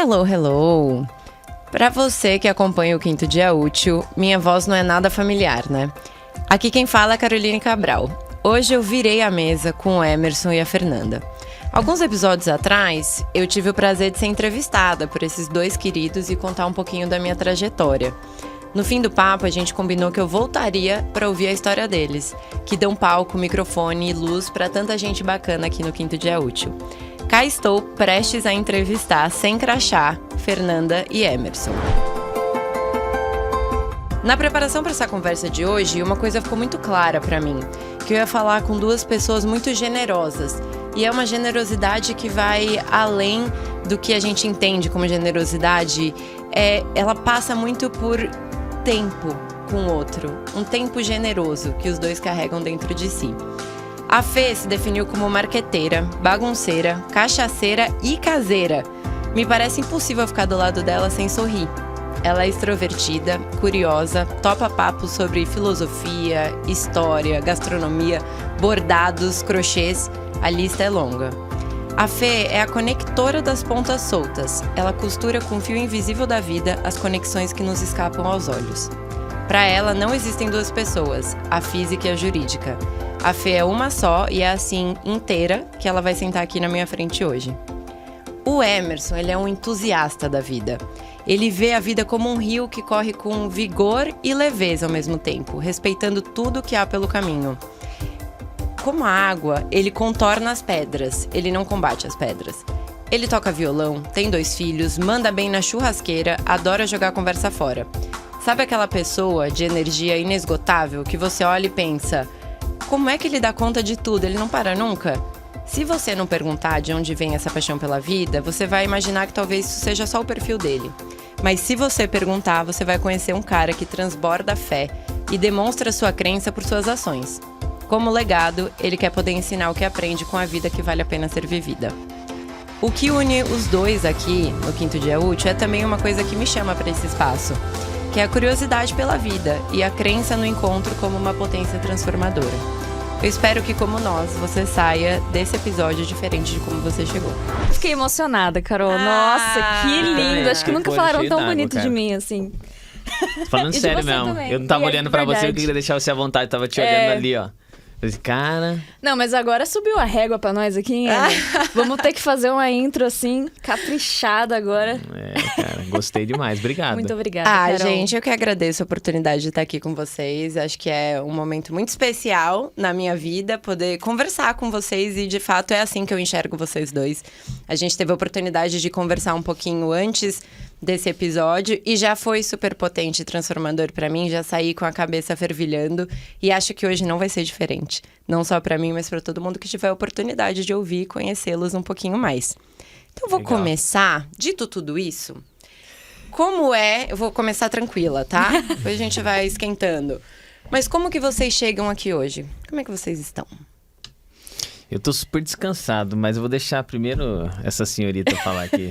Hello, hello! Para você que acompanha o Quinto Dia Útil, minha voz não é nada familiar, né? Aqui quem fala é Caroline Cabral. Hoje eu virei a mesa com o Emerson e a Fernanda. Alguns episódios atrás, eu tive o prazer de ser entrevistada por esses dois queridos e contar um pouquinho da minha trajetória. No fim do papo, a gente combinou que eu voltaria para ouvir a história deles, que dão palco, microfone e luz para tanta gente bacana aqui no Quinto Dia Útil. Cá estou, prestes a entrevistar, sem crachá, Fernanda e Emerson. Na preparação para essa conversa de hoje, uma coisa ficou muito clara para mim, que eu ia falar com duas pessoas muito generosas. E é uma generosidade que vai além do que a gente entende como generosidade. Ela passa muito por tempo com o outro, um tempo generoso que os dois carregam dentro de si. A Fê se definiu como marqueteira, bagunceira, cachaceira e caseira. Me parece impossível ficar do lado dela sem sorrir. Ela é extrovertida, curiosa, topa papos sobre filosofia, história, gastronomia, bordados, crochês. A lista é longa. A Fê é a conectora das pontas soltas. Ela costura com o fio invisível da vida as conexões que nos escapam aos olhos. Para ela, não existem duas pessoas, a física e a jurídica. A Fê é uma só e é assim, inteira, que ela vai sentar aqui na minha frente hoje. O Emerson, ele é um entusiasta da vida. Ele vê a vida como um rio que corre com vigor e leveza ao mesmo tempo, respeitando tudo que há pelo caminho. Como a água, ele contorna as pedras, ele não combate as pedras. Ele toca violão, tem 2 filhos, manda bem na churrasqueira, adora jogar conversa fora. Sabe aquela pessoa de energia inesgotável que você olha e pensa: como é que ele dá conta de tudo? Ele não para nunca? Se você não perguntar de onde vem essa paixão pela vida, você vai imaginar que talvez isso seja só o perfil dele. Mas se você perguntar, você vai conhecer um cara que transborda fé e demonstra sua crença por suas ações. Como legado, ele quer poder ensinar o que aprende com a vida que vale a pena ser vivida. O que une os dois aqui no Quinto Dia Útil é também uma coisa que me chama para esse espaço, que é a curiosidade pela vida e a crença no encontro como uma potência transformadora. Eu espero que, como nós, você saia desse episódio diferente de como você chegou. Fiquei emocionada, Carol. Nossa, que lindo. Acho que nunca falaram tão bonito de mim, assim. Falando sério mesmo. Também. Eu não tava olhando pra você, eu queria deixar você à vontade. Tava te olhando ali, ó. Eu disse, cara... Não, mas agora subiu a régua pra nós aqui, hein? Vamos ter que fazer uma intro, assim, caprichada agora. Cara, gostei demais. Obrigado. Muito obrigada, Carol. Gente, eu que agradeço a oportunidade de estar aqui com vocês. Acho que é um momento muito especial na minha vida, poder conversar com vocês. E, de fato, é assim que eu enxergo vocês dois. A gente teve a oportunidade de conversar um pouquinho antes desse episódio e já foi super potente e transformador pra mim, já saí com a cabeça fervilhando e acho que hoje não vai ser diferente, não só pra mim, mas pra todo mundo que tiver a oportunidade de ouvir e conhecê-los um pouquinho mais. Então eu vou começar, dito tudo isso, eu vou começar tranquila, tá? Depois a gente vai esquentando. Mas como que vocês chegam aqui hoje? Como é que vocês estão? Eu tô super descansado, mas eu vou deixar primeiro essa senhorita falar aqui.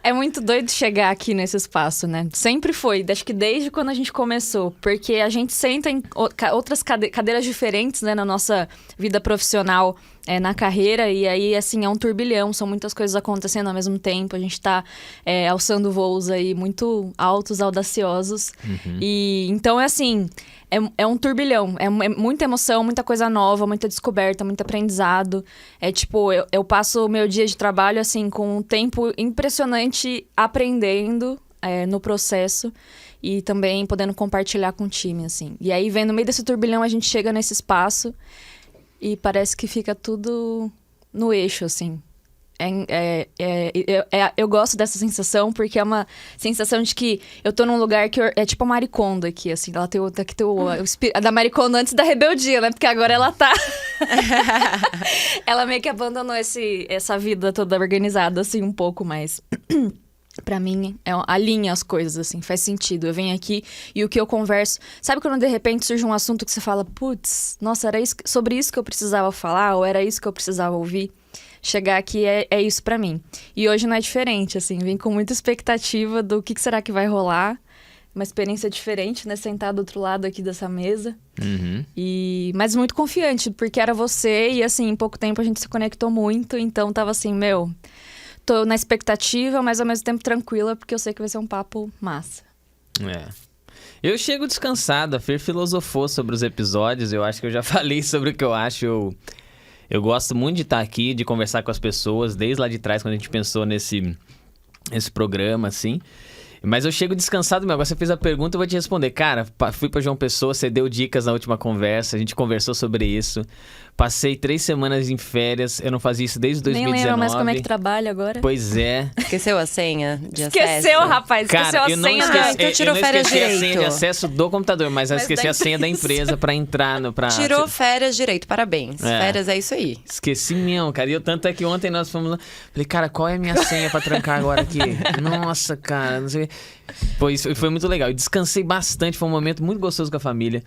É muito doido chegar aqui nesse espaço, né? Sempre foi, acho que desde quando a gente começou. Porque a gente senta em outras cadeiras diferentes, né, na nossa vida profissional, na carreira. E aí, assim, é um turbilhão, são muitas coisas acontecendo ao mesmo tempo. A gente tá alçando voos aí muito altos, audaciosos. Uhum. E então, é assim... É um turbilhão, é muita emoção, muita coisa nova, muita descoberta, muito aprendizado. Tipo, eu passo o meu dia de trabalho, assim, com um tempo impressionante aprendendo no processo e também podendo compartilhar com o time, assim. E aí, no meio desse turbilhão, a gente chega nesse espaço e parece que fica tudo no eixo, assim. Eu gosto dessa sensação porque é uma sensação de que eu tô num lugar que é tipo a Maricondo aqui, assim. Ela tem o espírito da Maricondo antes da rebeldia, né? Porque agora ela tá... Ela meio que abandonou essa vida toda organizada, assim, um pouco mais... Pra mim, alinha as coisas, assim, faz sentido. Eu venho aqui e o que eu converso... Sabe quando de repente surge um assunto que você fala, putz, nossa, era sobre isso que eu precisava falar, ou era isso que eu precisava ouvir? Chegar aqui é isso pra mim. E hoje não é diferente, assim, vim com muita expectativa do que será que vai rolar. Uma experiência diferente, né? Sentar do outro lado aqui dessa mesa. Uhum. Mas muito confiante, porque era você e, assim, em pouco tempo a gente se conectou muito. Então, tava assim, tô na expectativa, mas ao mesmo tempo tranquila, porque eu sei que vai ser um papo massa. Eu chego descansado, a Fer filosofou sobre os episódios, eu acho que eu já falei sobre o que eu acho. Eu gosto muito de estar aqui, de conversar com as pessoas, desde lá de trás, quando a gente pensou nesse programa, assim. Mas eu chego descansado, agora você fez a pergunta, eu vou te responder. Cara, fui pra João Pessoa, você deu dicas na última conversa, a gente conversou sobre isso. Passei 3 semanas em férias, eu não fazia isso desde 2019. Nem lembro mais como é que trabalha agora. Pois é. Esqueceu a senha de acesso? Esqueceu, rapaz. Esqueceu Cara, a senha. então tirou férias eu não esqueci a senha direito. de acesso do computador, mas eu esqueci a senha da empresa pra entrar no... Tirou férias direito, parabéns. Férias é isso aí. Esqueci mesmo, cara. E eu, tanto é que ontem nós fomos lá... Falei, cara, qual é a minha senha pra trancar agora aqui? Nossa, cara, não sei... Pois foi muito legal. Eu descansei bastante, foi um momento muito gostoso com a família.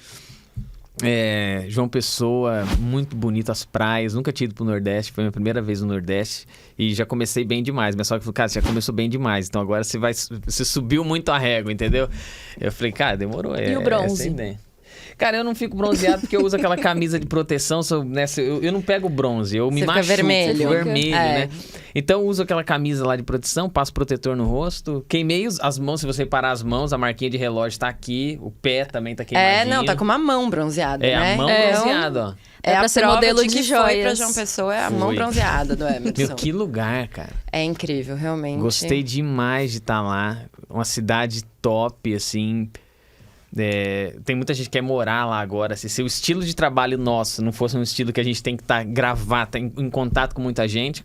João Pessoa, muito bonito, as praias. Nunca tinha ido pro Nordeste, foi minha primeira vez no Nordeste. E já comecei bem demais. Minha sogra falou, cara, você já começou bem demais. Então agora você subiu muito a régua, entendeu? Eu falei, cara, demorou. E o bronze? Cara, eu não fico bronzeado porque eu uso aquela camisa de proteção, eu não pego bronze, eu me machuco. Vermelho, né? Então eu uso aquela camisa lá de proteção, passo protetor no rosto, queimei as mãos, se você parar as mãos, a marquinha de relógio tá aqui, o pé também tá queimadinho. Tá com uma mão bronzeada, né? A mão bronzeada, ó. É pra ser modelo de joias. Foi pra João Pessoa, a mão bronzeada do Emerson. Meu, que lugar, cara. É incrível, realmente. Gostei demais de estar lá, uma cidade top, assim... tem muita gente que quer morar lá agora. Se o estilo de trabalho nosso não fosse um estilo que a gente tem que gravar, tá em contato com muita gente,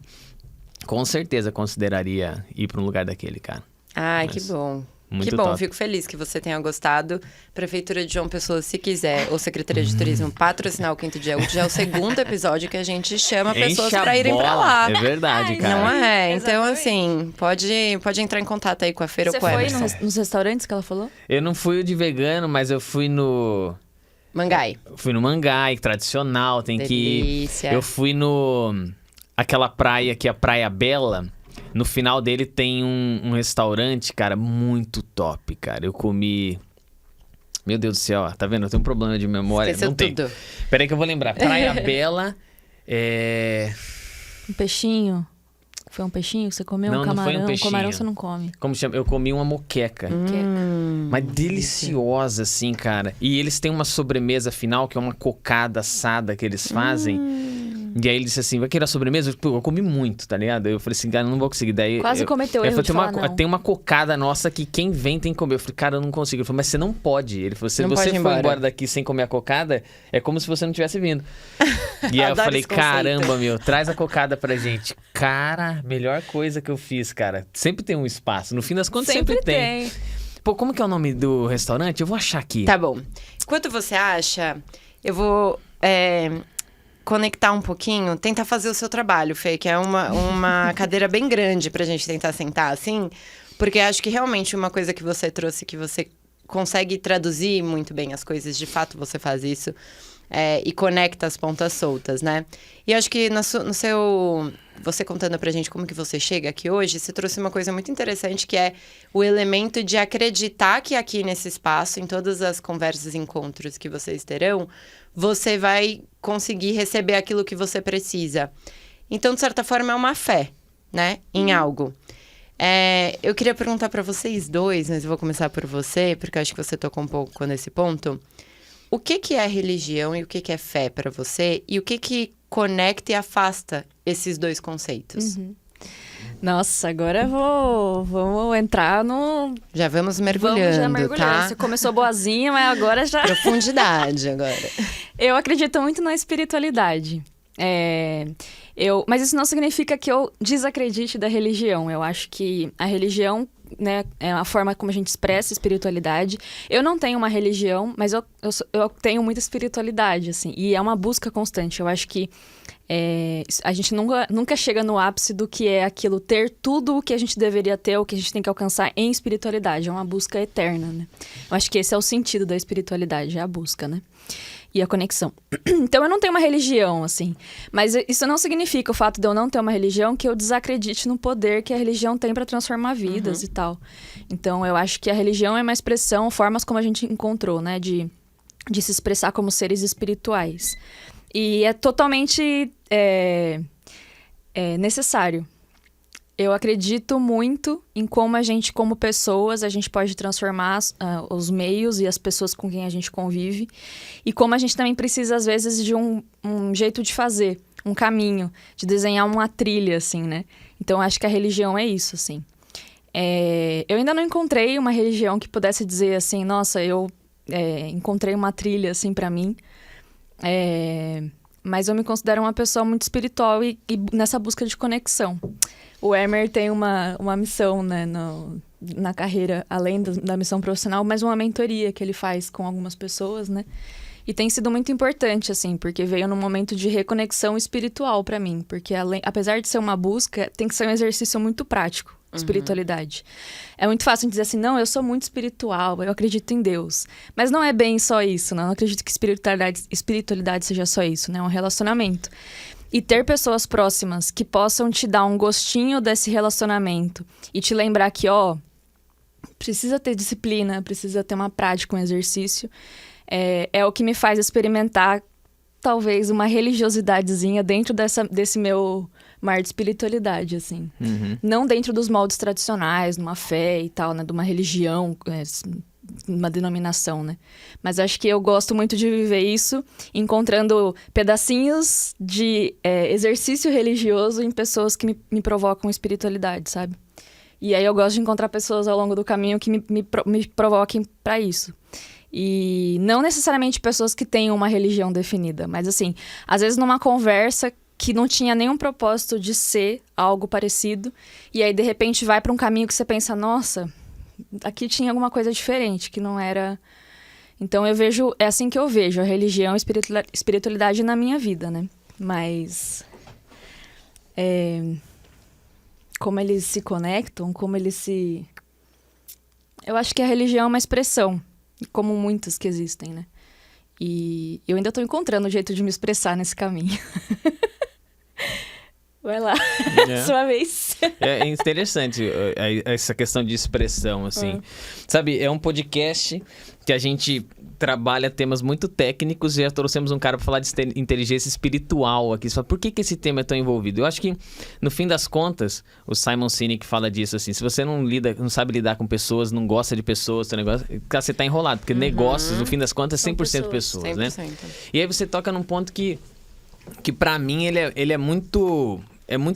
com certeza consideraria ir para um lugar daquele, cara. Ai, que bom. Muito que bom, top. Fico feliz que você tenha gostado. Prefeitura de João Pessoa, se quiser, ou Secretaria de Turismo patrocinar o Quinto Dia Útil, já é o segundo episódio que a gente chama pessoas para irem para lá. É verdade, cara. Não é? Então, Exatamente. assim, pode entrar em contato aí com a Feira ou Você com o foi Emerson. nos restaurantes que ela falou? Eu não fui o de vegano, mas eu fui no... Mangai. Fui no Mangai, tradicional, tem Delícia. que ir. Eu fui aquela praia que é a Praia Bela. No final dele tem um restaurante, cara, muito top, cara. Eu comi... Meu Deus do céu, ó, tá vendo? Eu tenho um problema de memória. Esqueceu não tudo. Tem. Peraí que eu vou lembrar. Praia Bela, Um peixinho. Foi um peixinho que você comeu? Não, um não foi um camarão? peixinho. Camarão você não come. Como chama? Eu comi uma moqueca. Mas deliciosa, assim, cara. E eles têm uma sobremesa final, que é uma cocada assada que eles fazem. E aí ele disse assim, vai querer a sobremesa? Eu comi muito, tá ligado? Eu falei assim, cara, eu não vou conseguir. Daí Quase cometeu eu erro falei, de falar não. tem uma cocada nossa que quem vem tem que comer. Eu falei, cara, eu não consigo. Ele falou, mas você não pode. Ele falou, se Não você pode for ir embora. embora daqui sem comer a cocada, é como se você não tivesse vindo. E aí eu Adoro falei, esse conceito. caramba, meu, traz a cocada pra gente. Cara, melhor coisa que eu fiz, cara. Sempre tem um espaço. No fim das contas, sempre tem. Pô, como que é o nome do restaurante? Eu vou achar aqui. Tá bom. Enquanto você acha, eu vou conectar um pouquinho, tentar fazer o seu trabalho, Fê, que é uma cadeira bem grande pra gente tentar sentar assim, porque acho que realmente uma coisa que você trouxe, que você consegue traduzir muito bem as coisas, de fato você faz isso, e conecta as pontas soltas, né? E acho que você contando pra gente como que você chega aqui hoje, você trouxe uma coisa muito interessante, que é o elemento de acreditar que aqui nesse espaço, em todas as conversas e encontros que vocês terão, você vai conseguir receber aquilo que você precisa. Então, de certa forma, é uma fé, né? Em algo. Eu queria perguntar pra vocês dois, mas eu vou começar por você, porque eu acho que você tocou um pouco nesse ponto. O que é religião e o que é fé pra você? E o que conecta e afasta esses dois conceitos? Nossa, agora vamos entrar no... Já vamos mergulhando, Vamos já mergulhando. tá? Você começou boazinha, mas agora já... Profundidade agora. Eu acredito muito na espiritualidade. Mas isso não significa que eu desacredite da religião. Eu acho que a religião, né, é a forma como a gente expressa espiritualidade. Eu não tenho uma religião, mas eu tenho muita espiritualidade, assim. E é uma busca constante. Eu acho que a gente nunca chega no ápice do que é aquilo, ter tudo o que a gente deveria ter, o que a gente tem que alcançar em espiritualidade. É uma busca eterna, né? Eu acho que esse é o sentido da espiritualidade, é a busca, né? E a conexão. Então, eu não tenho uma religião, assim. Mas isso não significa, o fato de eu não ter uma religião, que eu desacredite no poder que a religião tem para transformar vidas e tal. Então, eu acho que a religião é uma expressão, formas como a gente encontrou, né? De se expressar como seres espirituais. E é totalmente necessário. Eu acredito muito em como a gente, como pessoas, a gente pode transformar os meios e as pessoas com quem a gente convive. E como a gente também precisa, às vezes, de um jeito de fazer, um caminho, de desenhar uma trilha, assim, né? Então, acho que a religião é isso, assim. Eu ainda não encontrei uma religião que pudesse dizer assim, nossa, eu encontrei uma trilha, assim, pra mim. Mas eu me considero uma pessoa muito espiritual e nessa busca de conexão. O Emer tem uma missão, né, na carreira, além da missão profissional, mas uma mentoria que ele faz com algumas pessoas, né? E tem sido muito importante, assim, porque veio num momento de reconexão espiritual pra mim. Porque apesar de ser uma busca, tem que ser um exercício muito prático, espiritualidade. É muito fácil dizer assim, não, eu sou muito espiritual, eu acredito em Deus. Mas não é bem só isso, né? Eu não acredito que espiritualidade seja só isso, né? É um relacionamento. E ter pessoas próximas que possam te dar um gostinho desse relacionamento e te lembrar que, precisa ter disciplina, precisa ter uma prática, um exercício, é o que me faz experimentar, talvez, uma religiosidadezinha dentro desse meu mar de espiritualidade, assim. Não dentro dos moldes tradicionais, numa fé e tal, né? De uma religião, uma denominação, né? Mas acho que eu gosto muito de viver isso, encontrando pedacinhos de exercício religioso em pessoas que me provocam espiritualidade, sabe? E aí eu gosto de encontrar pessoas ao longo do caminho que me provoquem para isso. E não necessariamente pessoas que tenham uma religião definida, mas assim, às vezes numa conversa que não tinha nenhum propósito de ser algo parecido, e aí de repente vai para um caminho que você pensa, nossa, aqui tinha alguma coisa diferente, que não era... Então é assim que eu vejo a religião e a espiritualidade na minha vida, né? Mas como eles se conectam, como eles se... Eu acho que a religião é uma expressão, como muitas que existem, né? E eu ainda tô encontrando um jeito de me expressar nesse caminho. Vai lá, sua vez. É interessante essa questão de expressão, assim. Sabe, é um podcast que a gente trabalha temas muito técnicos e já trouxemos um cara para falar de inteligência espiritual aqui. Você fala, por que esse tema é tão envolvido? Eu acho que, no fim das contas, o Simon Sinek fala disso, assim, se você não sabe lidar com pessoas, não gosta de pessoas, seu negócio, você tá enrolado, porque negócios, no fim das contas, é 100% pessoas, 100%. Né? E aí você toca num ponto que para mim, ele é muito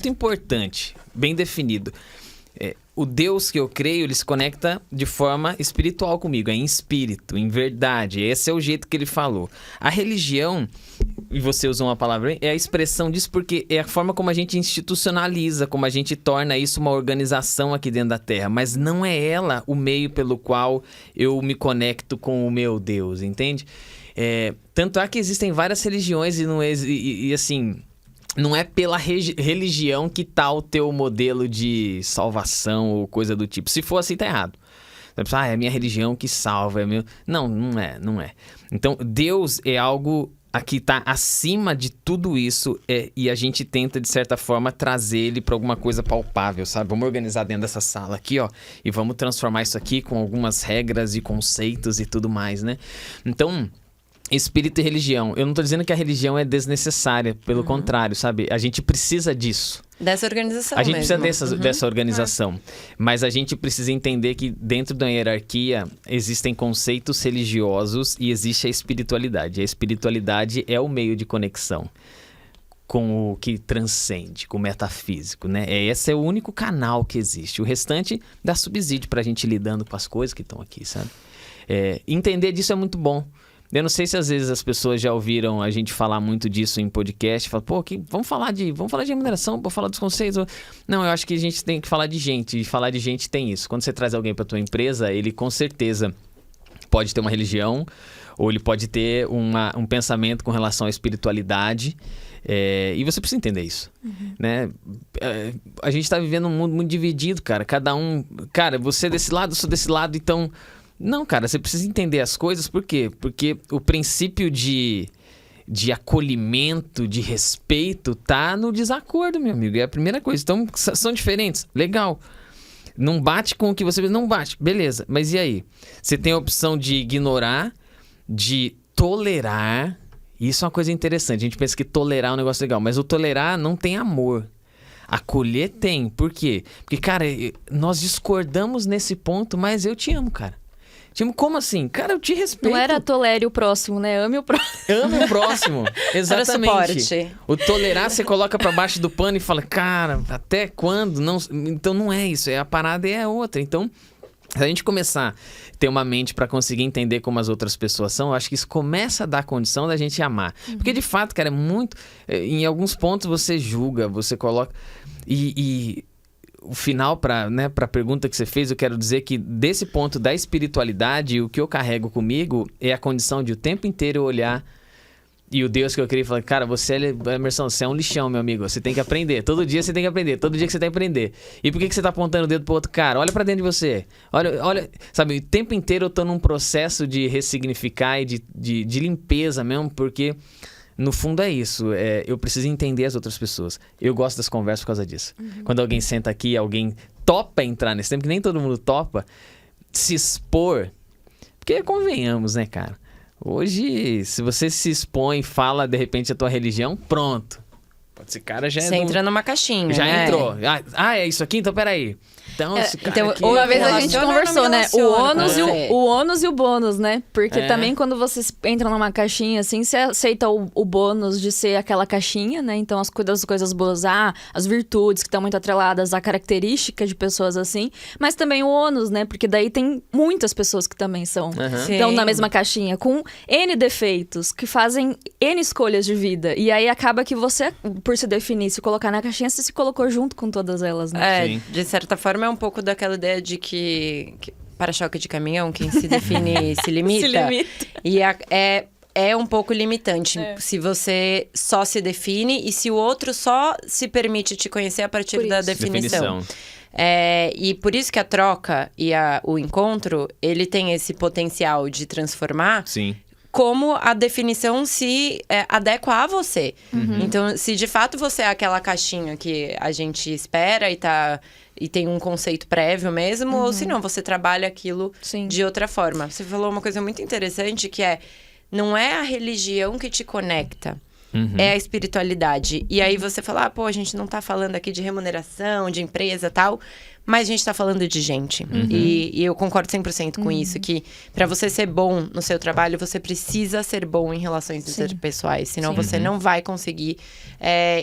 importante, bem definido. O Deus que eu creio, ele se conecta de forma espiritual comigo, em espírito, em verdade. Esse é o jeito que ele falou. A religião, e você usou uma palavra, é a expressão disso porque é a forma como a gente institucionaliza, como a gente torna isso uma organização aqui dentro da Terra. Mas não é ela o meio pelo qual eu me conecto com o meu Deus, entende? Tanto é que existem várias religiões e assim... Não é pela religião que tá o teu modelo de salvação ou coisa do tipo. Se for assim, tá errado. É a minha religião que salva. Não é. Então, Deus é algo que tá acima de tudo isso e a gente tenta, de certa forma, trazer ele para alguma coisa palpável, sabe? Vamos organizar dentro dessa sala aqui, e vamos transformar isso aqui com algumas regras e conceitos e tudo mais, né? Então... Espírito e religião. Eu não tô dizendo que a religião é desnecessária, pelo contrário, sabe? A gente precisa disso. Dessa organização A gente mesmo. precisa dessa organização. Mas a gente precisa entender que dentro da hierarquia existem conceitos religiosos e existe a espiritualidade. A espiritualidade é o meio de conexão com o que transcende, com o metafísico, né? Esse é o único canal que existe. O restante dá subsídio pra gente ir lidando com as coisas que estão aqui, sabe? Entender disso é muito bom. Eu não sei se às vezes as pessoas já ouviram a gente falar muito disso em podcast. Falam, vamos falar de remuneração, vamos falar dos conceitos. Não, eu acho que a gente tem que falar de gente. E falar de gente tem isso. Quando você traz alguém para tua empresa, ele com certeza pode ter uma religião ou ele pode ter um pensamento com relação à espiritualidade. E você precisa entender isso, né? A gente tá vivendo um mundo muito dividido, cara. Cada um... Cara, você é desse lado, eu sou desse lado, então... Não, cara, você precisa entender as coisas, por quê? Porque o princípio de acolhimento, de respeito, tá no desacordo, meu amigo. É a primeira coisa. Então, são diferentes. Legal. Não bate com o que você... Não bate. Beleza. Mas e aí? Você tem a opção de ignorar, de tolerar. Isso é uma coisa interessante. A gente pensa que tolerar é um negócio legal. Mas o tolerar não tem amor. Acolher tem. Por quê? Porque, cara, nós discordamos nesse ponto, mas eu te amo, cara. Te amo, como assim? Cara, eu te respeito. Não era tolere o próximo, né? Ame o próximo. Ame o próximo. Exatamente. Suporte. O tolerar, você coloca pra baixo do pano e fala, cara, até quando? Não, então não é isso. A parada é outra. Então, se a gente começar a ter uma mente pra conseguir entender como as outras pessoas são, eu acho que isso começa a dar condição da gente amar. Porque, de fato, cara, é muito... Em alguns pontos você julga, você coloca... E o final, pra pergunta que você fez, eu quero dizer que desse ponto da espiritualidade, o que eu carrego comigo é a condição de o tempo inteiro olhar e o Deus que eu queria falar, cara, Emerson, você é um lixão, meu amigo, você tem que aprender, todo dia você tem que aprender, todo dia que você tem que aprender. E por que você tá apontando o dedo pro outro cara? Olha pra dentro de você, olha, sabe, o tempo inteiro eu tô num processo de ressignificar e de limpeza mesmo, porque... No fundo é isso, eu preciso entender as outras pessoas. Eu gosto das conversas por causa disso. Quando alguém senta aqui, alguém topa entrar nesse tempo, que nem todo mundo topa, se expor. Porque convenhamos, né, cara? Hoje, se você se expõe e fala, de repente, a tua religião, pronto. Esse cara já Você entra numa caixinha, já né? entrou. É isso aqui? Então, peraí. Então, esse cara Então, aqui... uma vez a gente conversou, né? O ônus e o bônus, né? Porque também quando você entra numa caixinha, assim, você aceita o bônus de ser aquela caixinha, né? Então, as coisas boas, as virtudes que estão muito atreladas à característica de pessoas assim. Mas também o ônus, né? Porque daí tem muitas pessoas que também estão na mesma caixinha, com N defeitos, que fazem N escolhas de vida. E aí acaba que você, por se definir, se colocar na caixinha, você se colocou junto com todas elas, né? Sim. De certa forma é um pouco daquela ideia de que para-choque de caminhão, quem se define se limita. Se limita. E é um pouco limitante se você só se define e se o outro só se permite te conhecer a partir da definição. E por isso que a troca e o encontro, ele tem esse potencial de transformar. Sim. Como a definição se adequa a você. Então, se de fato você é aquela caixinha que a gente espera e tem um conceito prévio mesmo, ou se não, você trabalha aquilo de outra forma. Você falou uma coisa muito interessante que não é a religião que te conecta, é a espiritualidade. E aí você fala, a gente não tá falando aqui de remuneração, de empresa e tal, mas a gente tá falando de gente. E eu concordo 100% com isso, que pra você ser bom no seu trabalho, você precisa ser bom em relações interpessoais. Senão você não vai conseguir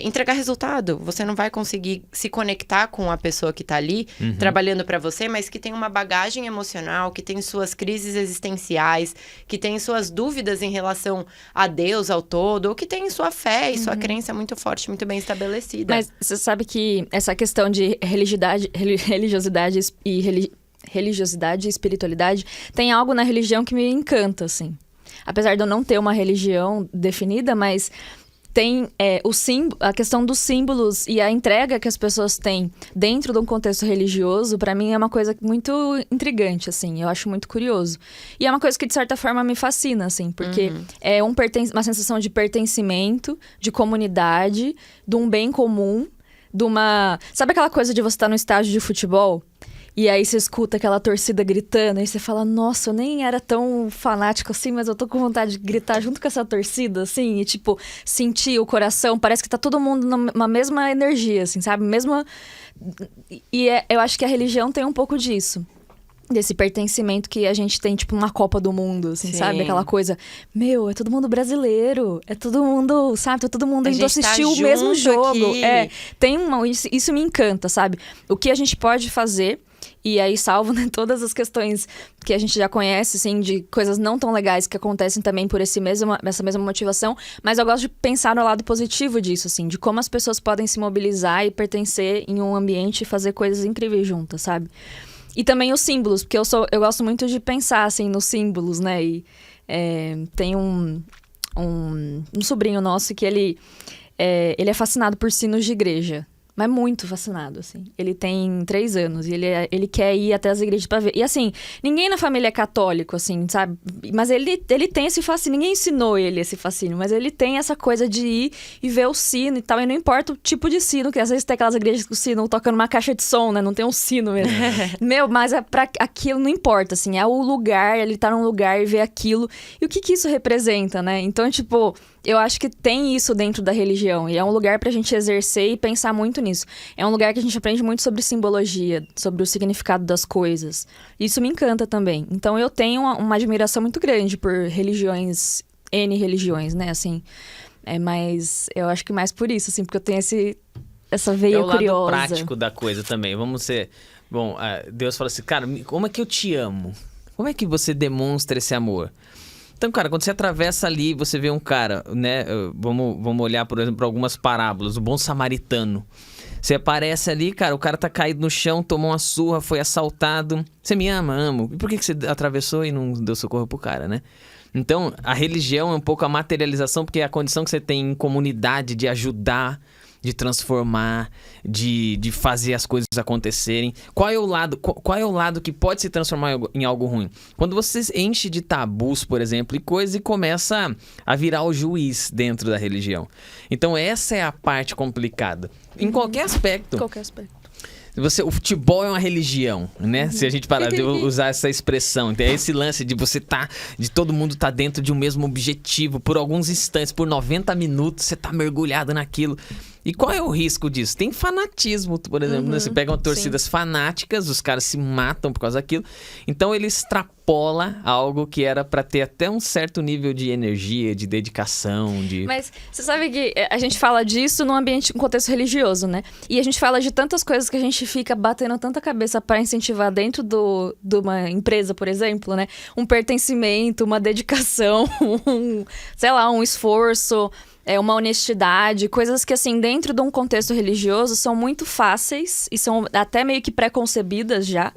entregar resultado. Você não vai conseguir se conectar com a pessoa que tá ali, trabalhando pra você, mas que tem uma bagagem emocional, que tem suas crises existenciais, que tem suas dúvidas em relação a Deus, ao todo, ou que tem sua fé e sua crença muito forte, muito bem estabelecida. Mas você sabe que essa questão de religiosidade e espiritualidade, tem algo na religião que me encanta, assim. Apesar de eu não ter uma religião definida, mas tem a questão dos símbolos e a entrega que as pessoas têm dentro de um contexto religioso, pra mim é uma coisa muito intrigante, assim. Eu acho muito curioso. E é uma coisa que, de certa forma, me fascina, assim. Porque é uma sensação de pertencimento, de comunidade, de um bem comum, Sabe aquela coisa de você estar no estádio de futebol? E aí você escuta aquela torcida gritando, e você fala, nossa, eu nem era tão fanático assim, mas eu tô com vontade de gritar junto com essa torcida, assim, e tipo, sentir o coração, parece que tá todo mundo na mesma energia, assim, sabe? Eu acho que a religião tem um pouco disso. Desse pertencimento que a gente tem, tipo, uma Copa do Mundo, assim, sabe? Aquela coisa, é todo mundo brasileiro, é todo mundo, sabe? Tá todo mundo indo assistir o mesmo jogo. Isso me encanta, sabe? O que a gente pode fazer, e aí salvo, né, todas as questões que a gente já conhece, assim, de coisas não tão legais que acontecem também por essa mesma motivação, mas eu gosto de pensar no lado positivo disso, assim, de como as pessoas podem se mobilizar e pertencer em um ambiente e fazer coisas incríveis juntas, sabe? E também os símbolos, porque eu gosto muito de pensar, assim, nos símbolos, né? E tem um sobrinho nosso que ele é fascinado por sinos de igreja. Mas muito fascinado, assim. Ele tem 3 anos e ele quer ir até as igrejas pra ver. E, assim, ninguém na família é católico, assim, sabe? Mas ele tem esse fascínio. Ninguém ensinou ele esse fascínio, mas ele tem essa coisa de ir e ver o sino e tal. E não importa o tipo de sino, que às vezes tem aquelas igrejas que o sino toca numa caixa de som, né? Não tem um sino mesmo. Mas pra aquilo não importa, assim. É o lugar, ele tá num lugar e vê aquilo. E o que isso representa, né? Então, tipo... Eu acho que tem isso dentro da religião. E é um lugar pra gente exercer e pensar muito nisso. É um lugar que a gente aprende muito sobre simbologia, sobre o significado das coisas. Isso me encanta também. Então eu tenho uma admiração muito grande por religiões, N religiões, né, assim. Mas eu acho que mais por isso, assim, porque eu tenho essa veia curiosa. É o lado prático da coisa também. Vamos ser... Bom, Deus fala assim, cara, como é que eu te amo? Como é que você demonstra esse amor? Então, cara, quando você atravessa ali, você vê um cara, né? Vamos olhar, por exemplo, para algumas parábolas. O bom samaritano. Você aparece ali, cara, o cara tá caído no chão, tomou uma surra, foi assaltado. Você me ama? Amo. E por que você atravessou e não deu socorro pro cara, né? Então, a religião é um pouco a materialização, porque é a condição que você tem em comunidade de ajudar, de transformar, de fazer as coisas acontecerem. Qual é o lado que pode se transformar em algo ruim? Quando você enche de tabus, por exemplo, e coisa, e começa a virar o juiz dentro da religião. Então essa é a parte complicada. Em qualquer aspecto. Qualquer aspecto. O futebol é uma religião, né? Se a gente parar de usar essa expressão. Então, é esse lance de de todo mundo tá dentro de um mesmo objetivo por alguns instantes, por 90 minutos, você tá mergulhado naquilo. E qual é o risco disso? Tem fanatismo, por exemplo, né? Você pega uma torcidas fanáticas, os caras se matam por causa daquilo. Então ele extrapola algo que era pra ter até um certo nível de energia, de dedicação, Mas você sabe que a gente fala disso num contexto religioso, né? E a gente fala de tantas coisas que a gente fica batendo tanta cabeça pra incentivar dentro de uma empresa, por exemplo, né? Um pertencimento, uma dedicação, um esforço... uma honestidade, coisas que, assim, dentro de um contexto religioso são muito fáceis e são até meio que pré-concebidas já.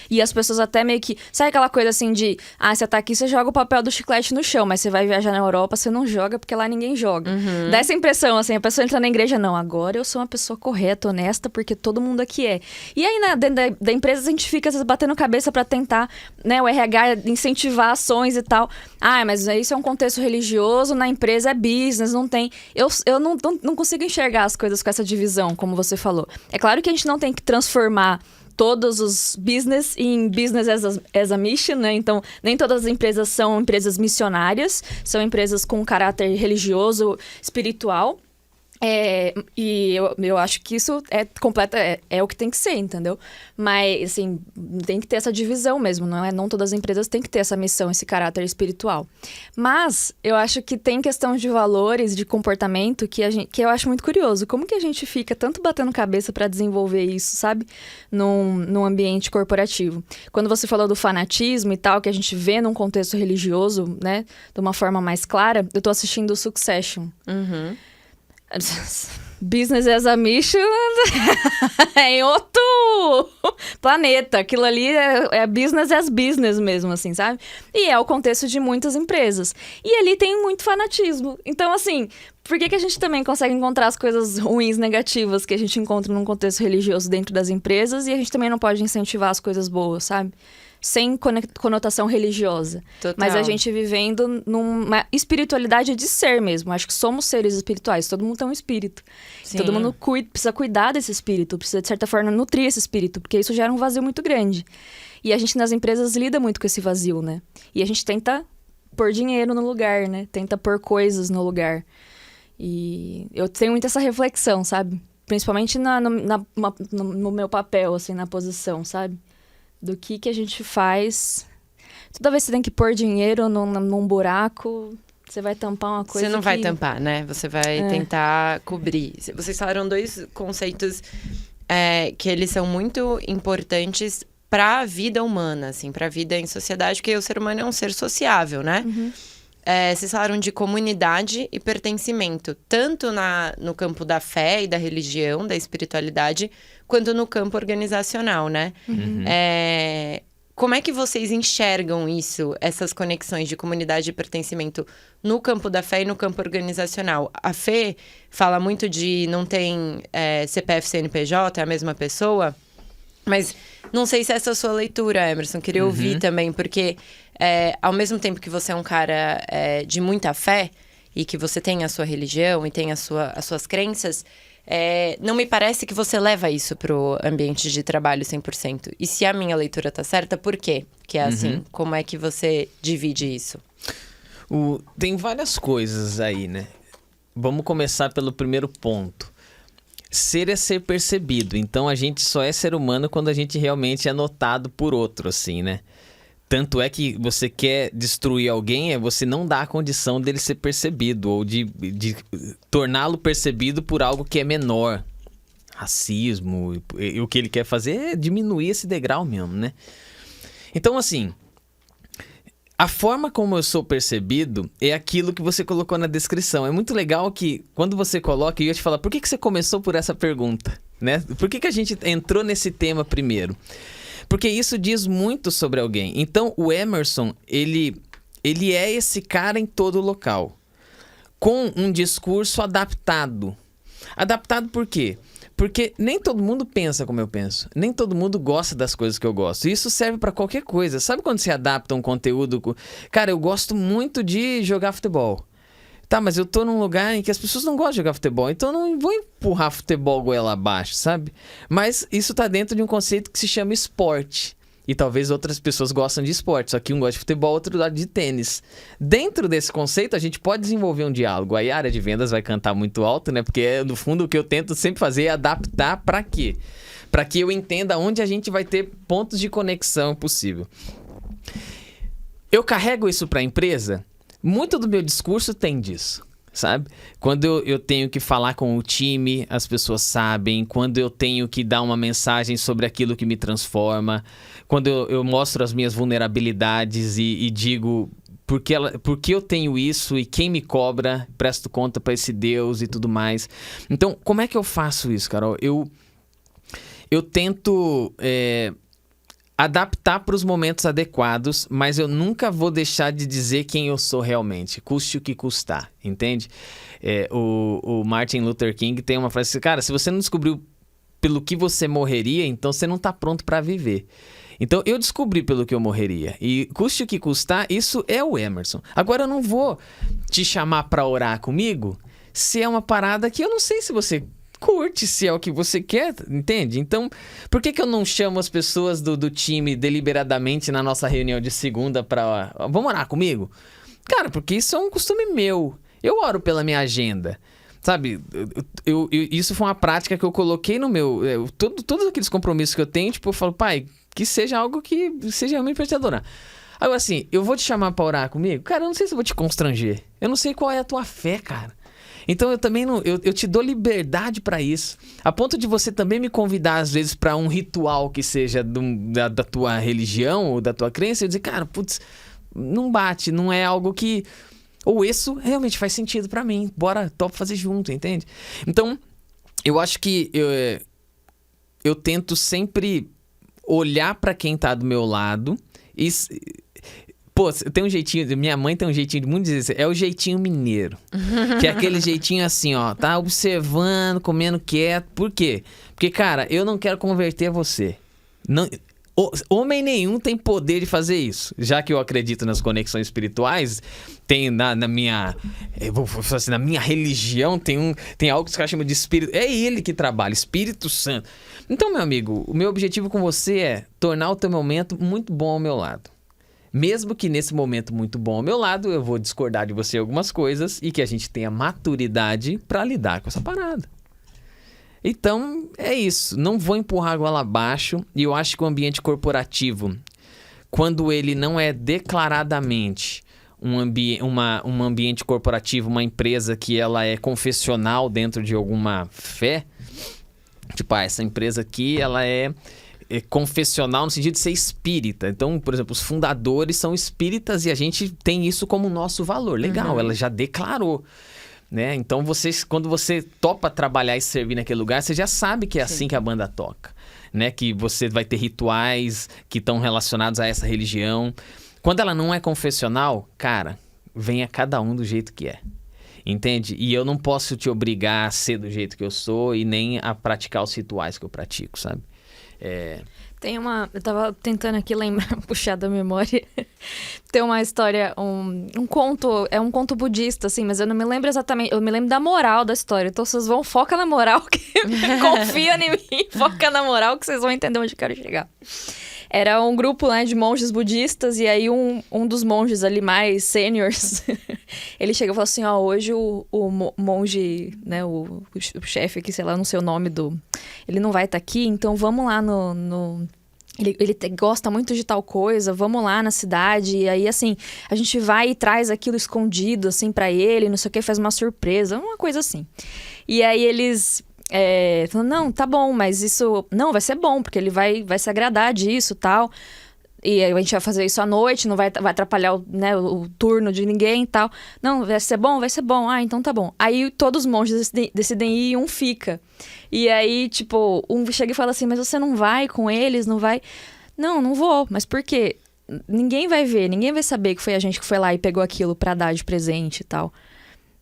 E as pessoas até meio que... Sabe aquela coisa assim de... você tá aqui, você joga o papel do chiclete no chão, mas você vai viajar na Europa, você não joga porque lá ninguém joga. Dá essa impressão, assim, a pessoa entra na igreja, não, agora eu sou uma pessoa correta, honesta, porque todo mundo aqui é. E aí, dentro da empresa, a gente fica batendo cabeça pra tentar, né, o RH incentivar ações e tal. Mas isso é um contexto religioso, na empresa é business, não tem... Eu não consigo enxergar as coisas com essa divisão, como você falou. É claro que a gente não tem que transformar todos os business em business as a mission, né? Então, nem todas as empresas são empresas missionárias, são empresas com caráter religioso, espiritual. E eu acho que isso é o que tem que ser, entendeu? Mas, assim, tem que ter essa divisão mesmo, não todas as empresas têm que ter essa missão, esse caráter espiritual. Mas, eu acho que tem questão de valores, de comportamento, que eu acho muito curioso. Como que a gente fica tanto batendo cabeça pra desenvolver isso, sabe? Num ambiente corporativo. Quando você falou do fanatismo e tal, que a gente vê num contexto religioso, né? De uma forma mais clara, eu tô assistindo o Succession. Business as a mission é em outro planeta. Aquilo ali é business as business mesmo, assim, sabe? E é o contexto de muitas empresas. E ali tem muito fanatismo. Então, assim, por que a gente também consegue encontrar as coisas ruins, negativas que a gente encontra num contexto religioso dentro das empresas e a gente também não pode incentivar as coisas boas, sabe? Sem conotação religiosa. Total. Mas a gente vivendo numa espiritualidade de ser mesmo. Acho que somos seres espirituais. Todo mundo tem um espírito. Sim. Todo mundo precisa cuidar desse espírito. Precisa, de certa forma, nutrir esse espírito. Porque isso gera um vazio muito grande. E a gente, nas empresas, lida muito com esse vazio, né? E a gente tenta pôr dinheiro no lugar, né? Tenta pôr coisas no lugar. E eu tenho muito essa reflexão, sabe? Principalmente no meu papel, assim, na posição, sabe? Do que a gente faz. Toda vez que você tem que pôr dinheiro num buraco, você vai tampar uma coisa. Você não vai tampar, né? Você vai tentar cobrir. Vocês falaram dois conceitos que eles são muito importantes para a vida humana, assim, para a vida em sociedade, porque o ser humano é um ser sociável, né? Vocês falaram de comunidade e pertencimento, tanto no campo da fé e da religião, da espiritualidade, quanto no campo organizacional, né? Como é que vocês enxergam isso, essas conexões de comunidade e pertencimento no campo da fé e no campo organizacional? A fé fala muito de não tem CPF, CNPJ, é a mesma pessoa, mas não sei se essa é a sua leitura, Emerson, queria ouvir também, porque ao mesmo tempo que você é um cara de muita fé e que você tem a sua religião e tem as suas crenças, não me parece que você leva isso pro ambiente de trabalho 100%. E se a minha leitura tá certa, por quê? Que é assim, como é que você divide isso? Tem várias coisas aí, né? Vamos começar pelo primeiro ponto. ser é ser percebido. Então a gente só é ser humano quando a gente realmente é notado por outro, assim, né? Tanto é que você quer destruir alguém, você não dá a condição dele ser percebido, ou de torná-lo percebido por algo que é menor. Racismo, e o que ele quer fazer é diminuir esse degrau mesmo, né? Então, assim, a forma como eu sou percebido é aquilo que você colocou na descrição. É muito legal que, quando você coloca, eu ia te falar, por que você começou por essa pergunta, né? Por que a gente entrou nesse tema primeiro? Porque isso diz muito sobre alguém. Então, o Emerson, ele é esse cara em todo local, com um discurso adaptado. Adaptado por quê? Porque nem todo mundo pensa como eu penso. Nem todo mundo gosta das coisas que eu gosto. Isso serve pra qualquer coisa. Sabe quando você adapta um conteúdo? Cara, eu gosto muito de jogar futebol. Tá, mas eu tô num lugar em que as pessoas não gostam de jogar futebol, então eu não vou empurrar futebol goela abaixo, sabe? Mas isso tá dentro de um conceito que se chama esporte. E talvez outras pessoas gostam de esporte, só que um gosta de futebol, outro gosta de tênis. Dentro desse conceito, a gente pode desenvolver um diálogo. Aí a área de vendas vai cantar muito alto, né? Porque, no fundo, o que eu tento sempre fazer é adaptar pra quê? Pra que eu entenda onde a gente vai ter pontos de conexão possível. Eu carrego isso pra empresa? Muito do meu discurso tem disso, sabe? Quando eu tenho que falar com o time, as pessoas sabem. Quando eu tenho que dar uma mensagem sobre aquilo que me transforma. Quando eu mostro as minhas vulnerabilidades e digo por que eu tenho isso e quem me cobra, presto conta para esse Deus e tudo mais. Então, como é que eu faço isso, Carol? Eu tento adaptar para os momentos adequados, mas eu nunca vou deixar de dizer quem eu sou realmente, custe o que custar, entende? O Martin Luther King tem uma frase assim, cara, se você não descobriu pelo que você morreria, então você não está pronto para viver. Então eu descobri pelo que eu morreria, e custe o que custar, isso é o Emerson. Agora eu não vou te chamar para orar comigo se é uma parada que eu não sei se você curte, se é o que você quer, entende? Então, por que eu não chamo as pessoas do time deliberadamente na nossa reunião de segunda pra... Vamos orar comigo? Cara, porque isso é um costume meu. Eu oro pela minha agenda, sabe? Isso foi uma prática que eu coloquei no meu... Todos aqueles compromissos que eu tenho, tipo, eu falo, pai, que seja algo que seja realmente pra te adorar. Agora, assim, eu vou te chamar pra orar comigo? Cara, eu não sei se eu vou te constranger. Eu não sei qual é a tua fé, cara. Então eu também não, eu te dou liberdade pra isso, a ponto de você também me convidar às vezes pra um ritual que seja da tua religião ou da tua crença, e dizer, cara, putz, não bate, não é algo que... Ou isso realmente faz sentido pra mim, bora, topa fazer junto, entende? Então, eu acho que eu tento sempre olhar pra quem tá do meu lado e... Pô, tem um jeitinho, minha mãe tem um jeitinho muito dizer, é o jeitinho mineiro. Que é aquele jeitinho assim, ó, tá observando, comendo quieto. Por quê? Porque, cara, eu não quero converter você. Não, homem nenhum tem poder de fazer isso. Já que eu acredito nas conexões espirituais, tem na minha... vou falar assim, na minha religião tem algo que os caras chamam de espírito. É ele que trabalha, Espírito Santo. Então, meu amigo, o meu objetivo com você é tornar o teu momento muito bom ao meu lado. Mesmo que nesse momento muito bom ao meu lado, eu vou discordar de você algumas coisas e que a gente tenha maturidade pra lidar com essa parada. Então, é isso. Não vou empurrar a goela abaixo. E eu acho que o ambiente corporativo, quando ele não é declaradamente um ambiente corporativo, uma empresa que ela é confessional dentro de alguma fé, tipo, essa empresa aqui, ela é confessional no sentido de ser espírita. Então, por exemplo, os fundadores são espíritas e a gente tem isso como nosso valor. Legal, ela já declarou, né? Então, quando você topa trabalhar e servir naquele lugar, você já sabe que é assim que a banda toca, né? Que você vai ter rituais que estão relacionados a essa religião. Quando ela não é confessional, cara, venha cada um do jeito que é. Entende? E eu não posso te obrigar a ser do jeito que eu sou e nem a praticar os rituais que eu pratico, sabe? Eu tava tentando aqui lembrar, puxar da memória. Tem uma história, um conto, é um conto budista, assim, mas eu não me lembro exatamente, eu me lembro da moral da história. Então vocês foca na moral, confia em mim, foca na moral que vocês vão entender onde eu quero chegar. Era um grupo, né, de monges budistas, e aí um dos monges ali mais seniors Ele chega e fala assim, ó, hoje o monge, né, o chefe aqui, sei lá, não sei o nome ele não vai estar aqui, então vamos lá Ele gosta muito de tal coisa, vamos lá na cidade, e aí, assim, a gente vai e traz aquilo escondido, assim, pra ele, não sei o que, faz uma surpresa, uma coisa assim. E aí eles falam, não, tá bom, mas isso... Não, vai ser bom, porque ele vai se agradar disso e tal. E aí a gente vai fazer isso à noite, não vai atrapalhar o turno de ninguém e tal. Não, vai ser bom? Vai ser bom. Ah, então tá bom. Aí todos os monges decidem ir e um fica. E aí, tipo, um chega e fala assim, mas você não vai com eles, não vai? Não vou. Mas por quê? Ninguém vai ver, ninguém vai saber que foi a gente que foi lá e pegou aquilo pra dar de presente e tal.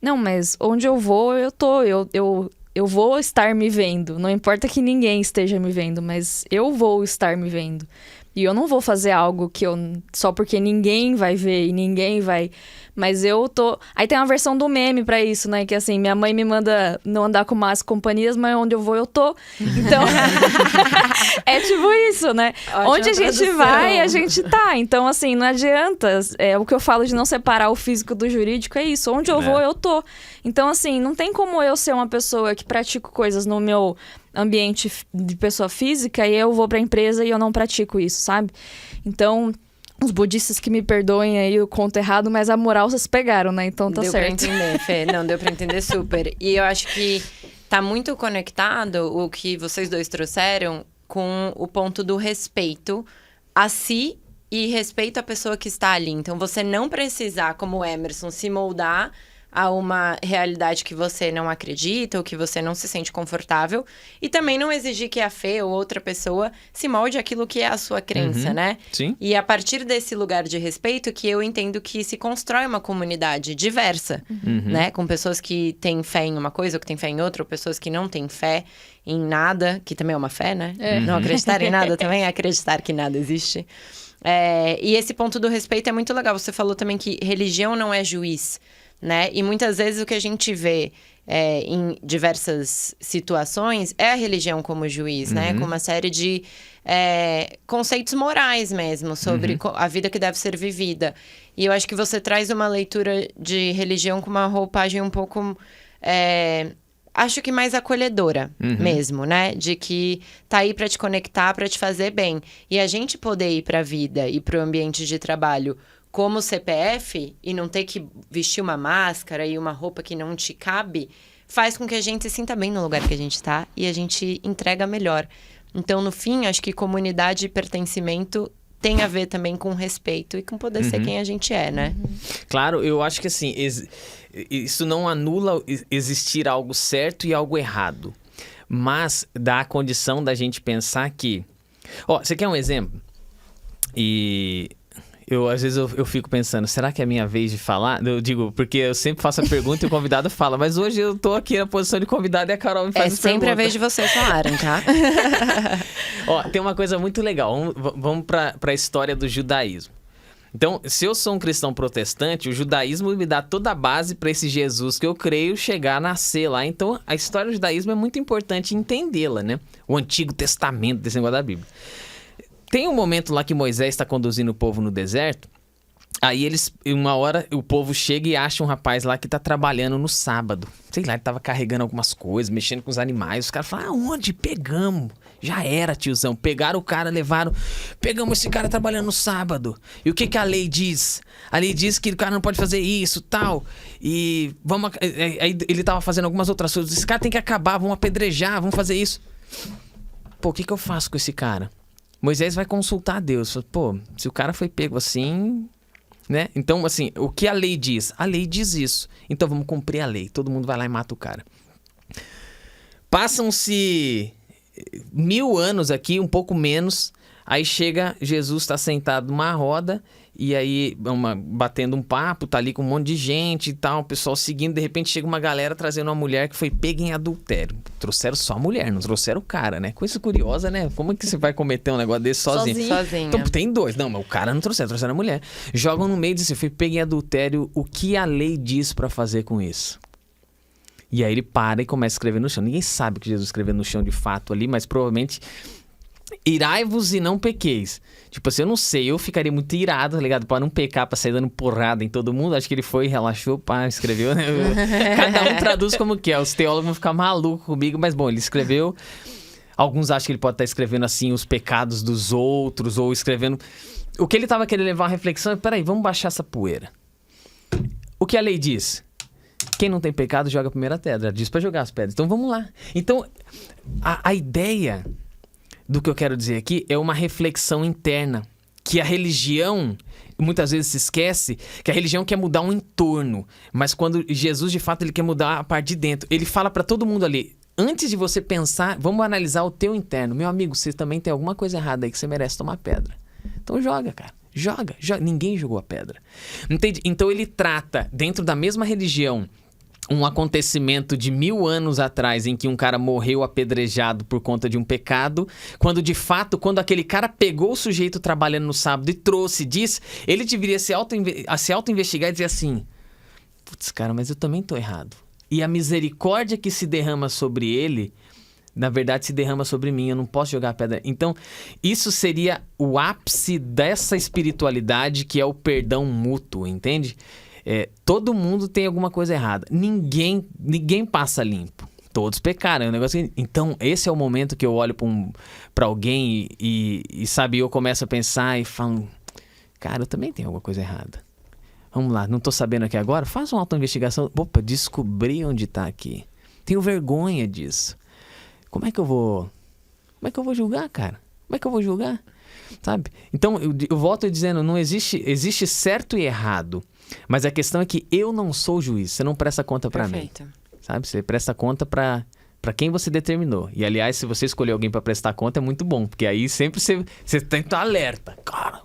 Não, mas onde eu vou, eu tô. Eu vou estar me vendo. Não importa que ninguém esteja me vendo, mas eu vou estar me vendo. E eu não vou fazer algo que só porque ninguém vai ver e ninguém vai... Mas eu tô... Aí tem uma versão do meme pra isso, né? Que assim, minha mãe me manda não andar com más companhias, mas onde eu vou, eu tô. Então, é tipo isso, né? Ótima onde a gente tradução. vai, a gente tá. Então, assim, não adianta. O que eu falo de não separar o físico do jurídico é isso. Onde eu vou, eu tô. Então, assim, não tem como eu ser uma pessoa que pratico coisas no meu ambiente de pessoa física e eu vou pra empresa e eu não pratico isso, sabe? Então... Os budistas que me perdoem aí, eu conto errado, mas a moral vocês pegaram, né? Então tá certo. Deu pra entender, Fê. Não, deu pra entender super. E eu acho que tá muito conectado o que vocês dois trouxeram com o ponto do respeito a si e respeito à pessoa que está ali. Então, você não precisar, como o Emerson, se moldar a uma realidade que você não acredita ou que você não se sente confortável. E também não exigir que a Fê ou outra pessoa se molde aquilo que é a sua crença, né? Sim. E a partir desse lugar de respeito que eu entendo que se constrói uma comunidade diversa, né? Com pessoas que têm fé em uma coisa ou que têm fé em outra, ou pessoas que não têm fé em nada, que também é uma fé, né? Não acreditar em nada também é acreditar que nada existe. E esse ponto do respeito é muito legal. Você falou também que religião não é juiz, né? E muitas vezes o que a gente vê em diversas situações é a religião como juiz, né? Com uma série de conceitos morais mesmo sobre a vida que deve ser vivida. E eu acho que você traz uma leitura de religião com uma roupagem um pouco... acho que mais acolhedora mesmo, né? De que tá aí pra te conectar, pra te fazer bem. E a gente poder ir pra vida e pro ambiente de trabalho como CPF e não ter que vestir uma máscara e uma roupa que não te cabe, faz com que a gente se sinta bem no lugar que a gente tá e a gente entrega melhor. Então, no fim, acho que comunidade e pertencimento tem a ver também com respeito e com poder ser quem a gente é, né? Claro, eu acho que assim, isso não anula existir algo certo e algo errado. Mas dá a condição da gente pensar que... você quer um exemplo? Às vezes eu fico pensando, será que é a minha vez de falar? Eu digo, porque eu sempre faço a pergunta e o convidado fala, mas hoje eu tô aqui na posição de convidado e a Carol me faz as perguntas. É sempre a vez de vocês falarem, tá? Tem uma coisa muito legal, vamos para a história do judaísmo. Então, se eu sou um cristão protestante, o judaísmo me dá toda a base para esse Jesus que eu creio chegar a nascer lá. Então, a história do judaísmo é muito importante entendê-la, né? O Antigo Testamento desse negócio da Bíblia. Tem um momento lá que Moisés está conduzindo o povo no deserto, aí uma hora o povo chega e acha um rapaz lá que tá trabalhando no sábado. Sei lá, ele tava carregando algumas coisas, mexendo com os animais. Os caras falam, aonde? Pegamos. Já era, tiozão. Pegaram o cara, pegamos esse cara trabalhando no sábado. E o que a lei diz? A lei diz que o cara não pode fazer isso, tal. E aí ele tava fazendo algumas outras coisas. Esse cara tem que acabar, vamos apedrejar, vamos fazer isso. Pô, o que eu faço com esse cara? Moisés vai consultar a Deus. Pô, se o cara foi pego assim, né? Então, assim, o que a lei diz? A lei diz isso. Então, vamos cumprir a lei. Todo mundo vai lá e mata o cara. Passam-se 1000 anos aqui, um pouco menos. Aí chega, Jesus está sentado numa roda. E aí, batendo um papo, tá ali com um monte de gente e tal, o pessoal seguindo. De repente chega uma galera trazendo uma mulher que foi pega em adultério. Trouxeram só a mulher, não trouxeram o cara, né? Coisa curiosa, né? Como é que você vai cometer um negócio desse sozinho? Então, tem dois. Não, mas o cara não trouxeram a mulher. Jogam no meio e dizem, foi pega em adultério, o que a lei diz pra fazer com isso? E aí ele para e começa a escrever no chão. Ninguém sabe o que Jesus escreveu no chão de fato ali, mas provavelmente irai-vos e não pequeis. Tipo assim, eu não sei, eu ficaria muito irado, tá ligado? Pra não pecar, pra sair dando porrada em todo mundo. Acho que ele foi, relaxou, pá, escreveu, né? Cada um traduz como quer. Os teólogos vão ficar malucos comigo, mas bom, ele escreveu. Alguns acham que ele pode estar escrevendo assim os pecados dos outros, ou escrevendo... O que ele tava querendo levar a reflexão é, peraí, vamos baixar essa poeira. O que a lei diz? Quem não tem pecado joga a primeira pedra. Diz pra jogar as pedras. Então vamos lá. Então, a ideia do que eu quero dizer aqui é uma reflexão interna. Que a religião, muitas vezes se esquece, que a religião quer mudar um entorno. Mas quando Jesus, de fato, ele quer mudar a parte de dentro. Ele fala pra todo mundo ali, antes de você pensar, vamos analisar o teu interno. Meu amigo, você também tem alguma coisa errada aí que você merece tomar pedra. Então joga, cara. Joga. Ninguém jogou a pedra. Entende? Então ele trata, dentro da mesma religião, um acontecimento de 1000 anos atrás em que um cara morreu apedrejado por conta de um pecado, quando de fato, quando aquele cara pegou o sujeito trabalhando no sábado e trouxe, ele deveria se auto-investigar e dizer assim, putz, cara, mas eu também tô errado. E a misericórdia que se derrama sobre ele, na verdade se derrama sobre mim, eu não posso jogar a pedra. Então, isso seria o ápice dessa espiritualidade que é o perdão mútuo, entende? Todo mundo tem alguma coisa errada. Ninguém passa limpo. Todos pecaram. É um negócio que... Então, esse é o momento que eu olho pra alguém e sabe, eu começo a pensar e falo, cara, eu também tenho alguma coisa errada. Vamos lá, não tô sabendo aqui agora? Faz uma autoinvestigação. Opa, descobri onde tá aqui. Tenho vergonha disso. Como é que eu vou julgar, cara? Como é que eu vou julgar? Sabe? Então, eu volto dizendo, não existe certo e errado. Mas a questão é que eu não sou juiz. Você não presta conta pra mim. Sabe? Você presta conta pra quem você determinou. E, aliás, se você escolher alguém pra prestar conta, é muito bom. Porque aí sempre você tem que estar alerta. Cara,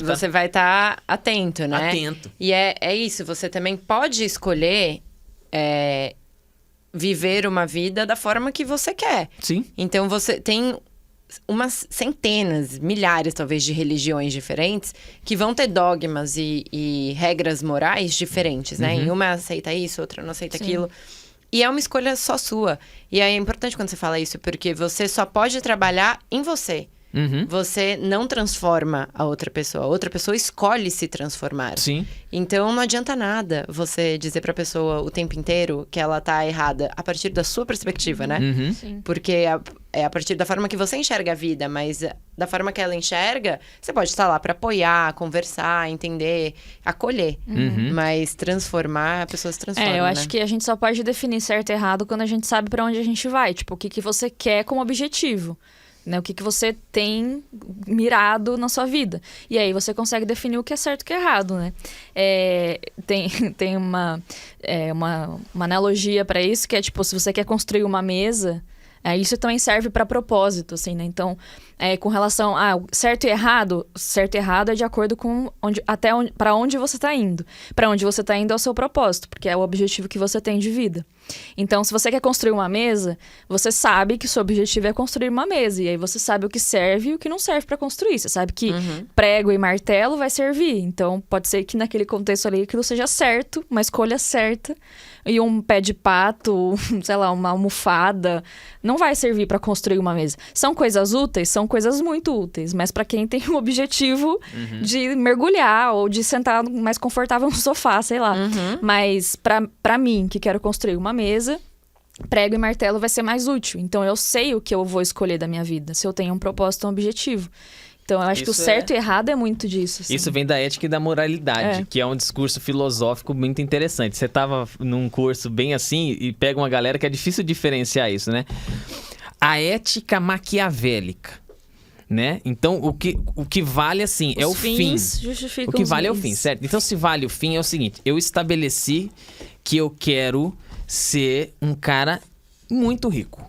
você vai estar atento, né? Atento. E é isso. Você também pode escolher viver uma vida da forma que você quer. Sim. Então, você tem umas centenas, milhares talvez de religiões diferentes que vão ter dogmas e regras morais diferentes, né? Em uma aceita isso, outra não aceita aquilo. E é uma escolha só sua. E é importante quando você fala isso, porque você só pode trabalhar em você. Você não transforma a outra pessoa escolhe se transformar. Sim. Então não adianta nada você dizer pra pessoa o tempo inteiro que ela tá errada a partir da sua perspectiva, né? Sim. Porque é a partir da forma que você enxerga a vida, mas da forma que ela enxerga, você pode estar lá pra apoiar, conversar, entender, acolher. Mas transformar, a pessoa se transforma, eu né? acho que a gente só pode definir certo e errado quando a gente sabe pra onde a gente vai. Tipo, o que você quer como objetivo. Né, o que você tem mirado na sua vida. E aí você consegue definir o que é certo e o que é errado, né? Tem uma analogia para isso, que é tipo, se você quer construir uma mesa, isso também serve para propósito, assim, né? Então, com relação a certo e errado é de acordo com para onde você está indo. Para onde você está indo é o seu propósito, porque é o objetivo que você tem de vida. Então, se você quer construir uma mesa, você sabe que o seu objetivo é construir uma mesa. E aí você sabe o que serve e o que não serve para construir. Você sabe que prego e martelo vai servir. Então, pode ser que naquele contexto ali aquilo seja certo, uma escolha certa. E um pé de pato, sei lá, uma almofada, não vai servir para construir uma mesa. São coisas úteis? São coisas muito úteis. Mas para quem tem o objetivo de mergulhar ou de sentar mais confortável no sofá, sei lá. Mas para mim, que quero construir uma mesa, prego e martelo vai ser mais útil. Então, eu sei o que eu vou escolher da minha vida, se eu tenho um propósito, um objetivo. Então, eu acho que o certo e errado é muito disso. Assim. Isso vem da ética e da moralidade, que é um discurso filosófico muito interessante. Você estava num curso bem assim e pega uma galera que é difícil diferenciar isso, né? A ética maquiavélica, né? Então, o que vale, assim, é o fim. Justificam o que vale é o fim, certo? Então, se vale o fim, é o seguinte. Eu estabeleci que eu quero ser um cara muito rico.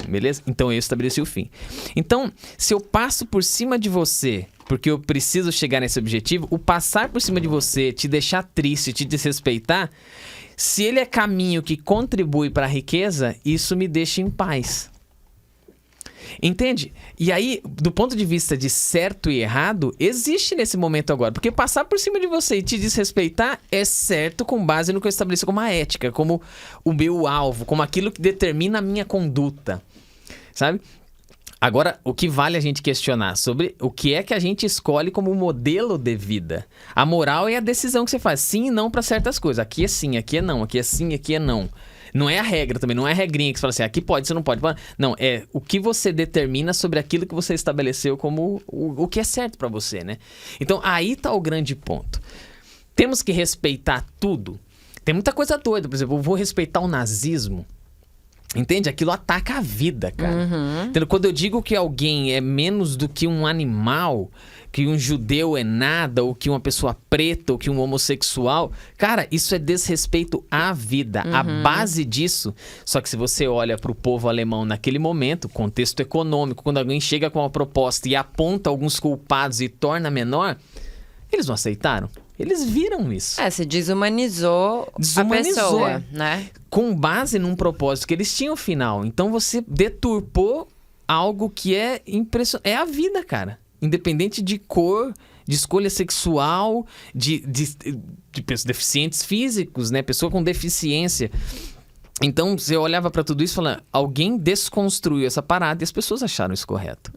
Beleza? Então eu estabeleci o fim. Então, se eu passo por cima de você, porque eu preciso chegar nesse objetivo, o passar por cima de você, te deixar triste, te desrespeitar, se ele é caminho que contribui para a riqueza, isso me deixa em paz. Entende? E aí, do ponto de vista de certo e errado, existe nesse momento agora. Porque passar por cima de você e te desrespeitar é certo com base no que eu estabeleço como a ética, como o meu alvo, como aquilo que determina a minha conduta. Sabe? Agora, o que vale a gente questionar sobre o que é que a gente escolhe como modelo de vida. A moral é a decisão que você faz, sim e não para certas coisas. Aqui é sim, aqui é não, aqui é sim, aqui é não. Não é a regra também, não é a regrinha que você fala assim, aqui pode, você não pode. Não, é o que você determina sobre aquilo que você estabeleceu como o que é certo para você, né? Então, aí tá o grande ponto. Temos que respeitar tudo. Tem muita coisa doida, por exemplo, eu vou respeitar o nazismo. Entende? Aquilo ataca a vida, cara. Entendeu? Quando eu digo que alguém é menos do que um animal, que um judeu é nada, ou que uma pessoa preta, ou que um homossexual, cara, isso é desrespeito à vida. A base disso, só que se você olha pro povo alemão naquele momento, contexto econômico, quando alguém chega com uma proposta e aponta alguns culpados e torna menor, eles não aceitaram. Eles viram isso. Se desumanizou a pessoa, né? Com base num propósito que eles tinham final. Então você deturpou algo que é impressionante. É a vida, cara. Independente de cor, de escolha sexual, de deficientes físicos, né? Pessoa com deficiência. Então você olhava pra tudo isso e falava, alguém desconstruiu essa parada e as pessoas acharam isso correto,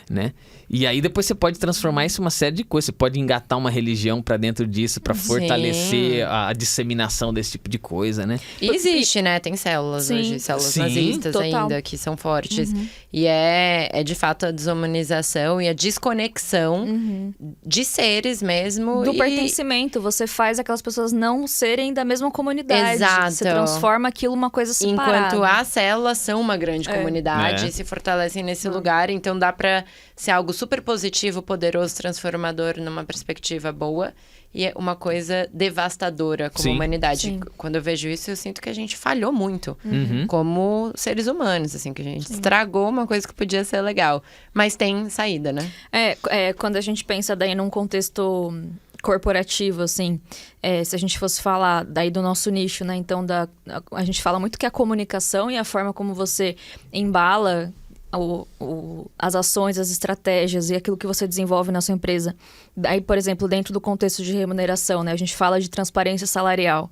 né? E aí depois você pode transformar isso em uma série de coisas. Você pode engatar uma religião pra dentro disso, pra fortalecer a disseminação desse tipo de coisa, né? E existe, né? Tem células hoje, células nazistas ainda, que são fortes. E é de fato a desumanização e a desconexão de seres mesmo. Do pertencimento. Você faz aquelas pessoas não serem da mesma comunidade. Exato. Você transforma aquilo uma coisa separada. Enquanto as células são uma grande comunidade e se fortalecem nesse lugar, então dá pra ser algo super positivo, poderoso, transformador numa perspectiva boa e é uma coisa devastadora como humanidade. Sim. Quando eu vejo isso, eu sinto que a gente falhou muito como seres humanos, assim, que a gente estragou uma coisa que podia ser legal. Mas tem saída, né? Quando a gente pensa daí num contexto corporativo, assim, se a gente fosse falar daí do nosso nicho, né? Então, a gente fala muito que a comunicação e a forma como você embala as ações, as estratégias e aquilo que você desenvolve na sua empresa. Daí, por exemplo, dentro do contexto de remuneração, né? A gente fala de transparência salarial.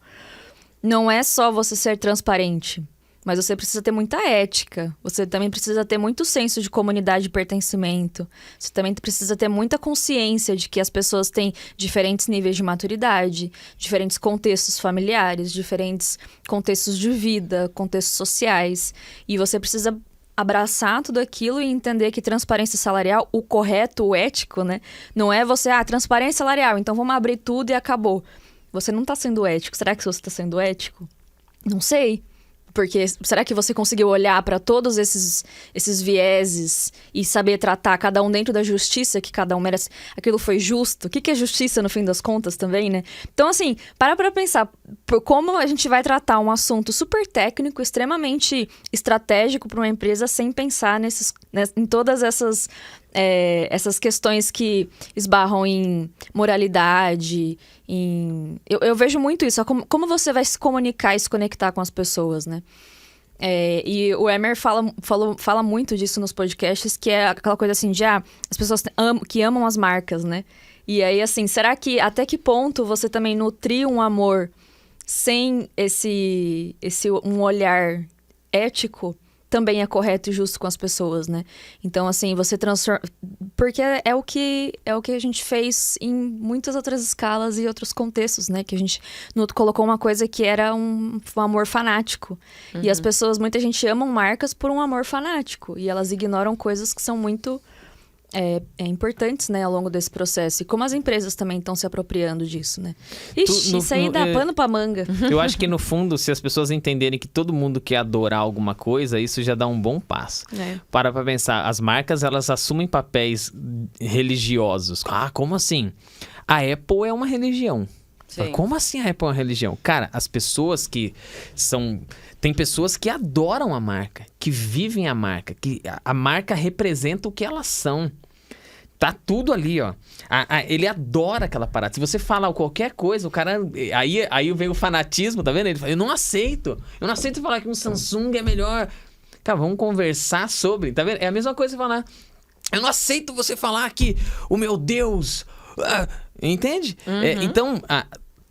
Não é só você ser transparente, mas você precisa ter muita ética. Você também precisa ter muito senso de comunidade e pertencimento. Você também precisa ter muita consciência de que as pessoas têm diferentes níveis de maturidade, diferentes contextos familiares, diferentes contextos de vida, contextos sociais. E você precisa abraçar tudo aquilo e entender que transparência salarial, o correto, o ético, né? Não é você, transparência salarial, então vamos abrir tudo e acabou. Você não tá sendo ético. Será que você tá sendo ético? Não sei. Porque será que você conseguiu olhar para todos esses vieses e saber tratar cada um dentro da justiça que cada um merece? Aquilo foi justo? O que é justiça no fim das contas também, né? Então, assim, para pensar por como a gente vai tratar um assunto super técnico, extremamente estratégico para uma empresa sem pensar em todas essas questões que esbarram em moralidade, Eu vejo muito isso, como você vai se comunicar e se conectar com as pessoas, né? E o Emer fala muito disso nos podcasts, que é aquela coisa assim de, as pessoas que amam as marcas, né? E aí, assim, será que até que ponto você também nutrir um amor sem um olhar ético também é correto e justo com as pessoas, né? Então, assim, você transforma... Porque é o que a gente fez em muitas outras escalas e outros contextos, né? Que a gente colocou uma coisa que era um amor fanático. E as pessoas, muita gente amam marcas por um amor fanático. E elas ignoram coisas que são muito importantes, né? Ao longo desse processo. E como as empresas também estão se apropriando disso, né? Ixi, isso aí dá pano pra manga. Eu acho que, no fundo, se as pessoas entenderem que todo mundo quer adorar alguma coisa, isso já dá um bom passo. Para pra pensar, as marcas, elas assumem papéis religiosos. Como assim? A Apple é uma religião. Como assim a Apple é uma religião? Cara, as pessoas que são... Tem pessoas que adoram a marca, que vivem a marca, que a marca representa o que elas são. Tá tudo ali, ó. Ele adora aquela parada. Se você falar qualquer coisa, o cara... Aí vem o fanatismo, tá vendo? Ele fala, eu não aceito falar que um Samsung é melhor. Cara, vamos conversar sobre, tá vendo? É a mesma coisa falar, eu não aceito você falar que o meu Deus... entende? Então...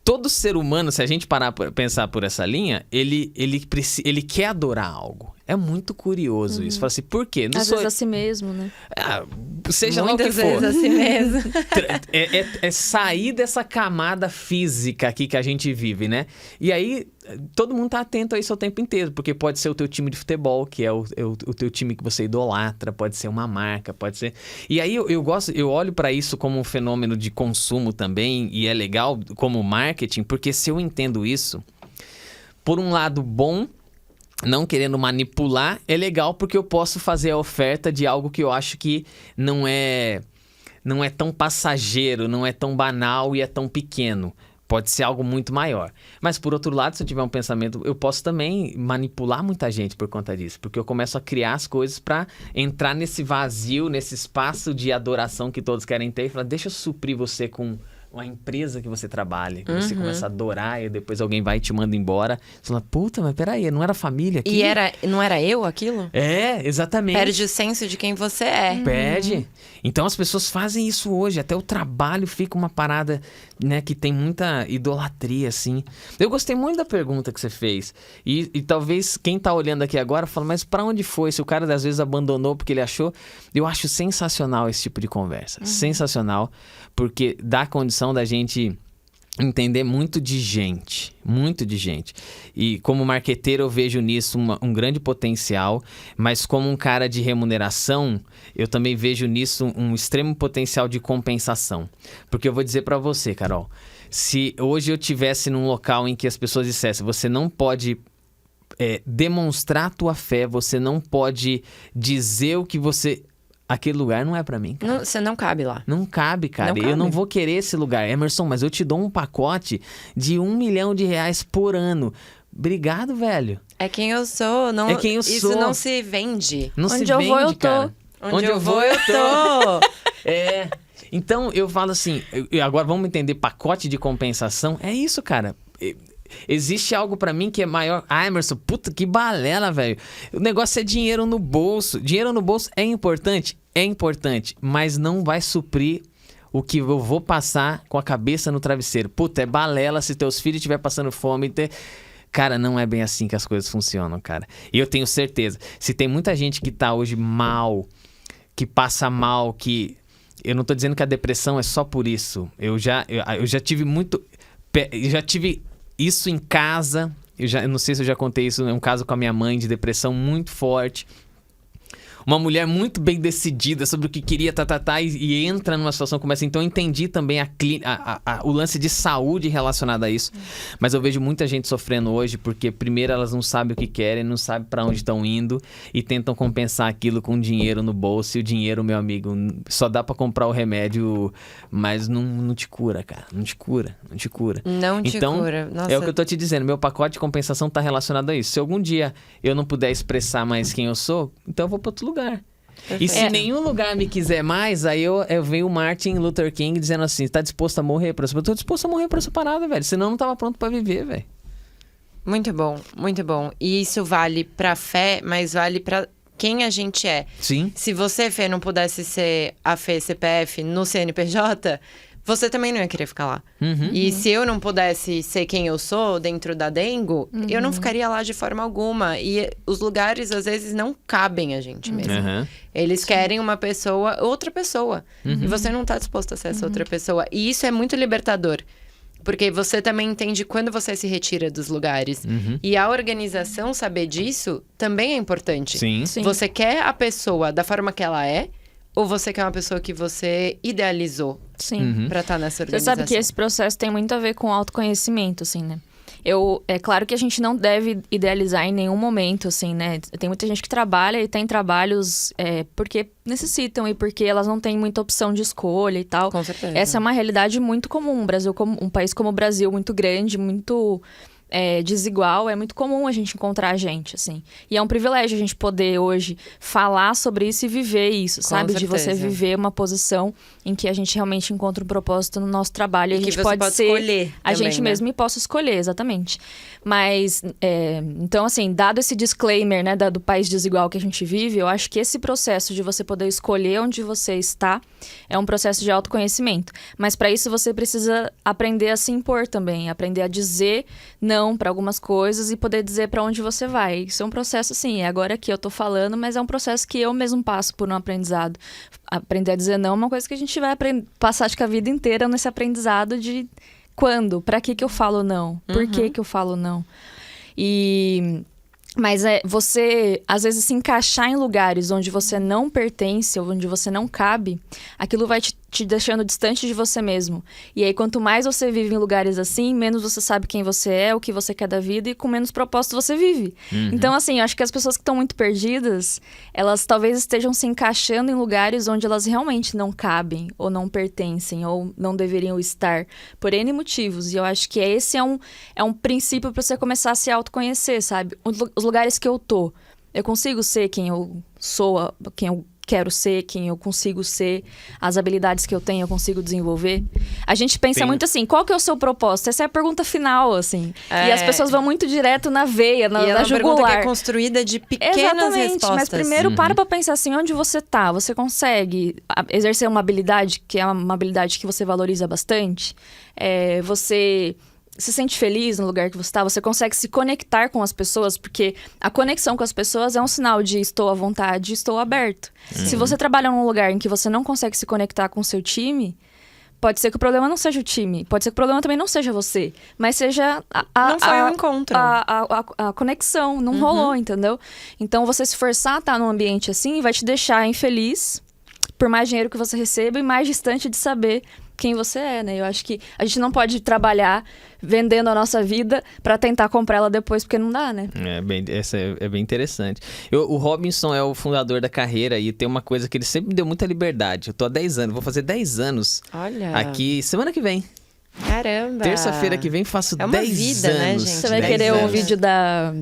todo ser humano, se a gente parar pra pensar por essa linha, ele quer adorar algo. É muito curioso isso. Fala assim, por quê? Às vezes a si mesmo, né? Seja lá o que for. Muitas vezes a si mesmo. É sair dessa camada física aqui que a gente vive, né? E aí, todo mundo tá atento a isso o tempo inteiro, porque pode ser o teu time de futebol, que é o teu time que você idolatra, pode ser uma marca, pode ser... E aí eu olho pra isso como um fenômeno de consumo também, e é legal como marketing, porque se eu entendo isso, por um lado bom, não querendo manipular, é legal porque eu posso fazer a oferta de algo que eu acho que não é tão passageiro, não é tão banal e é tão pequeno. Pode ser algo muito maior. Mas, por outro lado, se eu tiver um pensamento, eu posso também manipular muita gente por conta disso. Porque eu começo a criar as coisas para entrar nesse vazio, nesse espaço de adoração que todos querem ter. E falar, deixa eu suprir você com uma empresa que você trabalha. Que você começa a adorar e depois alguém vai e te manda embora. Você fala, puta, mas peraí, não era família aqui? E não era eu aquilo? É, exatamente. Perde o senso de quem você é. Perde. Então as pessoas fazem isso hoje. Até o trabalho fica uma parada, né, que tem muita idolatria, assim. Eu gostei muito da pergunta que você fez. E talvez quem tá olhando aqui agora fala, mas pra onde foi? Se o cara às vezes abandonou porque ele achou... Eu acho sensacional esse tipo de conversa. Sensacional. Porque dá a condição da gente entender muito de gente. Muito de gente. E como marqueteiro eu vejo nisso um grande potencial, mas como um cara de remuneração, eu também vejo nisso um extremo potencial de compensação. Porque eu vou dizer pra você, Carol, se hoje eu estivesse num local em que as pessoas dissessem, você não pode demonstrar a tua fé, você não pode dizer o que você... Aquele lugar não é pra mim, cara. Você não cabe lá. Não cabe, cara. Não cabe. Eu não vou querer esse lugar. Emerson, mas eu te dou um pacote de R$1 milhão por ano. Obrigado, velho. É quem eu sou. Não, é quem eu isso sou. não se vende. Não Onde se eu vende, vou, eu tô. cara. Onde eu vou, eu tô. Então, eu falo assim... Agora, vamos entender pacote de compensação. É isso, cara. Existe algo pra mim que é maior... Ah, Emerson, puta, que balela, velho. O negócio é dinheiro no bolso. Dinheiro no bolso é importante? É importante. Mas não vai suprir o que eu vou passar com a cabeça no travesseiro. Puta, é balela se teus filhos estiverem passando fome. Cara, não é bem assim que as coisas funcionam, cara. E eu tenho certeza. Se tem muita gente que tá hoje mal, que passa mal, que... Eu não tô dizendo que a depressão é só por isso. Eu já tive muito... Eu já tive... Isso em casa, eu não sei se eu já contei isso, é um caso com a minha mãe de depressão muito forte. Uma mulher muito bem decidida sobre o que queria, e entra numa situação como essa. Então eu entendi também o lance de saúde relacionado a isso. Mas eu vejo muita gente sofrendo hoje porque, primeiro, elas não sabem o que querem, não sabem pra onde estão indo e tentam compensar aquilo com dinheiro no bolso. E o dinheiro, meu amigo, só dá pra comprar o remédio, mas não te cura, cara. Não te cura. Não te cura. Nossa. É o que eu tô te dizendo. Meu pacote de compensação tá relacionado a isso. Se algum dia eu não puder expressar mais quem eu sou, então eu vou pra outro lugar. Perfeito. E se nenhum lugar me quiser mais, aí eu venho o Martin Luther King dizendo assim, tá disposto a morrer por essa... Eu tô disposto a morrer por essa parada, velho. Senão eu não tava pronto pra viver, velho. Muito bom, muito bom. E isso vale pra fé, mas vale pra quem a gente é. Sim. Se você, Fê, não pudesse ser a Fê CPF no CNPJ... Você também não ia querer ficar lá. E se eu não pudesse ser quem eu sou dentro da Dengo, eu não ficaria lá de forma alguma. E os lugares, às vezes, não cabem a gente mesmo. Eles querem uma pessoa, outra pessoa. E você não tá disposto a ser essa outra pessoa. E isso é muito libertador. Porque você também entende quando você se retira dos lugares. E a organização saber disso também é importante. Sim. Você quer a pessoa da forma que ela é, ou você quer uma pessoa que você idealizou pra estar nessa organização? Você sabe que esse processo tem muito a ver com autoconhecimento, assim, né? É claro que a gente não deve idealizar em nenhum momento, assim, né? Tem muita gente que trabalha e tem trabalhos porque necessitam e porque elas não têm muita opção de escolha e tal. Com certeza. Essa é uma realidade muito comum. Um país como o Brasil, muito grande, muito... desigual, é muito comum a gente encontrar gente, assim. E é um privilégio a gente poder hoje falar sobre isso e viver isso, sabe? De você viver uma posição em que a gente realmente encontra um propósito no nosso trabalho. E a gente pode ser escolher a também, gente né? mesmo e possa escolher, exatamente. Mas, então, assim, dado esse disclaimer, né, do país desigual que a gente vive, eu acho que esse processo de você poder escolher onde você está é um processo de autoconhecimento. Mas para isso você precisa aprender a se impor também, aprender a dizer não para algumas coisas e poder dizer para onde você vai. Isso é um processo, assim, agora que eu tô falando, mas é um processo que eu mesmo passo por um aprendizado. Aprender a dizer não é uma coisa que a gente vai passar acho que a vida inteira nesse aprendizado de quando, para que eu falo não, por que eu falo não. Mas você, às vezes, se encaixar em lugares onde você não pertence, ou onde você não cabe, aquilo vai te deixando distante de você mesmo. E aí, quanto mais você vive em lugares assim, menos você sabe quem você é, o que você quer da vida, e com menos propósito você vive. Então, assim, eu acho que as pessoas que estão muito perdidas, elas talvez estejam se encaixando em lugares onde elas realmente não cabem, ou não pertencem, ou não deveriam estar, por N motivos. E eu acho que esse é um princípio para você começar a se autoconhecer, sabe? Os lugares que eu tô, eu consigo ser quem eu sou, quem eu quero ser, quem eu consigo ser, as habilidades que eu tenho eu consigo desenvolver. A gente pensa muito assim, qual que é o seu propósito? Essa é a pergunta final, assim. E as pessoas vão muito direto na veia, na jugular. E é uma pergunta que é construída de pequenas respostas. Mas primeiro para pensar assim, onde você tá? Você consegue exercer uma habilidade que é uma habilidade que você valoriza bastante? Você se sente feliz no lugar que você está? Você consegue se conectar com as pessoas? Porque a conexão com as pessoas é um sinal de estou à vontade, estou aberto. Se você trabalha num lugar em que você não consegue se conectar com o seu time, pode ser que o problema não seja o time. Pode ser que o problema também não seja você. Mas seja não foi um encontro. A conexão. Não rolou, entendeu? Então, você se forçar a estar num ambiente assim vai te deixar infeliz, por mais dinheiro que você receba e mais distante de saber quem você é, né? Eu acho que a gente não pode trabalhar vendendo a nossa vida pra tentar comprar ela depois, porque não dá, né? Essa é bem interessante. O Robinson é o fundador da Carreira e tem uma coisa que ele sempre me deu muita liberdade. Eu tô há 10 anos, vou fazer 10 anos aqui semana que vem. Caramba! Terça-feira que vem faço 10 uma vida, anos. né, gente? Você vai querer um vídeo da...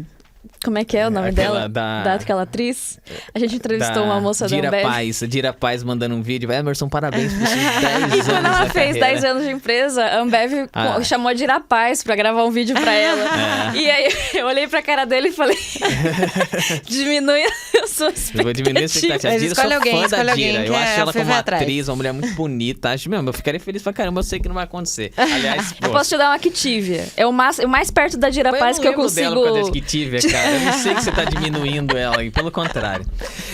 Como é que é o nome dela? Daquela atriz? A gente entrevistou uma moça da Ambev. Dira Paz mandando um vídeo. Emerson, parabéns por esses 10 anos. E quando ela fez 10 anos de empresa, a Ambev chamou a Dira Paz pra gravar um vídeo pra ela. E aí eu olhei pra cara dele e falei: diminui a sua expectativa. Eu vou diminuir a expectativa. Mas escolhe alguém, Dira. Eu acho ela como uma atriz, uma mulher muito bonita. Acho mesmo, eu ficaria feliz pra caramba. Eu sei que não vai acontecer. Aliás, eu posso te dar uma Activia. É o mais perto da Dira Paz que eu consigo. Dela por causa de Activia, cara. Eu não sei que você tá diminuindo ela, pelo contrário.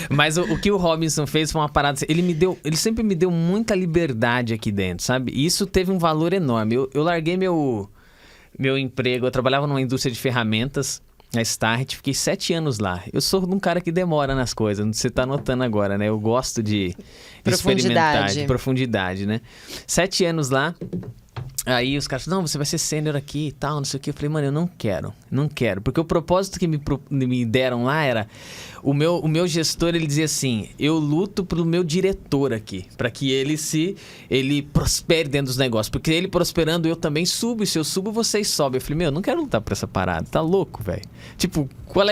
Mas o que o Robinson fez foi uma parada. Ele sempre me deu muita liberdade aqui dentro, sabe? E isso teve um valor enorme. Eu larguei meu emprego, eu trabalhava numa indústria de ferramentas, na Start, fiquei 7 anos lá. Eu sou um cara que demora nas coisas, você tá notando agora, né? Eu gosto de experimentar, de profundidade, né? 7 anos lá. Aí os caras falaram, não, você vai ser sênior aqui e tal, não sei o que. Eu falei, mano, eu não quero. Porque o propósito que me deram lá era... O meu gestor, ele dizia assim, eu luto pelo meu diretor aqui, para que ele prospere dentro dos negócios. Porque ele prosperando, eu também subo, e se eu subo, vocês sobem. Eu falei, eu não quero lutar por essa parada, tá louco, velho? Tipo,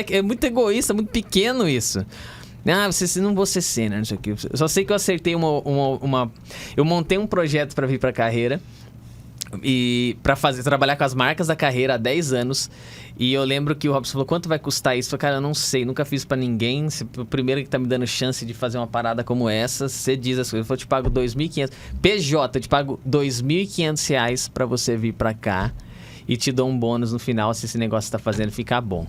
é muito egoísta, muito pequeno isso. Você não vou ser sênior, não sei o que. Eu só sei que eu acertei eu montei um projeto para vir pra Carreira, e para trabalhar com as marcas da Carreira há 10 anos. E eu lembro que o Robson falou, quanto vai custar isso? Eu falei, cara, eu não sei, nunca fiz pra ninguém. O primeiro que tá me dando chance de fazer uma parada como essa, você diz as coisas. Eu te pago 2.500 PJ, eu te pago R$2.500 pra você vir pra cá e te dou um bônus no final se esse negócio que você tá fazendo ficar bom.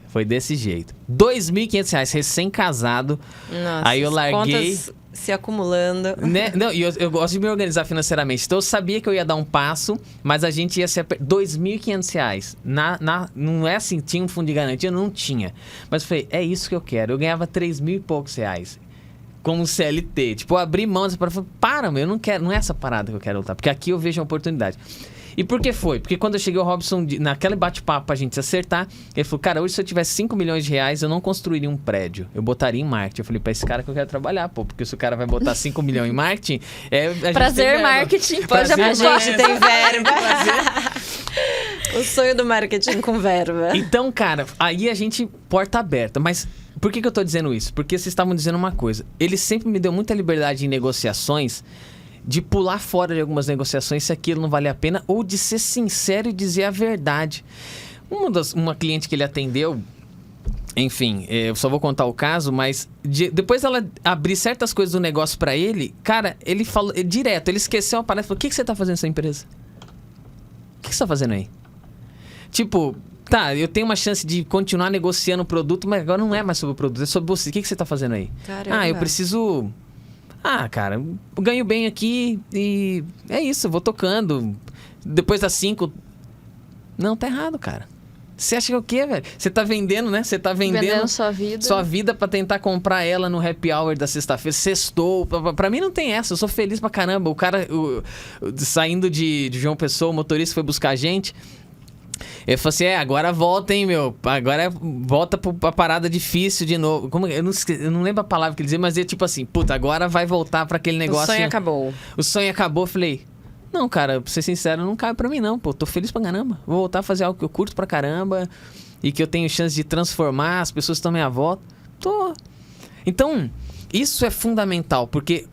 Foi desse jeito. R$2.500, recém-casado. Nossa, aí eu larguei... Contas se acumulando. Né? Não, e eu gosto de me organizar financeiramente. Então eu sabia que eu ia dar um passo, mas a gente ia ser R$2.500. Não é assim, tinha um fundo de garantia? Não tinha. Mas eu falei, é isso que eu quero. Eu ganhava 3.000 e poucos reais. Como CLT. Tipo, eu abri mão dessa parada. Para, meu, eu não quero. Não é essa parada que eu quero lutar. Porque aqui eu vejo uma oportunidade. E por que foi? Porque quando eu cheguei, o Robson, naquele bate-papo pra gente se acertar, ele falou, cara, hoje se eu tivesse 5 milhões de reais, eu não construiria um prédio. Eu botaria em marketing. Eu falei, pra esse cara que eu quero trabalhar, pô. Porque se o cara vai botar 5 milhões em marketing, prazer marketing. A gente tem verba. O sonho do marketing com verba. Então, cara, aí a gente porta aberta. Mas por que eu tô dizendo isso? Porque vocês estavam dizendo uma coisa. Ele sempre me deu muita liberdade em negociações, de pular fora de algumas negociações se aquilo não vale a pena, ou de ser sincero e dizer a verdade. Uma cliente que ele atendeu, enfim, eu só vou contar o caso, mas depois ela abrir certas coisas do negócio pra ele, cara, ele falou direto, ele esqueceu a parada e falou: o que você tá fazendo nessa empresa? O que você tá fazendo aí? Tipo, tá, eu tenho uma chance de continuar negociando o produto, mas agora não é mais sobre o produto, é sobre você. O que você tá fazendo aí? Caramba. Eu preciso... cara, eu ganho bem aqui e é isso, eu vou tocando. Depois das 5... Não, tá errado, cara. Você acha que é o quê, velho? Você tá vendendo, né? Você tá vendendo sua vida. Sua vida pra tentar comprar ela no happy hour da sexta-feira. Sextou. Pra mim não tem essa. Eu sou feliz pra caramba. O cara, saindo de João Pessoa, o motorista foi buscar a gente. Ele falou assim: agora volta, hein, meu. Agora volta pra parada difícil de novo. Eu não lembro a palavra que ele dizia, mas é tipo assim: puta, agora vai voltar pra aquele negócio. O sonho acabou. O sonho acabou. Eu falei: não, cara, pra ser sincero, não cabe pra mim, não. Pô, tô feliz pra caramba. Vou voltar a fazer algo que eu curto pra caramba e que eu tenho chance de transformar, as pessoas estão à minha volta. Tô. Então, isso é fundamental, porque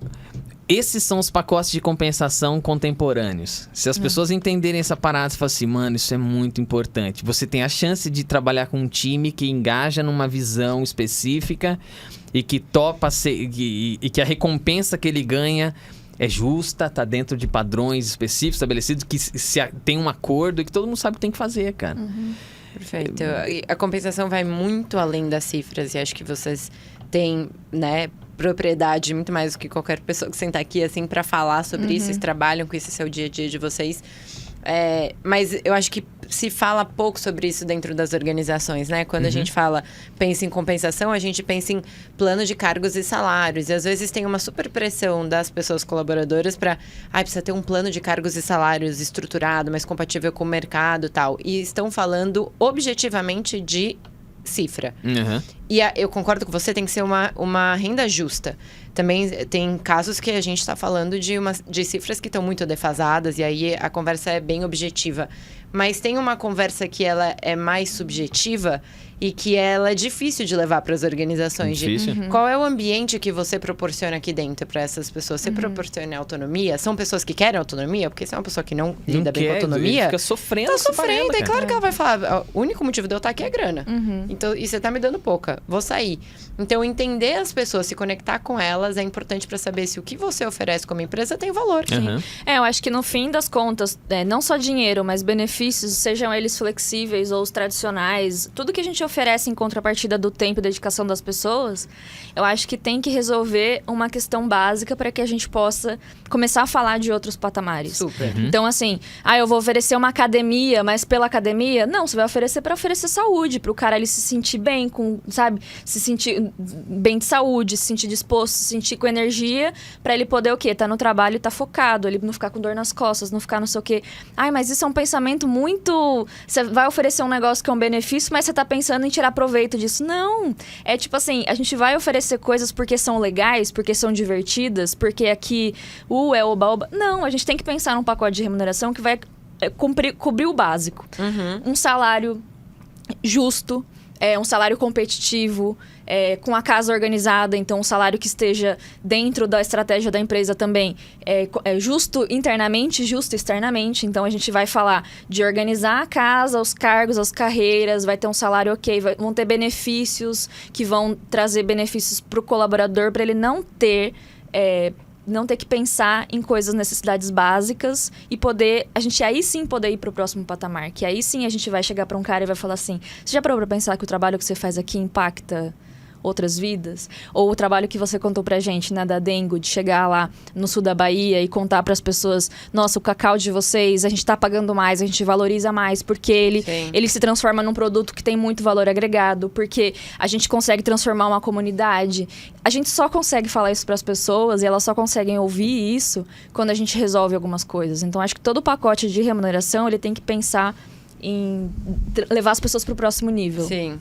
esses são os pacotes de compensação contemporâneos. Se as pessoas entenderem essa parada, você fala assim: mano, isso é muito importante. Você tem a chance de trabalhar com um time que engaja numa visão específica e que topa e que a recompensa que ele ganha é justa, tá dentro de padrões específicos, estabelecidos, que tem um acordo e que todo mundo sabe o que tem que fazer, cara. Perfeito. E a compensação vai muito além das cifras, e acho que vocês têm, né, propriedade muito mais do que qualquer pessoa que sentar aqui, assim, para falar sobre isso. Vocês trabalham com isso, esse é o dia a dia de vocês. Mas eu acho que se fala pouco sobre isso dentro das organizações, né? Quando a gente pensa em compensação, a gente pensa em plano de cargos e salários. E às vezes tem uma super pressão das pessoas colaboradoras para... precisa ter um plano de cargos e salários estruturado, mais compatível com o mercado e tal. E estão falando objetivamente de cifra. E eu concordo com você, tem que ser uma renda justa. Também tem casos que a gente está falando de cifras que estão muito defasadas, e aí a conversa é bem objetiva. Mas tem uma conversa que ela é mais subjetiva e que ela é difícil de levar para as organizações. Difícil. Qual é o ambiente que você proporciona aqui dentro para essas pessoas? Você proporciona autonomia? São pessoas que querem autonomia? Porque se é uma pessoa que não lida bem com autonomia... Fica sofrendo. Tá sofrendo, e claro que ela vai falar: o único motivo de eu estar aqui é grana. Então, e você tá me dando pouca, vou sair. Então, entender as pessoas, se conectar com elas é importante para saber se o que você oferece como empresa tem valor. Eu acho que no fim das contas, não só dinheiro, mas benefícios, sejam eles flexíveis ou os tradicionais, tudo que a gente oferece em contrapartida do tempo e dedicação das pessoas, eu acho que tem que resolver uma questão básica para que a gente possa começar a falar de outros patamares. Super. Então, assim, eu vou oferecer uma academia, mas pela academia? Não, você vai oferecer para oferecer saúde, para o cara ele se sentir bem, se sentir bem de saúde, se sentir disposto, se sentir com energia, para ele poder o quê? Tá no trabalho e tá focado, ele não ficar com dor nas costas, não ficar não sei o quê. Mas isso é um pensamento muito... Você vai oferecer um negócio que é um benefício, mas você tá pensando em tirar proveito disso. Não! É tipo assim, a gente vai oferecer coisas porque são legais, porque são divertidas, porque aqui é oba-oba. Não, a gente tem que pensar num pacote de remuneração que vai cobrir o básico. Um salário justo, um salário competitivo, com a casa organizada, então um salário que esteja dentro da estratégia da empresa também, justo internamente, justo externamente. Então a gente vai falar de organizar a casa, os cargos, as carreiras, vai ter um salário ok, vão ter benefícios que vão trazer benefícios para o colaborador, para ele não ter que pensar em coisas, necessidades básicas e a gente aí sim poder ir para o próximo patamar. Que aí sim a gente vai chegar para um cara e vai falar assim: você já parou para pensar que o trabalho que você faz aqui impacta outras vidas? Ou o trabalho que você contou pra gente, né, da Dengo, de chegar lá no sul da Bahia e contar pras pessoas: nossa, o cacau de vocês, a gente tá pagando mais, a gente valoriza mais, porque ele se transforma num produto que tem muito valor agregado, porque a gente consegue transformar uma comunidade. A gente só consegue falar isso pras pessoas e elas só conseguem ouvir isso quando a gente resolve algumas coisas. Então, acho que todo o pacote de remuneração, ele tem que pensar em levar as pessoas pro próximo nível. Sim.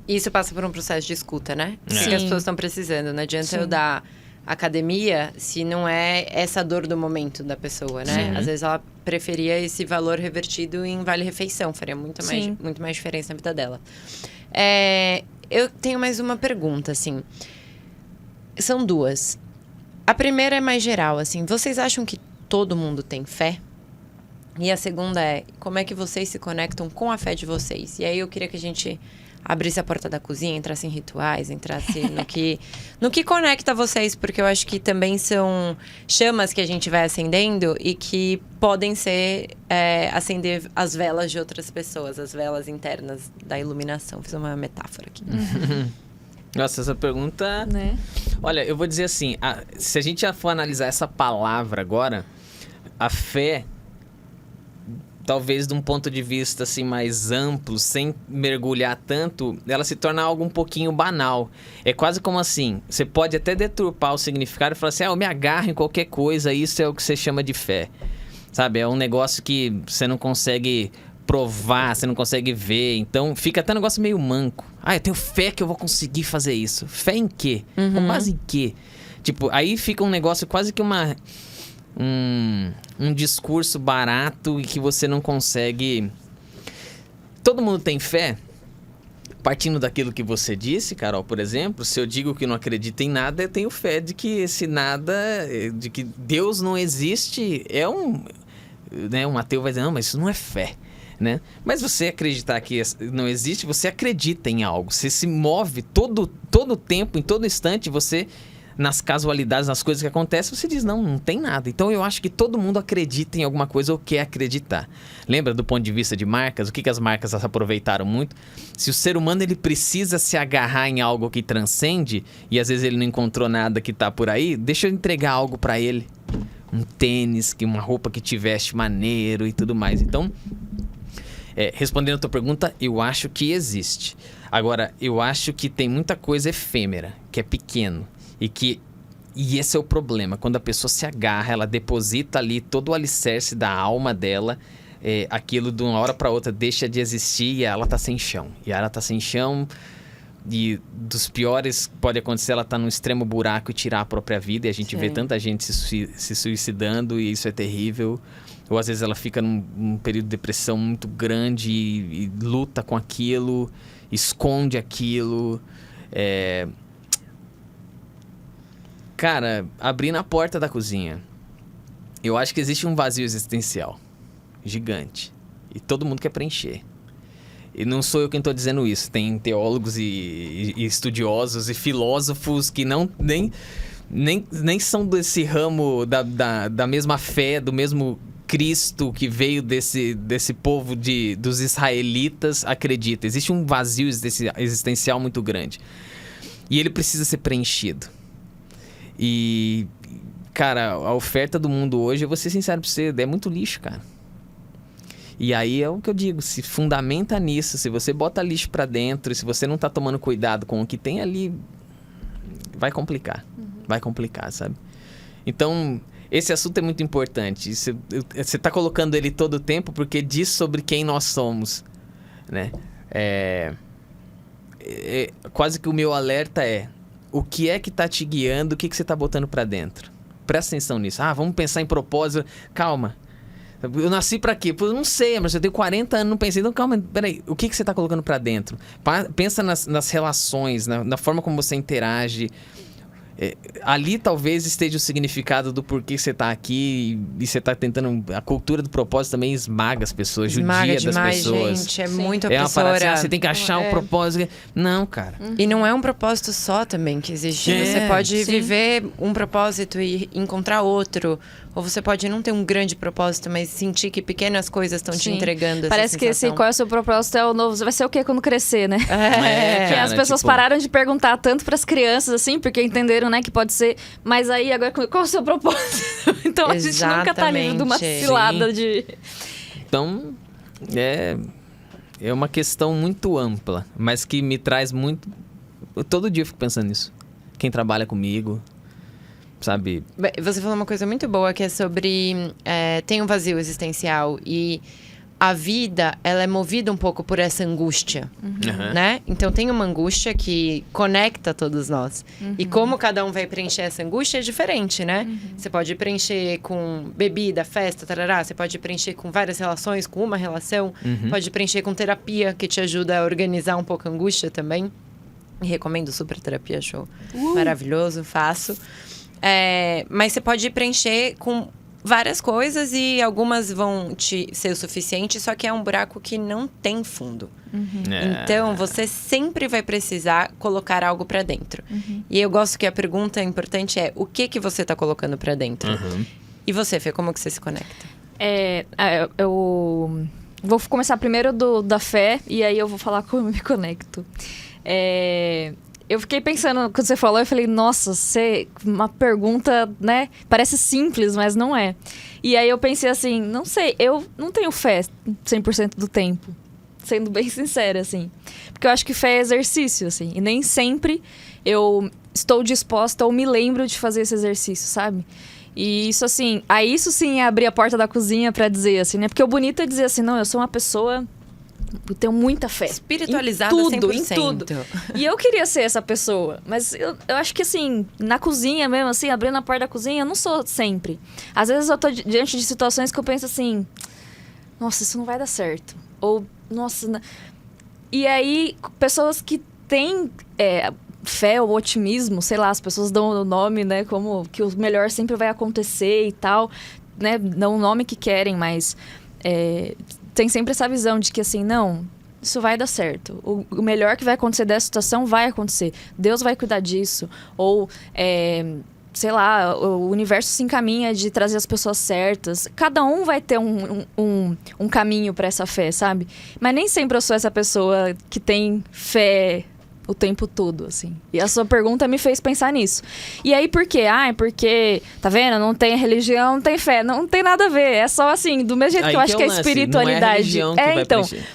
Isso passa por um processo de escuta, né? Sim. Que as pessoas estão precisando. Não adianta eu dar academia se não é essa dor do momento da pessoa, né? Sim. Às vezes ela preferia esse valor revertido em vale-refeição, faria muito mais diferença na vida dela. Eu tenho mais uma pergunta, assim. São duas. A primeira é mais geral, assim. Vocês acham que todo mundo tem fé? E a segunda é, como é que vocês se conectam com a fé de vocês? E aí eu queria que a gente abrisse a porta da cozinha, entrasse em rituais, entrasse no que conecta vocês, porque eu acho que também são chamas que a gente vai acendendo e que podem ser acender as velas de outras pessoas, as velas internas da iluminação. Fiz uma metáfora aqui. Nossa, essa pergunta... Né? Olha, eu vou dizer assim, se a gente já for analisar essa palavra agora, a fé... talvez de um ponto de vista assim mais amplo, sem mergulhar tanto, ela se torna algo um pouquinho banal. É quase como assim, você pode até deturpar o significado e falar assim, eu me agarro em qualquer coisa, isso é o que você chama de fé. Sabe, é um negócio que você não consegue provar, você não consegue ver, então fica até um negócio meio manco. Eu tenho fé que eu vou conseguir fazer isso. Fé em quê? Com base em quê? Tipo, aí fica um negócio quase que um discurso barato e que você não consegue... Todo mundo tem fé? Partindo daquilo que você disse, Carol, por exemplo, se eu digo que não acredito em nada, eu tenho fé de que esse nada, de que Deus não existe, um ateu vai dizer, não, mas isso não é fé, né? Mas você acreditar que não existe, você acredita em algo, você se move todo tempo, em todo instante, você... nas casualidades, nas coisas que acontecem, você diz, não tem nada. Então, eu acho que todo mundo acredita em alguma coisa ou quer acreditar. Lembra do ponto de vista de marcas? O que as marcas aproveitaram muito? Se o ser humano ele precisa se agarrar em algo que transcende, e às vezes ele não encontrou nada que tá por aí, deixa eu entregar algo pra ele. Um tênis, uma roupa que te veste maneiro e tudo mais. Então, respondendo a tua pergunta, eu acho que existe. Agora, eu acho que tem muita coisa efêmera, que é pequeno. E esse é o problema, quando a pessoa se agarra, ela deposita ali todo o alicerce da alma dela, aquilo de uma hora para outra deixa de existir e ela tá sem chão. E ela tá sem chão e dos piores pode acontecer, ela tá num extremo buraco e tirar a própria vida. E a gente vê tanta gente se suicidando e isso é terrível. Ou às vezes ela fica num período de depressão muito grande e luta com aquilo, esconde aquilo, Cara, abrindo a porta da cozinha, eu acho que existe um vazio existencial gigante e todo mundo quer preencher. E não sou eu quem estou dizendo isso. Tem teólogos e estudiosos e filósofos que nem são desse ramo da mesma fé, do mesmo Cristo que veio desse povo dos israelitas, acredita. Existe um vazio existencial muito grande e ele precisa ser preenchido. E, cara, a oferta do mundo hoje, eu vou ser sincero pra você, é muito lixo, cara. E aí é o que eu digo, se fundamenta nisso, se você bota lixo pra dentro, se você não tá tomando cuidado com o que tem ali, vai complicar. Vai complicar, sabe? Então, esse assunto é muito importante. Você tá colocando ele todo o tempo porque diz sobre quem nós somos, né? Quase que o meu alerta o que é que tá te guiando, o que você tá botando pra dentro? Presta atenção nisso. Vamos pensar em propósito. Calma. Eu nasci pra quê? Eu não sei, mas eu tenho 40 anos, não pensei. Então, calma, peraí. O que você tá colocando pra dentro? Pensa nas relações, na forma como você interage. Ali talvez esteja o significado do porquê você tá aqui e você tá tentando... A cultura do propósito também esmaga as pessoas, judia das pessoas. Gente, é muito opressora. É uma parada assim, você tem que achar o propósito. Não, cara. E não é um propósito só também que existe. Você pode viver um propósito e encontrar outro. Ou você pode não ter um grande propósito, mas sentir que pequenas coisas estão te entregando Parece que qual é o seu propósito é o novo. Vai ser o quê quando crescer, né? Cara, que as pessoas pararam de perguntar tanto pras crianças, assim, porque entenderam, né, que pode ser... Mas aí, agora, qual é o seu propósito? Então, a gente nunca tá livre de uma cilada de... Então, é uma questão muito ampla, mas que me traz muito... Eu todo dia fico pensando nisso. Quem trabalha comigo... Sabe? Você falou uma coisa muito boa que é sobre tem um vazio existencial e a vida, ela é movida um pouco por essa angústia, né? Então, tem uma angústia que conecta todos nós. E como cada um vai preencher essa angústia é diferente, né? Você pode preencher com bebida, festa, tarará. Você pode preencher com várias relações, com uma relação. Pode preencher com terapia, que te ajuda a organizar um pouco a angústia também. Recomendo super terapia, show. Maravilhoso, faço. Mas você pode preencher com várias coisas e algumas vão te ser o suficiente, só que é um buraco que não tem fundo. Então, você sempre vai precisar colocar algo pra dentro. E eu gosto que a pergunta importante é: o que você tá colocando pra dentro? E você, Fê, como que você se conecta? Eu vou começar primeiro da fé e aí eu vou falar como eu me conecto. Eu fiquei pensando, quando você falou, eu falei, nossa, uma pergunta, né? Parece simples, mas não é. E aí eu pensei assim, não sei, eu não tenho fé 100% do tempo. Sendo bem sincera, assim. Porque eu acho que fé é exercício, assim. E nem sempre eu estou disposta ou me lembro de fazer esse exercício, sabe? E isso, assim... isso sim é abrir a porta da cozinha pra dizer, assim, né? Porque o bonito é dizer assim, não, eu sou uma pessoa... Eu tenho muita fé. Espiritualizada em tudo, 100%. em tudo. E eu queria ser essa pessoa. Mas eu acho que, assim, na cozinha mesmo, assim, abrindo a porta da cozinha, eu não sou sempre. Às vezes eu tô diante de situações que eu penso assim... Nossa, isso não vai dar certo. Ou, nossa... E aí, pessoas que têm fé ou otimismo, sei lá, as pessoas dão o nome, né? Como que o melhor sempre vai acontecer e tal. Né? Dão o nome que querem, mas... tem sempre essa visão de que, assim, não, isso vai dar certo. O melhor que vai acontecer dessa situação vai acontecer. Deus vai cuidar disso. Ou, sei lá, o universo se encaminha de trazer as pessoas certas. Cada um vai ter um caminho para essa fé, sabe? Mas nem sempre eu sou essa pessoa que tem fé o tempo todo, assim. E a sua pergunta me fez pensar nisso. E aí, por quê? É porque, tá vendo? Não tem religião, não tem fé. Não tem nada a ver. É só assim, do mesmo jeito que eu acho que a espiritualidade...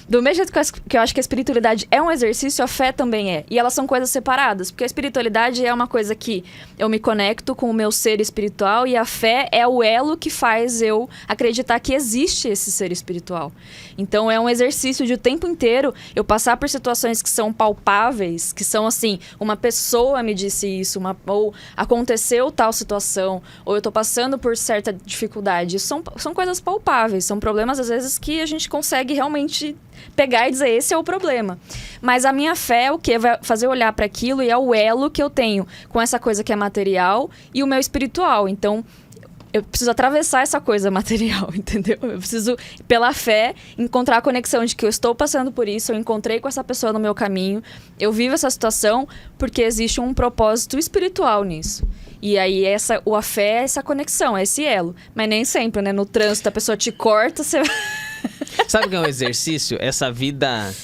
do mesmo jeito que eu acho que a espiritualidade é um exercício, a fé também é. E elas são coisas separadas. Porque a espiritualidade é uma coisa que eu me conecto com o meu ser espiritual e a fé é o elo que faz eu acreditar que existe esse ser espiritual. Então, é um exercício de o tempo inteiro eu passar por situações que são palpáveis, que são assim, uma pessoa me disse isso, ou aconteceu tal situação, ou eu tô passando por certa dificuldade. São coisas palpáveis, são problemas às vezes que a gente consegue realmente pegar e dizer, esse é o problema. Mas a minha fé é o quê? Vai fazer eu olhar para aquilo e é o elo que eu tenho com essa coisa que é material e o meu espiritual. Então, eu preciso atravessar essa coisa material, entendeu? Eu preciso, pela fé, encontrar a conexão de que eu estou passando por isso, eu encontrei com essa pessoa no meu caminho, eu vivo essa situação porque existe um propósito espiritual nisso. E aí, a fé é essa conexão, é esse elo. Mas nem sempre, né? No trânsito, a pessoa te corta, você... Sabe o que é um exercício? Essa vida...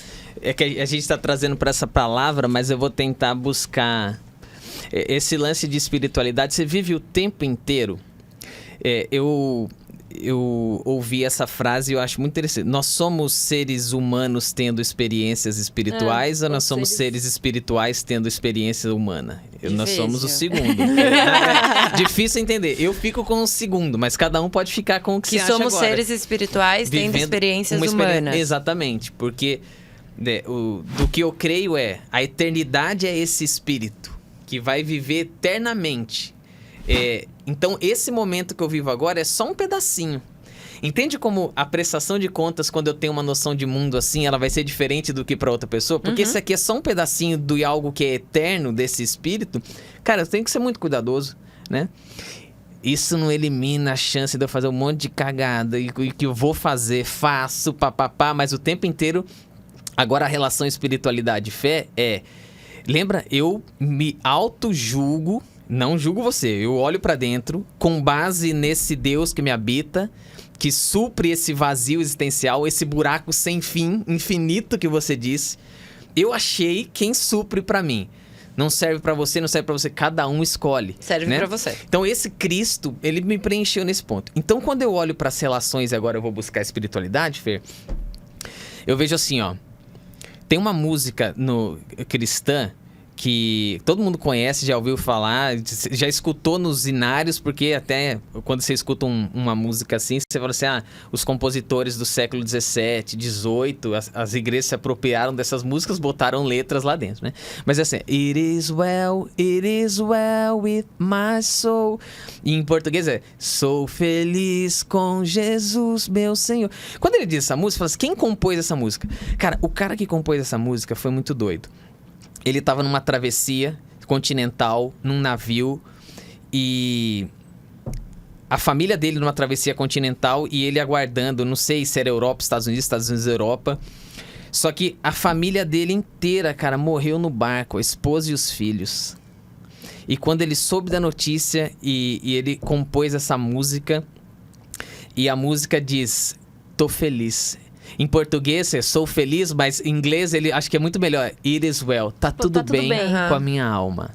É que a gente está trazendo para essa palavra, mas eu vou tentar buscar... Esse lance de espiritualidade, você vive o tempo inteiro... Eu ouvi essa frase e eu acho muito interessante. Nós somos seres humanos tendo experiências espirituais ou nós somos seres espirituais tendo experiência humana? Nós somos o segundo. Difícil entender. Eu fico com o segundo, mas cada um pode ficar com o que se acha agora. Que somos seres espirituais tendo experiências humanas. Exatamente, porque do que eu creio a eternidade é esse espírito que vai viver eternamente. Então, esse momento que eu vivo agora é só um pedacinho. Entende como a prestação de contas, quando eu tenho uma noção de mundo assim, ela vai ser diferente do que para outra pessoa? Porque esse aqui é só um pedacinho de algo que é eterno, desse espírito. Cara, eu tenho que ser muito cuidadoso, né? Isso não elimina a chance de eu fazer um monte de cagada e que eu vou fazer, faço, papapá, mas o tempo inteiro... Agora, a relação espiritualidade e fé Lembra? Eu me auto-julgo. Não julgo você, eu olho pra dentro com base nesse Deus que me habita, que supre esse vazio existencial, esse buraco sem fim, infinito que você disse. Eu achei quem supre pra mim. Não serve pra você, não serve pra você, cada um escolhe. Serve, né? Pra você. Então esse Cristo, ele me preencheu nesse ponto. Então quando eu olho pras relações e agora eu vou buscar a espiritualidade, Fer, eu vejo assim, ó. Tem uma música cristã que todo mundo conhece, já ouviu falar, já escutou nos inários, porque até quando você escuta uma música assim, você fala assim, os compositores do século XVII, XVIII, as igrejas se apropriaram dessas músicas, botaram letras lá dentro, né? Mas é assim, it is well with my soul. E em português é, sou feliz com Jesus, meu Senhor. Quando ele diz essa música, fala assim, quem compôs essa música? Cara, o cara que compôs essa música foi muito doido. Ele estava numa travessia continental, num navio, e a família dele numa travessia continental e ele aguardando, não sei se era Europa, Estados Unidos, Europa. Só que a família dele inteira, cara, morreu no barco, a esposa e os filhos. E quando ele soube da notícia e ele compôs essa música, e a música diz, tô feliz. Em português é sou feliz, mas em inglês ele acho que é muito melhor. It is well. Tá tudo bem com a minha alma.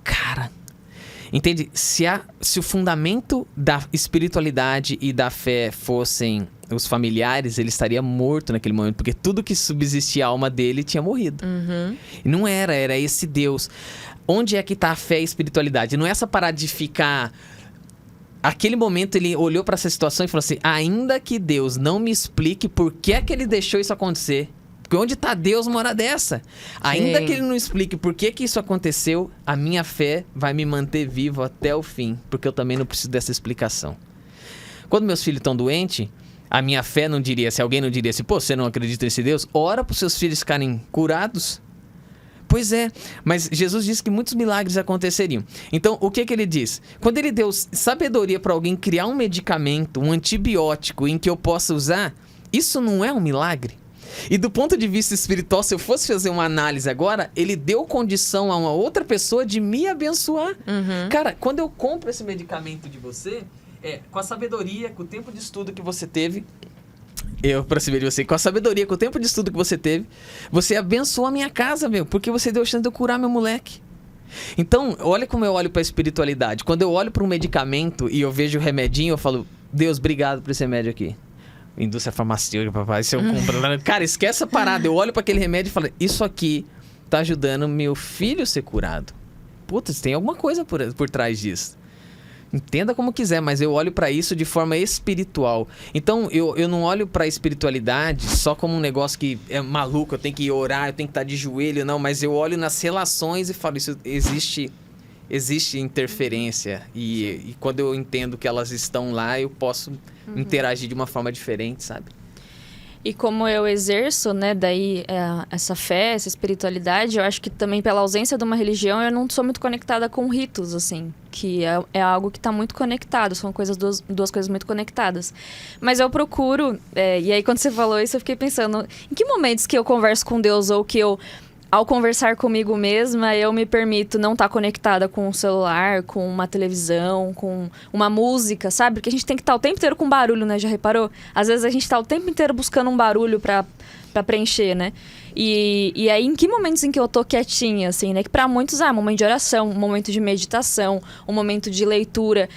Cara, entende? Se o fundamento da espiritualidade e da fé fossem os familiares, ele estaria morto naquele momento, porque tudo que subsistia a alma dele tinha morrido. E não era esse Deus. Onde é que tá a fé e a espiritualidade? Não é essa parada de ficar... Aquele momento ele olhou para essa situação e falou assim, ainda que Deus não me explique por que é que ele deixou isso acontecer, porque onde está Deus uma hora dessa? Ainda que ele não explique por que isso aconteceu, a minha fé vai me manter vivo até o fim, porque eu também não preciso dessa explicação. Quando meus filhos estão doentes, a minha fé não diria, se alguém não diria assim, pô, você não acredita nesse Deus? Ora para os seus filhos ficarem curados. Pois é, mas Jesus disse que muitos milagres aconteceriam. Então, o que ele diz? Quando ele deu sabedoria para alguém criar um medicamento, um antibiótico em que eu possa usar, isso não é um milagre? E do ponto de vista espiritual, se eu fosse fazer uma análise agora, ele deu condição a uma outra pessoa de me abençoar. Cara, quando eu compro esse medicamento de você, com a sabedoria, com o tempo de estudo que você teve... Eu aproximei de você, com a sabedoria, com o tempo de estudo que você teve, você abençoou a minha casa, porque você deu a chance de eu curar meu moleque. Então, olha como eu olho para a espiritualidade. Quando eu olho para um medicamento e eu vejo o remedinho, eu falo, Deus, obrigado por esse remédio aqui. Indústria farmacêutica, papai, se eu compro... Cara, esquece a parada. Eu olho para aquele remédio e falo, isso aqui tá ajudando meu filho a ser curado. Putz, tem alguma coisa por trás disso. Entenda como quiser, mas eu olho para isso de forma espiritual. Então, eu não olho para a espiritualidade só como um negócio que é maluco, eu tenho que orar, eu tenho que estar de joelho, não. Mas eu olho nas relações e falo, isso existe interferência. E quando eu entendo que elas estão lá, eu posso interagir de uma forma diferente, sabe? E como eu exerço, né, daí essa fé, essa espiritualidade, eu acho que também pela ausência de uma religião, eu não sou muito conectada com ritos, assim, que é algo que está muito conectado, são duas coisas muito conectadas. Mas eu procuro, e aí quando você falou isso, eu fiquei pensando, em que momentos que eu converso com Deus ou que eu, ao conversar comigo mesma, eu me permito não estar conectada com um celular, com uma televisão, com uma música, sabe? Porque a gente tem que estar o tempo inteiro com barulho, né? Já reparou? Às vezes a gente está o tempo inteiro buscando um barulho pra preencher, né? E aí, em que momentos em que eu tô quietinha, assim, né? Que pra muitos, um momento de oração, um momento de meditação, um momento de leitura...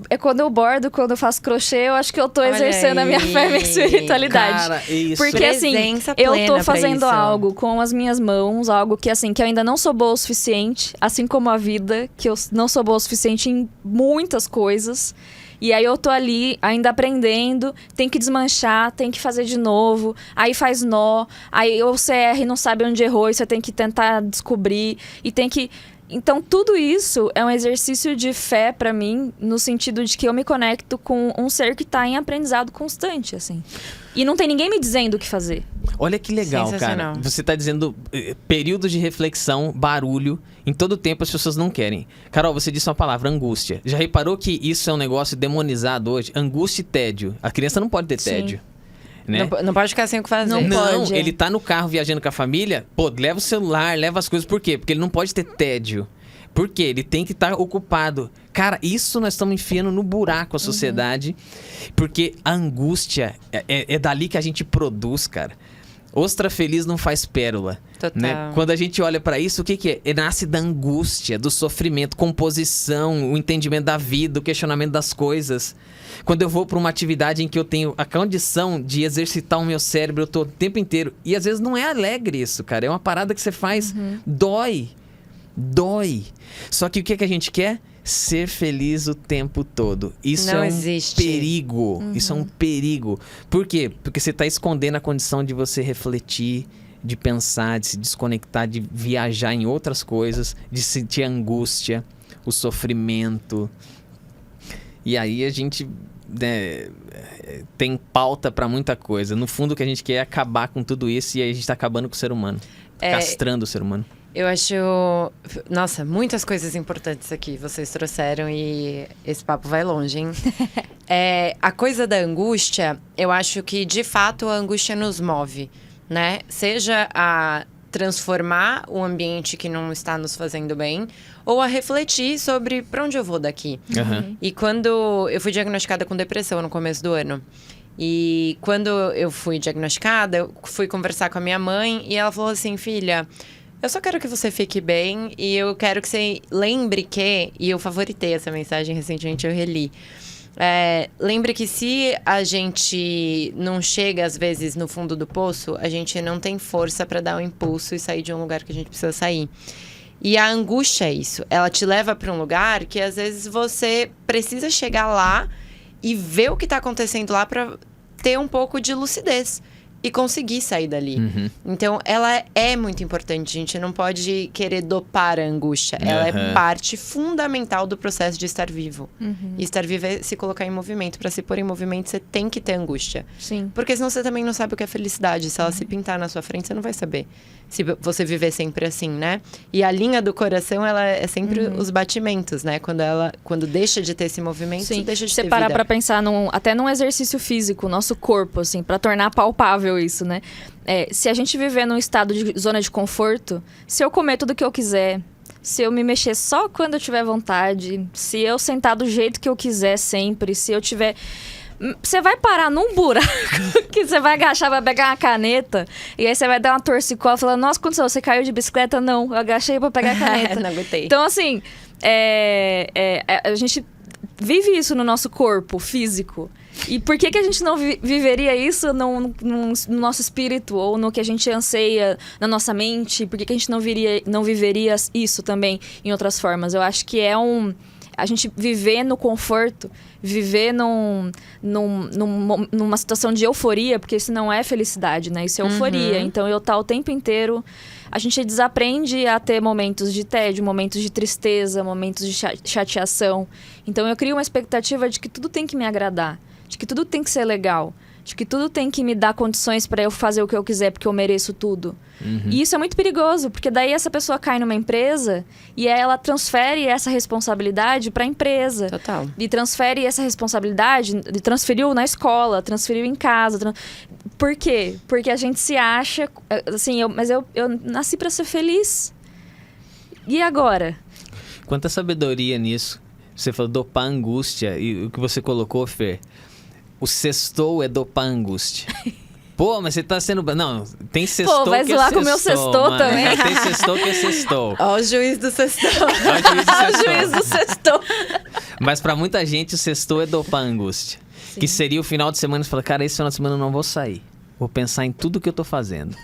É quando eu bordo, quando eu faço crochê, eu acho que eu tô exercendo a minha fé e minha espiritualidade. Cara, isso. Porque assim, eu tô fazendo algo com as minhas mãos, algo que assim, que eu ainda não sou boa o suficiente, assim como a vida, que eu não sou boa o suficiente em muitas coisas. E aí eu tô ali ainda aprendendo, tem que desmanchar, tem que fazer de novo, aí faz nó, aí você erra e não sabe onde errou, e você tem que tentar descobrir, e tem que... Então, tudo isso é um exercício de fé pra mim, no sentido de que eu me conecto com um ser que tá em aprendizado constante, assim. E não tem ninguém me dizendo o que fazer. Olha que legal, cara. Você tá dizendo períodos de reflexão, barulho, em todo tempo as pessoas não querem. Carol, você disse uma palavra, angústia. Já reparou que isso é um negócio demonizado hoje? Angústia e tédio. A criança não pode ter tédio. Né? Não pode ficar sem o que fazer. Não pode. Ele tá no carro viajando com a família, leva o celular, leva as coisas. Por quê? Porque ele não pode ter tédio. Por quê? Ele tem que estar ocupado. Cara, isso nós estamos enfiando no buraco a sociedade, porque a angústia é dali que a gente produz, cara. Ostra feliz não faz pérola. Total. Né? Quando a gente olha pra isso, o que é? Nasce da angústia, do sofrimento, composição, o entendimento da vida, o questionamento das coisas. Quando eu vou pra uma atividade em que eu tenho a condição de exercitar o meu cérebro, eu tô o tempo inteiro. E às vezes não é alegre isso, cara. É uma parada que você faz, dói. Só que o que a gente quer? Ser feliz o tempo todo. Isso não é um existe. perigo. Isso é um perigo. Por quê? Porque você está escondendo a condição de você refletir, de pensar, de se desconectar, de viajar em outras coisas, de sentir a angústia, o sofrimento. E aí a gente, né, tem pauta para muita coisa. No fundo, o que a gente quer é acabar com tudo isso, e aí a gente está acabando com o ser humano. Castrando o ser humano. Eu acho... Nossa, muitas coisas importantes aqui vocês trouxeram e esse papo vai longe, hein? A coisa da angústia, eu acho que, de fato, a angústia nos move, né? Seja a transformar o ambiente que não está nos fazendo bem, ou a refletir sobre pra onde eu vou daqui. E quando eu fui diagnosticada com depressão no começo do ano, e quando eu fui diagnosticada, eu fui conversar com a minha mãe e ela falou assim: filha, eu só quero que você fique bem e eu quero que você lembre que... E eu favoritei essa mensagem recentemente, eu reli. Lembre que se a gente não chega, às vezes, no fundo do poço, a gente não tem força para dar um impulso e sair de um lugar que a gente precisa sair. E a angústia é isso. Ela te leva para um lugar que, às vezes, você precisa chegar lá e ver o que está acontecendo lá para ter um pouco de lucidez e conseguir sair dali. Então, ela é muito importante. A gente não pode querer dopar a angústia. Ela é parte fundamental do processo de estar vivo. E estar vivo é se colocar em movimento. Para se pôr em movimento, você tem que ter angústia. Sim. Porque senão você também não sabe o que é felicidade. Se ela se pintar na sua frente, você não vai saber. Se você viver sempre assim, né? E a linha do coração, ela é sempre os batimentos, né? Quando deixa de ter esse movimento, Sim. deixa de Você ter parar vida. pra pensar até num exercício físico, nosso corpo, assim, pra tornar palpável isso, né? Se a gente viver num estado de zona de conforto, se eu comer tudo que eu quiser, se eu me mexer só quando eu tiver vontade, se eu sentar do jeito que eu quiser sempre, se eu tiver... Você vai parar num buraco que você vai agachar, vai pegar uma caneta e aí você vai dar uma torcicola falando: nossa, quando você caiu de bicicleta? Não, eu agachei pra pegar a caneta. Não aguentei. Então, assim, a gente vive isso no nosso corpo físico. E por que a gente não viveria isso no nosso espírito ou no que a gente anseia na nossa mente? Por que a gente não viveria isso também em outras formas? Eu acho que a gente viver no conforto, viver numa situação de euforia, porque isso não é felicidade, né? Isso é euforia. Então, eu estar o tempo inteiro... A gente desaprende a ter momentos de tédio, momentos de tristeza, momentos de chateação. Então, eu crio uma expectativa de que tudo tem que me agradar, de que tudo tem que ser legal, de que tudo tem que me dar condições para eu fazer o que eu quiser, porque eu mereço tudo. E isso é muito perigoso, porque daí essa pessoa cai numa empresa e ela transfere essa responsabilidade para a empresa. Total. E transfere essa responsabilidade, transferiu na escola, transferiu em casa. Por quê? Porque a gente se acha, assim, eu nasci para ser feliz. E agora? Quanta sabedoria nisso. Você falou dopar a angústia, e o que você colocou, Fer, o sextou é dopar a angústia. Pô, mas você tá sendo... Não, tem sextou. Pô, vai que é zoar sextou, com o meu sextou mano. também. Tem sextou que é sextou. Ó o juiz do sextou. O juiz do sextou. Mas pra muita gente, o sextou é dopar a angústia. Sim. Que seria o final de semana, você fala: cara, esse final de semana eu não vou sair. Vou pensar em tudo que eu tô fazendo.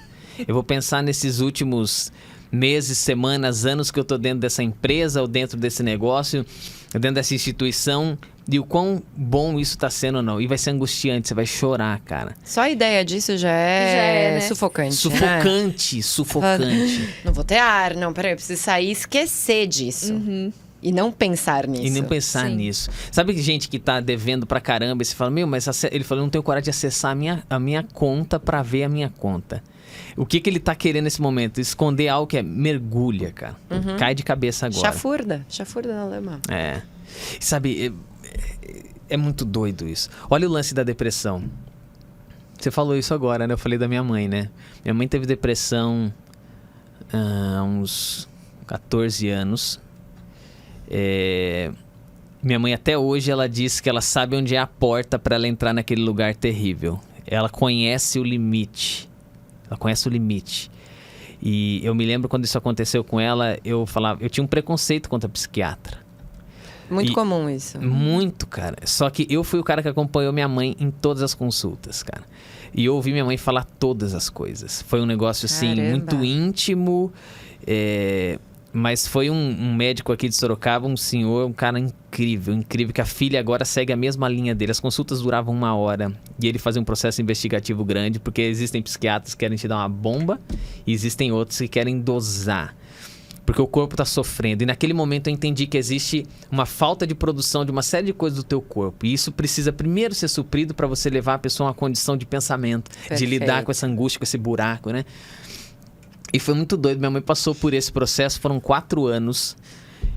Eu vou pensar nesses últimos meses, semanas, anos que eu tô dentro dessa empresa, ou dentro desse negócio, dentro dessa instituição, e o quão bom isso tá sendo ou não. E vai ser angustiante, você vai chorar, cara. Só a ideia disso já é né? sufocante. Sufocante, Né? sufocante. Não vou ter ar, não, peraí, eu preciso sair e esquecer disso. E não pensar nisso. E nem pensar Sim. nisso. Sabe que gente que tá devendo pra caramba, e você fala: meu, mas ele falou: eu não tenho coragem de acessar a minha conta pra ver a minha conta. O que ele tá querendo nesse momento? Esconder algo que é mergulha, cara. Cai de cabeça agora. Chafurda na lama. Sabe, é muito doido isso. Olha o lance da depressão. Você falou isso agora, né? Eu falei da minha mãe, né? Minha mãe teve depressão há uns 14 anos. Minha mãe até hoje, ela diz que ela sabe onde é a porta para ela entrar naquele lugar terrível. Ela conhece o limite. Ela conhece o limite. E eu me lembro quando isso aconteceu com ela, eu tinha um preconceito contra a psiquiatra. Muito comum isso. Muito, cara. Só que eu fui o cara que acompanhou minha mãe em todas as consultas, cara. E eu ouvi minha mãe falar todas as coisas. Foi um negócio, assim, Caramba. muito íntimo. Mas foi um médico aqui de Sorocaba, um senhor, um cara incrível, que a filha agora segue a mesma linha dele. As consultas duravam 1 hora e ele fazia um processo investigativo grande, porque existem psiquiatras que querem te dar uma bomba e existem outros que querem dosar, porque o corpo está sofrendo. E naquele momento eu entendi que existe uma falta de produção de uma série de coisas do teu corpo. E isso precisa primeiro ser suprido para você levar a pessoa a uma condição de pensamento, de lidar com essa angústia, com esse buraco, né? E foi muito doido. Minha mãe passou por esse processo. Foram 4 anos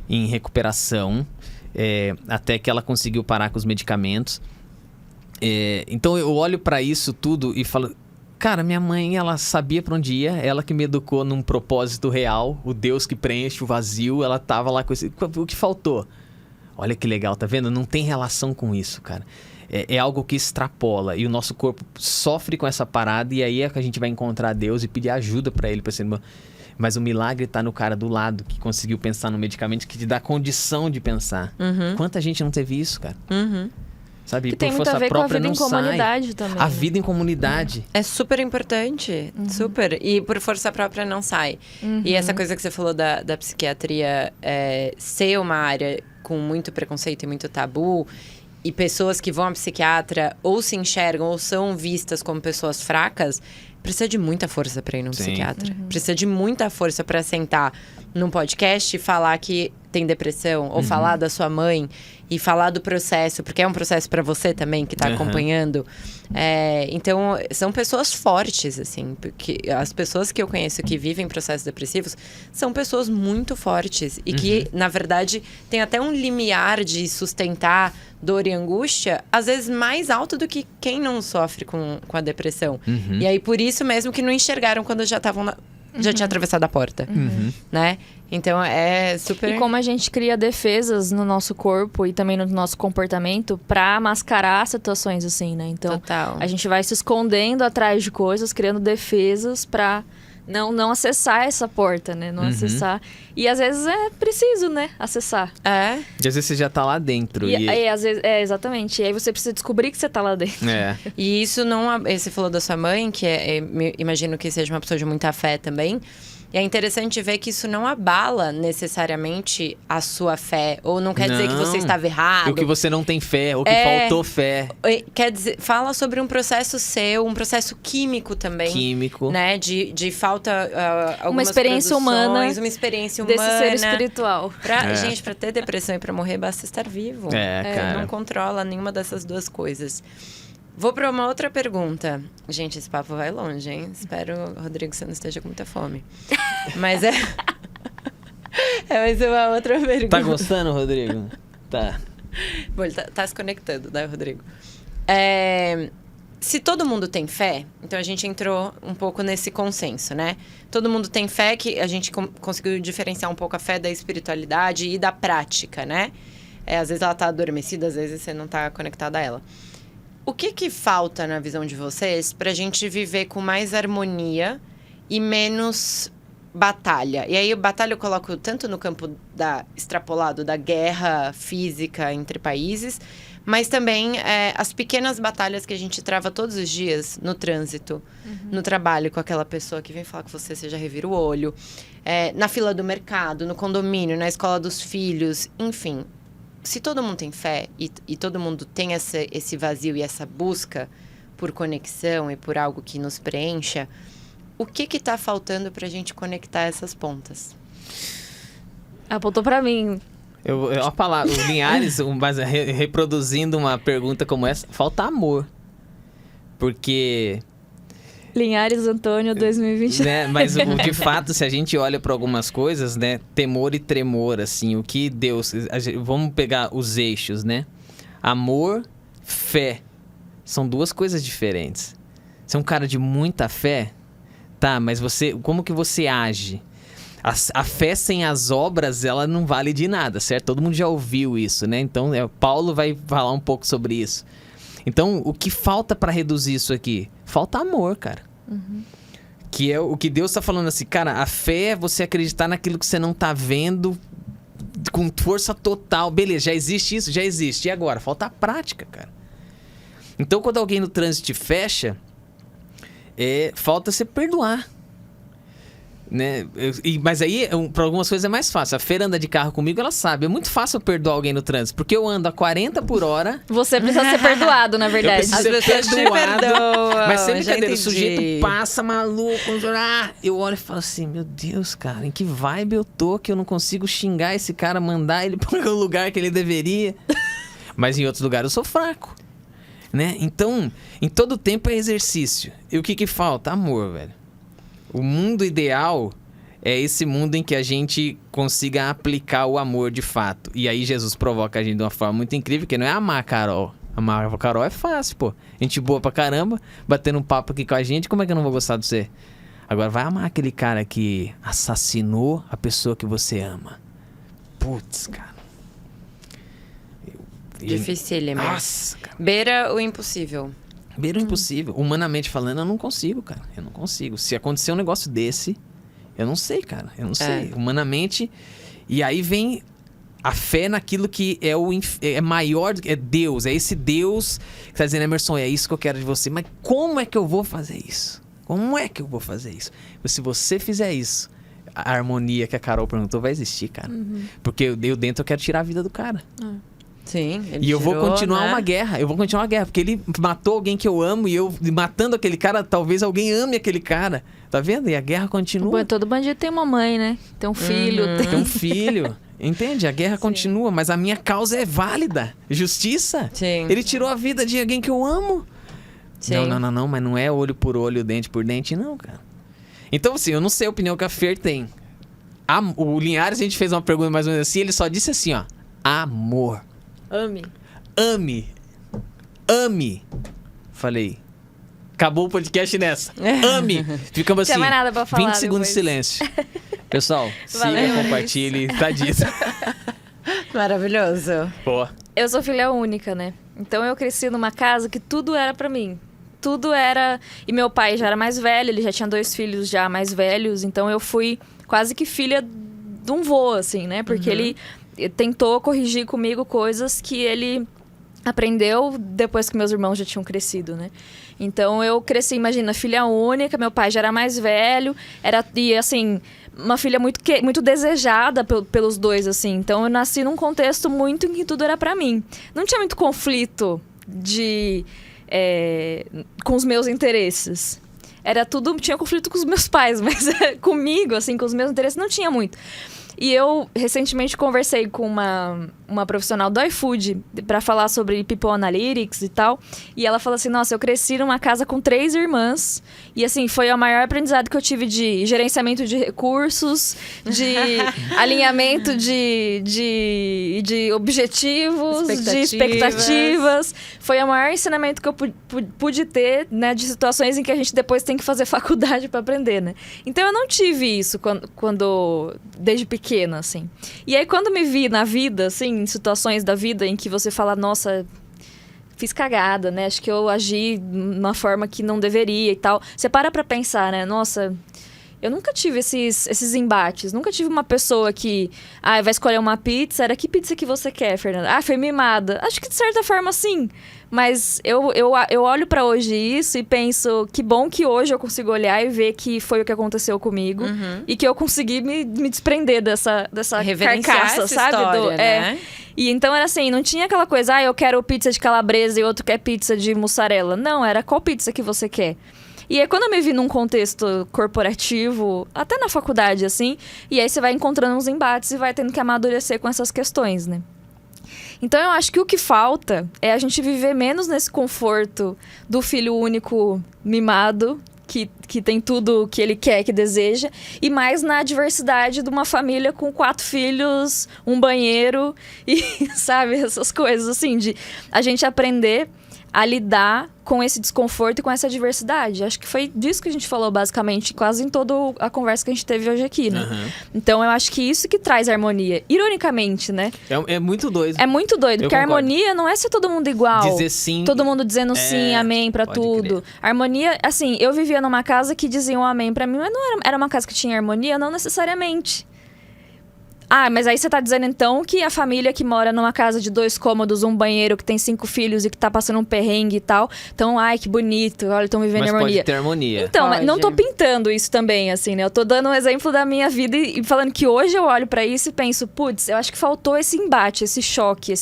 em recuperação, até que ela conseguiu parar com os medicamentos. Então eu olho para isso tudo e falo... Cara, minha mãe, ela sabia pra onde ia. Ela que me educou num propósito real. O Deus que preenche o vazio. Ela tava lá com esse... O que faltou? Olha que legal, tá vendo? Não tem relação com isso, cara. É algo que extrapola. E o nosso corpo sofre com essa parada. E aí é que a gente vai encontrar Deus e pedir ajuda pra Ele. Pra ser... Mas o milagre tá no cara do lado, que conseguiu pensar no medicamento que te dá condição de pensar. Uhum. Quanta gente não teve isso, cara? Uhum. Sabe? Que tem muito a ver com a vida em comunidade também. A vida em comunidade. É super importante, super. E por força própria não sai. E essa coisa que você falou da psiquiatria ser uma área com muito preconceito e muito tabu, e pessoas que vão à psiquiatra ou se enxergam ou são vistas como pessoas fracas, precisa de muita força para ir num psiquiatra. Precisa de muita força para sentar num podcast e falar que tem depressão, ou falar da sua mãe e falar do processo, porque é um processo para você também que tá acompanhando. Então, são pessoas fortes, assim, porque as pessoas que eu conheço que vivem processos depressivos são pessoas muito fortes e que, na verdade, tem até um limiar de sustentar dor e angústia, às vezes mais alto do que quem não sofre com a depressão. E aí, por isso mesmo que não enxergaram quando já estavam já tinha atravessado a porta, né? Então, é super... E como a gente cria defesas no nosso corpo e também no nosso comportamento pra mascarar situações assim, né? Então, Total. a gente vai se escondendo atrás de coisas, criando defesas pra não acessar essa porta, né? Não acessar. E às vezes é preciso, né? Acessar. É. E às vezes você já tá lá dentro. Às vezes, exatamente. E aí você precisa descobrir que você tá lá dentro. E isso não... Você falou da sua mãe, que imagino que seja uma pessoa de muita fé também. E é interessante ver que isso não abala necessariamente a sua fé. Ou não quer dizer que você estava errado. Ou que você não tem fé, ou que faltou fé. Quer dizer, fala sobre um processo seu, um processo químico também. Químico. Né? De falta algumas uma experiência humana. Uma experiência humana. Desse ser espiritual. Gente, pra ter depressão e pra morrer, basta estar vivo. Cara. Não controla nenhuma dessas duas coisas. Vou para uma outra pergunta. Gente, esse papo vai longe, hein? Espero, Rodrigo, você não esteja com muita fome. Mas vai ser uma outra pergunta. Tá gostando, Rodrigo? Tá. Bom, ele tá se conectando, né, Rodrigo? Se todo mundo tem fé, então a gente entrou um pouco nesse consenso, né? Todo mundo tem fé, que a gente conseguiu diferenciar um pouco a fé da espiritualidade e da prática, né? Às vezes ela tá adormecida, às vezes você não tá conectado a ela. O que falta, na visão de vocês, pra gente viver com mais harmonia e menos batalha? E aí, batalha eu coloco tanto no campo extrapolado da guerra física entre países, mas também as pequenas batalhas que a gente trava todos os dias no trânsito, no trabalho com aquela pessoa que vem falar com você já revira o olho, na fila do mercado, no condomínio, na escola dos filhos, enfim... Se todo mundo tem fé e todo mundo tem esse vazio e essa busca por conexão e por algo que nos preencha, o que tá faltando pra gente conectar essas pontas? Apontou pra mim. A palavra, o Linhares, reproduzindo uma pergunta como essa, falta amor. Porque... Linhares Antônio 2020. Né? Mas de fato, se a gente olha para algumas coisas, né? Temor e tremor, assim, o que Deus... Vamos pegar os eixos, né? Amor, fé. São duas coisas diferentes. Você é um cara de muita fé, tá? Mas como que você age? A fé sem as obras, ela não vale de nada, certo? Todo mundo já ouviu isso, né? Então, Paulo vai falar um pouco sobre isso. Então, o que falta para reduzir isso aqui? Falta amor, cara. Que é o que Deus tá falando assim, cara, a fé é você acreditar naquilo que você não tá vendo com força total. Beleza, já existe isso? Já existe. E agora? Falta a prática, cara. Então, quando alguém no trânsito te fecha, falta você perdoar. Né? Mas aí, para algumas coisas é mais fácil. A Feira anda de carro comigo, ela sabe. É muito fácil eu perdoar alguém no trânsito, porque eu ando a 40 por hora. Você precisa ser perdoado, na verdade. Eu preciso ser perdoado. Mas sem brincadeira, o entendi. sujeito passa maluco. Eu olho e falo assim, meu Deus, cara, em que vibe eu tô que eu não consigo xingar esse cara, mandar ele para o lugar que ele deveria. Mas em outros lugares eu sou fraco. Né? Então, em todo tempo é exercício. E o que falta? Amor, velho. O mundo ideal é esse mundo em que a gente consiga aplicar o amor de fato. E aí Jesus provoca a gente de uma forma muito incrível, que não é amar a Carol. Amar a Carol é fácil, pô. Gente boa pra caramba, batendo um papo aqui com a gente, como é que eu não vou gostar de você? Agora vai amar aquele cara que assassinou a pessoa que você ama. Putz, cara. Dificílimo. Nossa, cara. Beira o impossível. Beira o impossível. Humanamente falando, eu não consigo, cara. Eu não consigo. Se acontecer um negócio desse, eu não sei, cara. Eu não sei. Humanamente. E aí vem a fé naquilo que é maior, é Deus. É esse Deus que tá dizendo, Emerson, é isso que eu quero de você. Mas como é que eu vou fazer isso? Como é que eu vou fazer isso? Se você fizer isso, a harmonia que a Carol perguntou vai existir, cara. Porque eu dentro eu quero tirar a vida do cara. Sim, ele E eu vou tirou, continuar né? uma guerra. Eu vou continuar uma guerra. Porque ele matou alguém que eu amo. E eu matando aquele cara, talvez alguém ame aquele cara. Tá vendo? E a guerra continua. Todo bandido tem uma mãe, né? Tem um filho. Tem um filho. Entende? A guerra continua. Mas a minha causa é válida. Justiça. Sim. Ele tirou a vida de alguém que eu amo. Sim. Não. Mas não é olho por olho, dente por dente, não, cara. Então, assim, eu não sei a opinião que a Fer tem. O Linhares, a gente fez uma pergunta mais ou menos assim. Ele só disse assim, ó. Amor. Ame. Ame. Falei. Acabou o podcast nessa. Ame. Ficamos assim. Não tinha mais nada pra falar 20 segundos de depois. silêncio. Pessoal, Valeu, siga, compartilhe. Tá dito. Maravilhoso. Pô. Eu sou filha única, né? Então eu cresci numa casa que tudo era pra mim. Tudo era... E meu pai já era mais velho, ele já tinha 2 filhos já mais velhos. Então eu fui quase que filha de um vô, assim, né? Porque ele tentou corrigir comigo coisas que ele aprendeu depois que meus irmãos já tinham crescido, né? Então eu cresci, imagina, filha única, meu pai já era mais velho, e assim, uma filha muito desejada pelos dois, assim. Então eu nasci num contexto muito em que tudo era pra mim. Não tinha muito conflito com os meus interesses. Tinha conflito com os meus pais, mas comigo, assim, com os meus interesses, não tinha muito. E eu, recentemente, conversei com uma profissional do iFood para falar sobre People Analytics e tal. E ela falou assim, nossa, eu cresci numa casa com 3 irmãs. E, assim, foi o maior aprendizado que eu tive de gerenciamento de recursos, de alinhamento de objetivos, de expectativas. Foi o maior ensinamento que eu pude ter, né, de situações em que a gente depois tem que fazer faculdade para aprender, né? Então, eu não tive isso desde pequena, assim. E aí, quando me vi na vida, assim, em situações da vida em que você fala, nossa, fiz cagada, né? Acho que eu agi de uma forma que não deveria e tal. Você para pra pensar, né? Nossa, eu nunca tive esses embates. Nunca tive uma pessoa que, vai escolher uma pizza. Era que pizza que você quer, Fernanda? Foi mimada. Acho que de certa forma, sim. Mas eu olho pra hoje isso e penso, que bom que hoje eu consigo olhar e ver que foi o que aconteceu comigo. E que eu consegui me desprender dessa carcaça, sabe? História, né? E então era assim, não tinha aquela coisa, eu quero pizza de calabresa e outro quer pizza de mussarela. Não, era qual pizza que você quer. E aí, quando eu me vi num contexto corporativo, até na faculdade, assim, e aí você vai encontrando uns embates e vai tendo que amadurecer com essas questões, né? Então, eu acho que o que falta é a gente viver menos nesse conforto do filho único mimado, que tem tudo que ele quer, que deseja, e mais na diversidade de uma família com 4 filhos, um banheiro e, sabe, essas coisas, assim, de a gente aprender a lidar com esse desconforto e com essa diversidade. Acho que foi disso que a gente falou, basicamente, quase em toda a conversa que a gente teve hoje aqui, né? Então, eu acho que isso que traz harmonia. Ironicamente, né? É muito doido. É muito doido, porque a harmonia não é ser todo mundo igual. Dizer sim. Todo mundo dizendo sim, amém pra tudo. Crer. Harmonia, assim, eu vivia numa casa que diziam amém pra mim, mas não era uma casa que tinha harmonia, não necessariamente. Ah, mas aí você tá dizendo então que a família que mora numa casa de 2 cômodos, um banheiro, que tem 5 filhos e que tá passando um perrengue e tal, então, ai, que bonito, olha, estão vivendo mas harmonia. Pode ter harmonia. Então, mas não tô pintando isso também, assim, né? Eu tô dando um exemplo da minha vida e falando que hoje eu olho pra isso e penso, putz, eu acho que faltou esse embate, esse choque,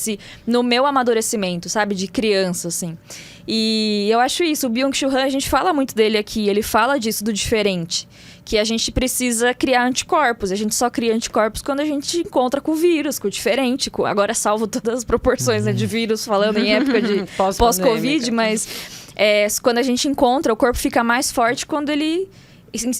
no meu amadurecimento, sabe? De criança, assim. E eu acho isso, o Byung-Chul Han, a gente fala muito dele aqui, ele fala disso, do diferente. Que a gente precisa criar anticorpos. A gente só cria anticorpos quando a gente encontra com o vírus, com o diferente. Agora salvo todas as proporções, né, de vírus, falando em época de pós-Covid, mas quando a gente encontra, o corpo fica mais forte quando ele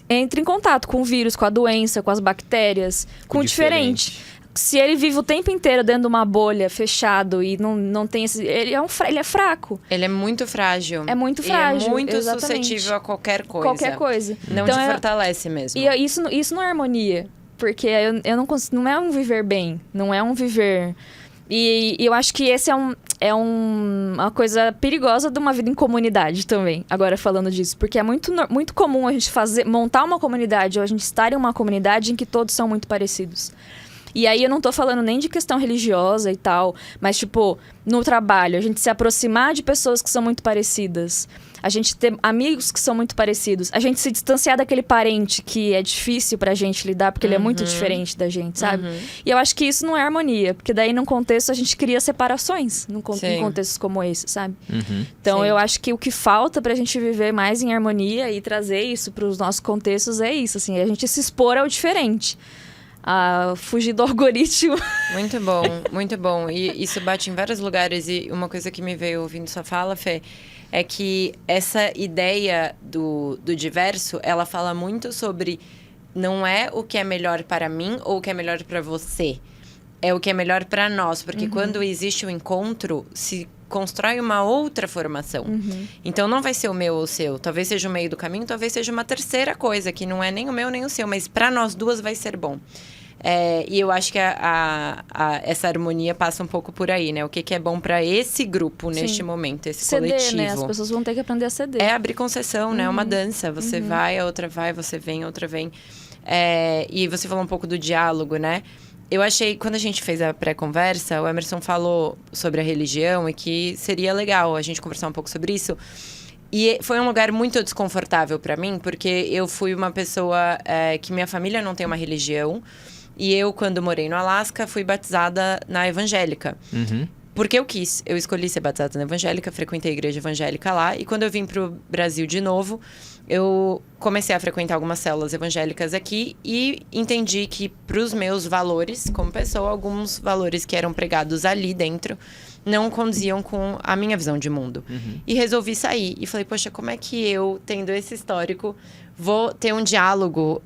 entra em contato com o vírus, com a doença, com as bactérias, com o diferente. Se ele vive o tempo inteiro dentro de uma bolha, fechado, e não tem esse... Ele é fraco. Ele é muito frágil. É muito frágil, é muito exatamente. suscetível a qualquer coisa. Qualquer coisa. Não então, te fortalece mesmo. E isso não é harmonia. Porque eu não consigo... Não é um viver bem. Não é um viver... E eu acho que esse é uma coisa perigosa de uma vida em comunidade também, agora falando disso. Porque é muito comum a gente montar uma comunidade, ou a gente estar em uma comunidade em que todos são muito parecidos. E aí eu não tô falando nem de questão religiosa e tal, mas tipo, no trabalho, a gente se aproximar de pessoas que são muito parecidas, a gente ter amigos que são muito parecidos, a gente se distanciar daquele parente que é difícil pra gente lidar, porque ele é muito diferente da gente, sabe? E eu acho que isso não é harmonia, porque daí num contexto a gente cria separações, em contextos como esse, sabe? Então eu acho que o que falta pra gente viver mais em harmonia e trazer isso pros nossos contextos é isso, assim, a gente se expor ao diferente. A fugir do algoritmo. Muito bom, muito bom. E isso bate em vários lugares. E uma coisa que me veio ouvindo sua fala, Fê, é que essa ideia do diverso, ela fala muito sobre não é o que é melhor para mim ou o que é melhor para você. É o que é melhor para nós. Porque quando existe um encontro, se constrói uma outra formação. Então, não vai ser o meu ou o seu. Talvez seja o meio do caminho, talvez seja uma terceira coisa, que não é nem o meu nem o seu. Mas para nós duas vai ser bom. E eu acho que essa harmonia passa um pouco por aí, né? O que é bom para esse grupo neste momento, esse coletivo. Né? As pessoas vão ter que aprender a ceder. É abrir concessão, né? É uma dança. Você vai, a outra vai, você vem, a outra vem. E você falou um pouco do diálogo, né? Eu achei, quando a gente fez a pré-conversa, o Emerson falou sobre a religião e que seria legal a gente conversar um pouco sobre isso. E foi um lugar muito desconfortável para mim, porque eu fui uma pessoa que minha família não tem uma religião. E eu, quando morei no Alasca, fui batizada na evangélica. Porque eu quis. Eu escolhi ser batizada na evangélica, frequentei a igreja evangélica lá. E quando eu vim pro Brasil de novo, eu comecei a frequentar algumas células evangélicas aqui e entendi que, para os meus valores como pessoa, alguns valores que eram pregados ali dentro não condiziam com a minha visão de mundo. E resolvi sair. E falei, poxa, como é que eu, tendo esse histórico, vou ter um diálogo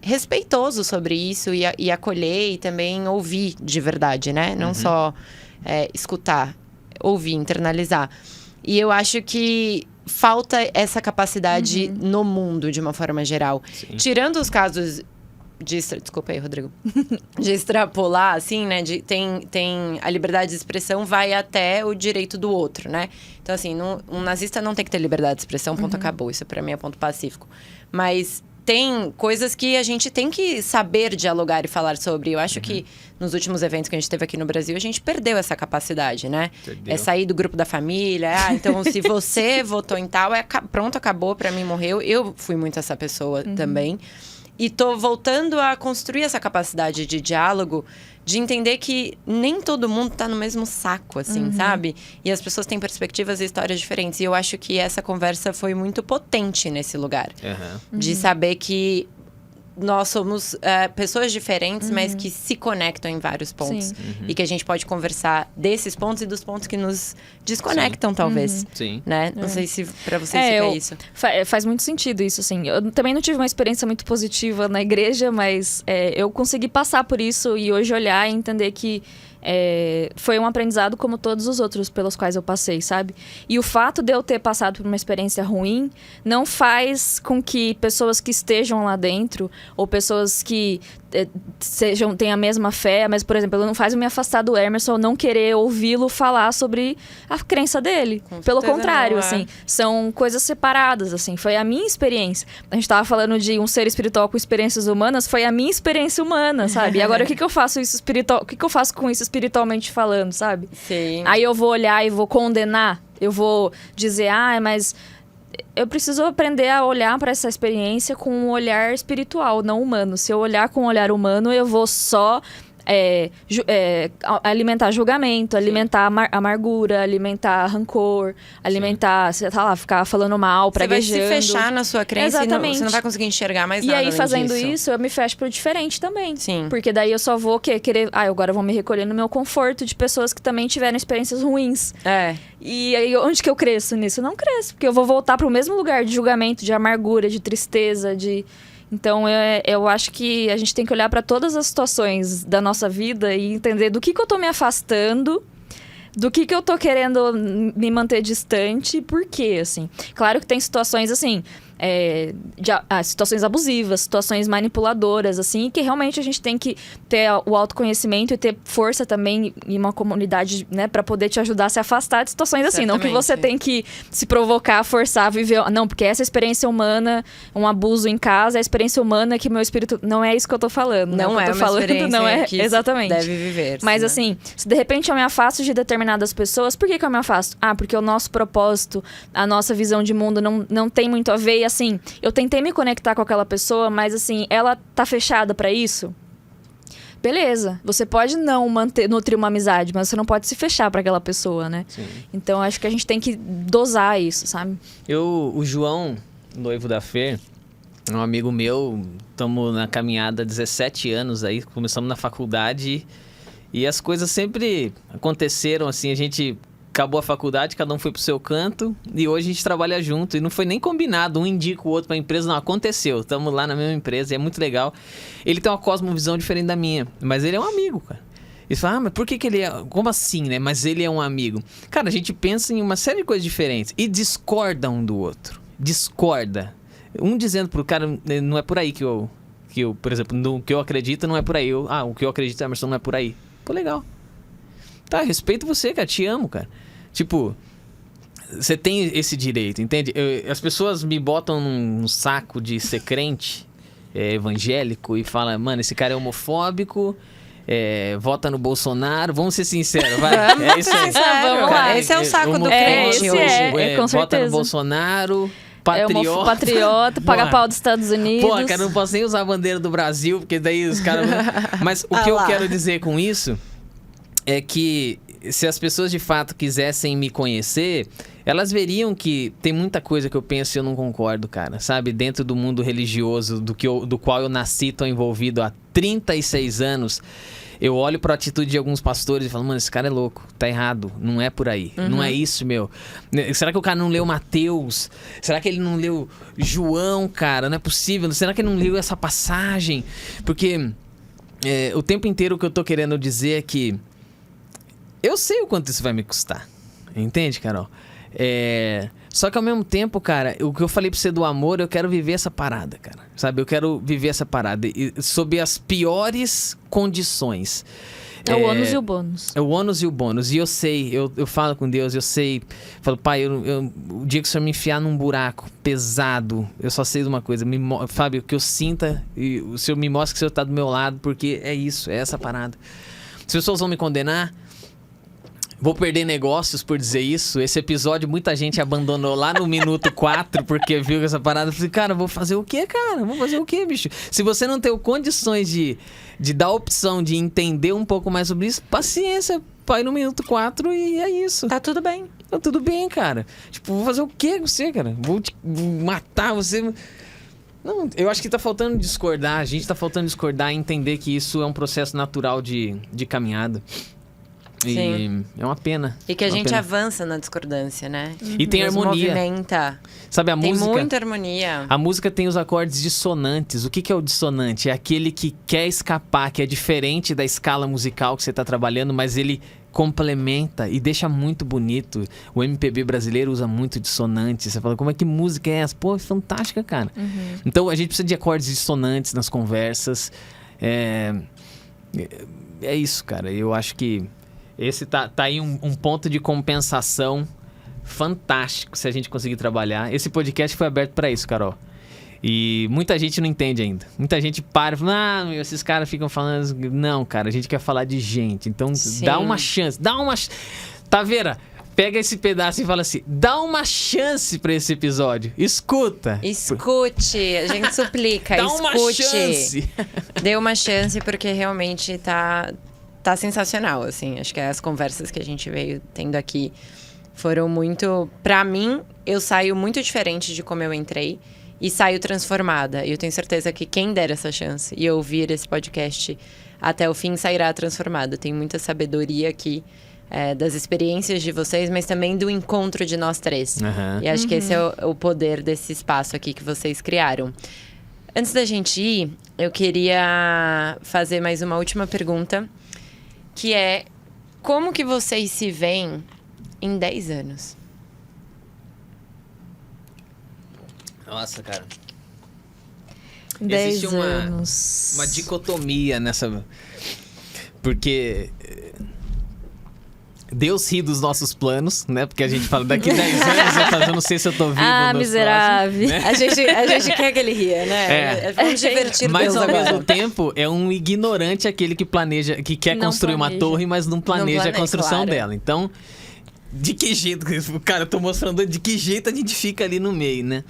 respeitoso sobre isso e acolher e também ouvir de verdade, né? Não só escutar, ouvir, internalizar. E eu acho que falta essa capacidade no mundo, de uma forma geral. Sim. Tirando os casos desculpa aí, Rodrigo. De extrapolar, assim, né? Tem a liberdade de expressão vai até o direito do outro, né? Então, assim, um nazista não tem que ter liberdade de expressão, ponto, acabou. Isso, pra mim, é ponto pacífico. Mas tem coisas que a gente tem que saber dialogar e falar sobre. Eu acho que nos últimos eventos que a gente teve aqui no Brasil, a gente perdeu essa capacidade, né? Perdeu. Sair do grupo da família. Então, se você votou em tal, pronto, acabou, pra mim, morreu. Eu fui muito essa pessoa também. E tô voltando a construir essa capacidade de diálogo, de entender que nem todo mundo tá no mesmo saco, assim, sabe? E as pessoas têm perspectivas e histórias diferentes. E eu acho que essa conversa foi muito potente nesse lugar. De saber que nós somos pessoas diferentes, mas que se conectam em vários pontos. E que a gente pode conversar desses pontos e dos pontos que nos desconectam, talvez. Sim. Né? Não sei se pra vocês fica isso. Faz muito sentido isso, assim. Eu também não tive uma experiência muito positiva na igreja, mas eu consegui passar por isso e hoje olhar e entender que foi um aprendizado como todos os outros pelos quais eu passei, sabe? E o fato de eu ter passado por uma experiência ruim não faz com que pessoas que estejam lá dentro ou pessoas que tenham a mesma fé, mas, por exemplo, não faz eu me afastar do Emerson ou não querer ouvi-lo falar sobre a crença dele. Pelo contrário, não, assim, são coisas separadas, assim. Foi a minha experiência. A gente tava falando de um ser espiritual com experiências humanas, foi a minha experiência humana, sabe? E agora, o que eu faço com isso espiritualmente falando, sabe? Sim. Aí eu vou olhar e vou condenar, eu vou dizer, mas eu preciso aprender a olhar para essa experiência com um olhar espiritual, não humano. Se eu olhar com um olhar humano, eu vou só alimentar julgamento, alimentar amargura, alimentar rancor, alimentar, sei lá, ficar falando mal, praguejando. Você vai se fechar na sua crença. Exatamente. E você não vai conseguir enxergar mais nada. E aí, fazendo disso. isso, eu me fecho pro diferente também. Sim. Porque daí eu só vou querer... agora eu vou me recolher no meu conforto de pessoas que também tiveram experiências ruins. E aí, onde que eu cresço nisso? Eu não cresço, porque eu vou voltar pro mesmo lugar de julgamento, de amargura, de tristeza, de... Então, eu acho que a gente tem que olhar para todas as situações da nossa vida e entender do que eu tô me afastando, do que eu tô querendo me manter distante e por quê, assim. Claro que tem situações, assim, situações abusivas, situações manipuladoras, assim, que realmente a gente tem que ter o autoconhecimento e ter força também em uma comunidade, né, para poder te ajudar a se afastar de situações assim. Não que você tem que se provocar, forçar, viver... Não, porque essa experiência humana, um abuso em casa, é a experiência humana que meu espírito... Não é isso que eu tô falando. Não é uma experiência não é, que exatamente. deve viver. Mas, assim, se de repente eu me afasto de determinadas pessoas, por que eu me afasto? Porque o nosso propósito, a nossa visão de mundo não tem muito a ver. E, assim, eu tentei me conectar com aquela pessoa, mas, assim, ela tá fechada pra isso? Beleza, você pode não nutrir uma amizade, mas você não pode se fechar pra aquela pessoa, né? Sim. Então, acho que a gente tem que dosar isso, sabe? O João, noivo da Fer, é um amigo meu, estamos na caminhada há 17 anos aí, começamos na faculdade e as coisas sempre aconteceram assim, a gente acabou a faculdade, cada um foi pro seu canto e hoje a gente trabalha junto e não foi nem combinado, um indica o outro pra empresa, não, aconteceu, estamos lá na mesma empresa e é muito legal. Ele tem uma cosmovisão diferente da minha, mas ele é um amigo, cara. E você fala, mas por que ele é... Como assim, né? Mas ele é um amigo. Cara, a gente pensa em uma série de coisas diferentes e discorda um do outro. Discorda. Um dizendo pro cara, não é por aí que eu por exemplo, no que eu acredito não é por aí. O que eu acredito, Emerson, não é por aí. Pô, legal. Tá, respeito você, cara, te amo, cara. Tipo, você tem esse direito, entende? As pessoas me botam num saco de ser crente, evangélico, e falam, mano, esse cara é homofóbico, vota no Bolsonaro, vamos ser sinceros, vai. É isso aí. Vamos lá. Esse é o saco do crente hoje. Com certeza. Vota no Bolsonaro... Patriota, paga pau dos Estados Unidos. Pô, cara, não posso nem usar a bandeira do Brasil, porque daí os caras... Mas o que eu quero dizer com isso é que se as pessoas de fato quisessem me conhecer, elas veriam que tem muita coisa que eu penso e eu não concordo, cara. Sabe? Dentro do mundo religioso do qual eu nasci, tô envolvido há 36 anos... Eu olho pra atitude de alguns pastores e falo, mano, esse cara é louco, tá errado, não é por aí, não é isso, meu. Será que o cara não leu Mateus? Será que ele não leu João, cara? Não é possível. Será que ele não leu essa passagem? Porque o tempo inteiro o que eu tô querendo dizer é que eu sei o quanto isso vai me custar, entende, Carol? Só que ao mesmo tempo, cara, o que eu falei pra você do amor, eu quero viver essa parada, cara. Sabe? Eu quero viver essa parada sob as piores condições. É o ônus e o bônus. É o ônus e o bônus. E eu sei, eu falo com Deus, eu sei. Falo, pai, o dia que o Senhor me enfiar num buraco pesado, eu só sei de uma coisa. Fábio, que eu sinta, e o Senhor me mostra que o Senhor tá do meu lado, porque é isso, é essa parada. As pessoas vão me condenar. Vou perder negócios por dizer isso. Esse episódio muita gente abandonou lá no minuto 4 porque viu essa parada. Eu falei, cara, vou fazer o quê, cara? Vou fazer o quê, bicho? Se você não tem condições de dar a opção de entender um pouco mais sobre isso, paciência, vai no minuto 4 e é isso. Tá tudo bem. Tá tudo bem, cara. Tipo, vou fazer o quê com você, cara? Vou matar você... Não, eu acho que tá faltando discordar. A gente tá faltando discordar e entender que isso é um processo natural de caminhada. E Sim. é uma pena. E que a uma gente pena. avança na discordância, né? E tem Nos harmonia. movimenta. Sabe, a Tem música... muita harmonia. A música tem os acordes dissonantes. O que é o dissonante? É aquele que quer escapar, que é diferente da escala musical que você está trabalhando, mas ele complementa e deixa muito bonito. O MPB brasileiro usa muito dissonante. Você fala, como é que música é essa? Pô, é fantástica, cara. Então, a gente precisa de acordes dissonantes nas conversas. É isso, cara. Eu acho que esse tá aí um ponto de compensação fantástico se a gente conseguir trabalhar. Esse podcast foi aberto para isso, Carol. E muita gente não entende ainda. Muita gente para e fala, esses caras ficam falando... Não, cara, a gente quer falar de gente. Então, Sim. dá uma chance. Taveira, pega esse pedaço e fala assim, dá uma chance pra esse episódio. Escuta. Escute, a gente suplica, Dá escute. uma chance. Dê uma chance, porque realmente tá sensacional, assim. Acho que as conversas que a gente veio tendo aqui foram muito... Pra mim, eu saio muito diferente de como eu entrei e saio transformada. E eu tenho certeza que quem der essa chance e ouvir esse podcast até o fim sairá transformado. Tem muita sabedoria aqui das experiências de vocês, mas também do encontro de nós três. Uhum. E acho que esse é o poder desse espaço aqui que vocês criaram. Antes da gente ir, eu queria fazer mais uma última pergunta, que é: como que vocês se veem em 10 anos? Nossa, cara. 10 Existe anos. uma dicotomia nessa... Porque... Deus ri dos nossos planos, né? Porque a gente fala, daqui 10 anos eu não sei se eu tô vivo nos miserável. próximos, né? A gente quer que ele ria, né? Vamos divertir Mas Deus ao agora. mesmo tempo, é um ignorante aquele que planeja, que quer Não construir uma planeja. torre, mas não planeja a construção claro. dela. Então, de que jeito... Cara, eu tô mostrando de que jeito a gente fica ali no meio, né?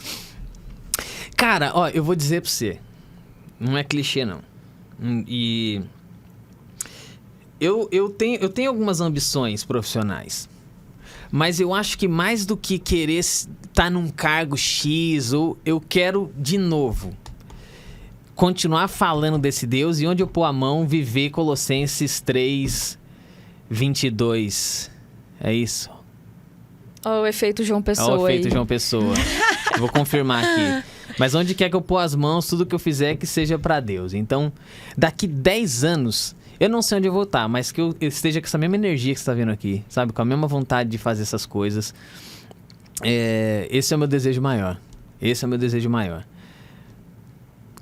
Cara, ó, eu vou dizer pra você. Não é clichê, não. E... Eu tenho algumas ambições profissionais. Mas eu acho que mais do que querer estar num cargo X, ou eu quero, de novo, continuar falando desse Deus e onde eu pôr a mão, viver Colossenses 3, 22. É isso? Ó, o efeito João Pessoa Olha o efeito aí. João Pessoa. Eu vou confirmar aqui. Mas onde quer que eu pôr as mãos, tudo que eu fizer que seja pra Deus. Então, daqui 10 anos... Eu não sei onde eu vou estar, mas que eu esteja com essa mesma energia que você está vendo aqui, sabe? Com a mesma vontade de fazer essas coisas. Esse é o meu desejo maior. Esse é o meu desejo maior.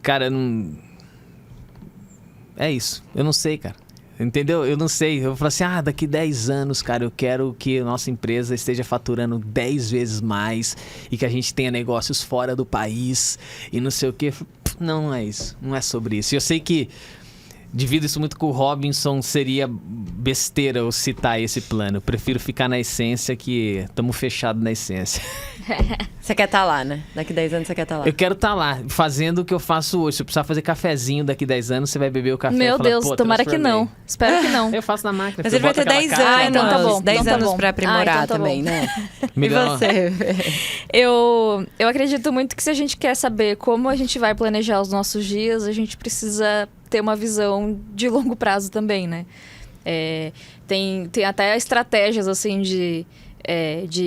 Cara, não... É isso. Eu não sei, cara. Entendeu? Eu não sei. Eu vou falar assim, daqui 10 anos, cara, eu quero que a nossa empresa esteja faturando 10 vezes mais e que a gente tenha negócios fora do país e não sei o quê. Não, não é isso. Não é sobre isso. E eu sei que divido isso muito com o Robinson, seria besteira eu citar esse plano. Eu prefiro ficar na essência, que estamos fechados na essência. Você quer estar lá, né? Daqui 10 anos você quer estar lá. Eu quero estar lá, fazendo o que eu faço hoje. Se eu precisar fazer cafezinho daqui 10 anos, você vai beber o café e Meu falar, Deus, pô, tomara que transformei. não. Espero que não. Eu faço na máquina. Mas eu ele vai boto ter 10 aquela anos. caixa. então tá bom, 10 então tá anos bom. pra aprimorar então tá também, bom. né? Melhor. E você? Eu acredito muito que se a gente quer saber como a gente vai planejar os nossos dias, a gente precisa ter uma visão de longo prazo também, né? Tem até estratégias, assim, de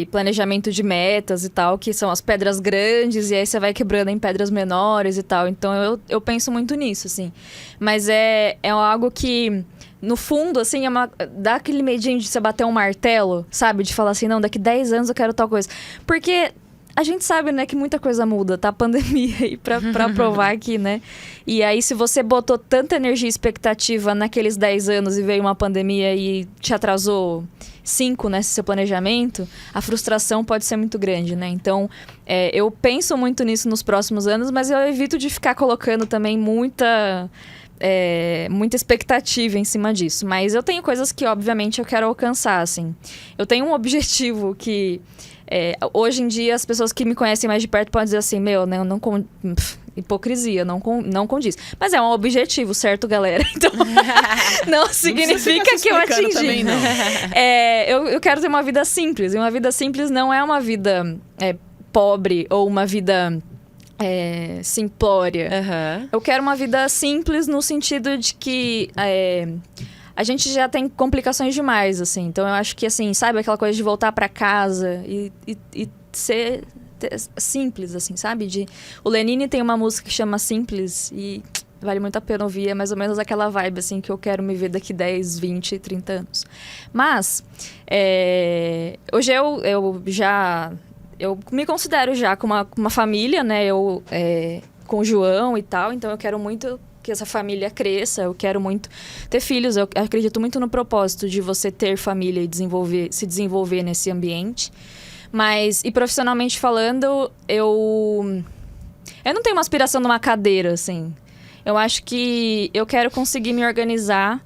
planejamento de metas e tal, que são as pedras grandes, e aí você vai quebrando em pedras menores e tal. Então, eu penso muito nisso, assim. Mas é algo que, no fundo, assim, dá aquele medinho de você bater um martelo, sabe? De falar assim, não, daqui 10 anos eu quero tal coisa. Porque a gente sabe, né, que muita coisa muda, tá? A pandemia aí pra provar aqui, né? E aí, se você botou tanta energia e expectativa naqueles 10 anos e veio uma pandemia e te atrasou 5 nesse seu planejamento, a frustração pode ser muito grande, né? Então, eu penso muito nisso nos próximos anos, mas eu evito de ficar colocando também muita expectativa em cima disso. Mas eu tenho coisas que, obviamente, eu quero alcançar, assim. Eu tenho um objetivo que... hoje em dia, as pessoas que me conhecem mais de perto podem dizer assim, hipocrisia, não condiz. Mas é um objetivo, certo, galera? Então, não significa que eu atingi. Também, não. Eu quero ter uma vida simples. E uma vida simples não é uma vida pobre ou uma vida simplória. Uhum. Eu quero uma vida simples no sentido de que a gente já tem complicações demais, assim. Então eu acho que, assim, sabe, aquela coisa de voltar pra casa e ser simples, assim, sabe? O Lenine tem uma música que chama Simples e vale muito a pena ouvir. É mais ou menos aquela vibe, assim, que eu quero me ver daqui 10, 20, 30 anos. Mas, hoje eu me considero já com uma família, né? Com o João e tal, então eu quero muito que essa família cresça, eu quero muito ter filhos, eu acredito muito no propósito de você ter família e se desenvolver nesse ambiente. Mas, e profissionalmente falando, eu não tenho uma aspiração numa cadeira, assim. Eu acho que eu quero conseguir me organizar.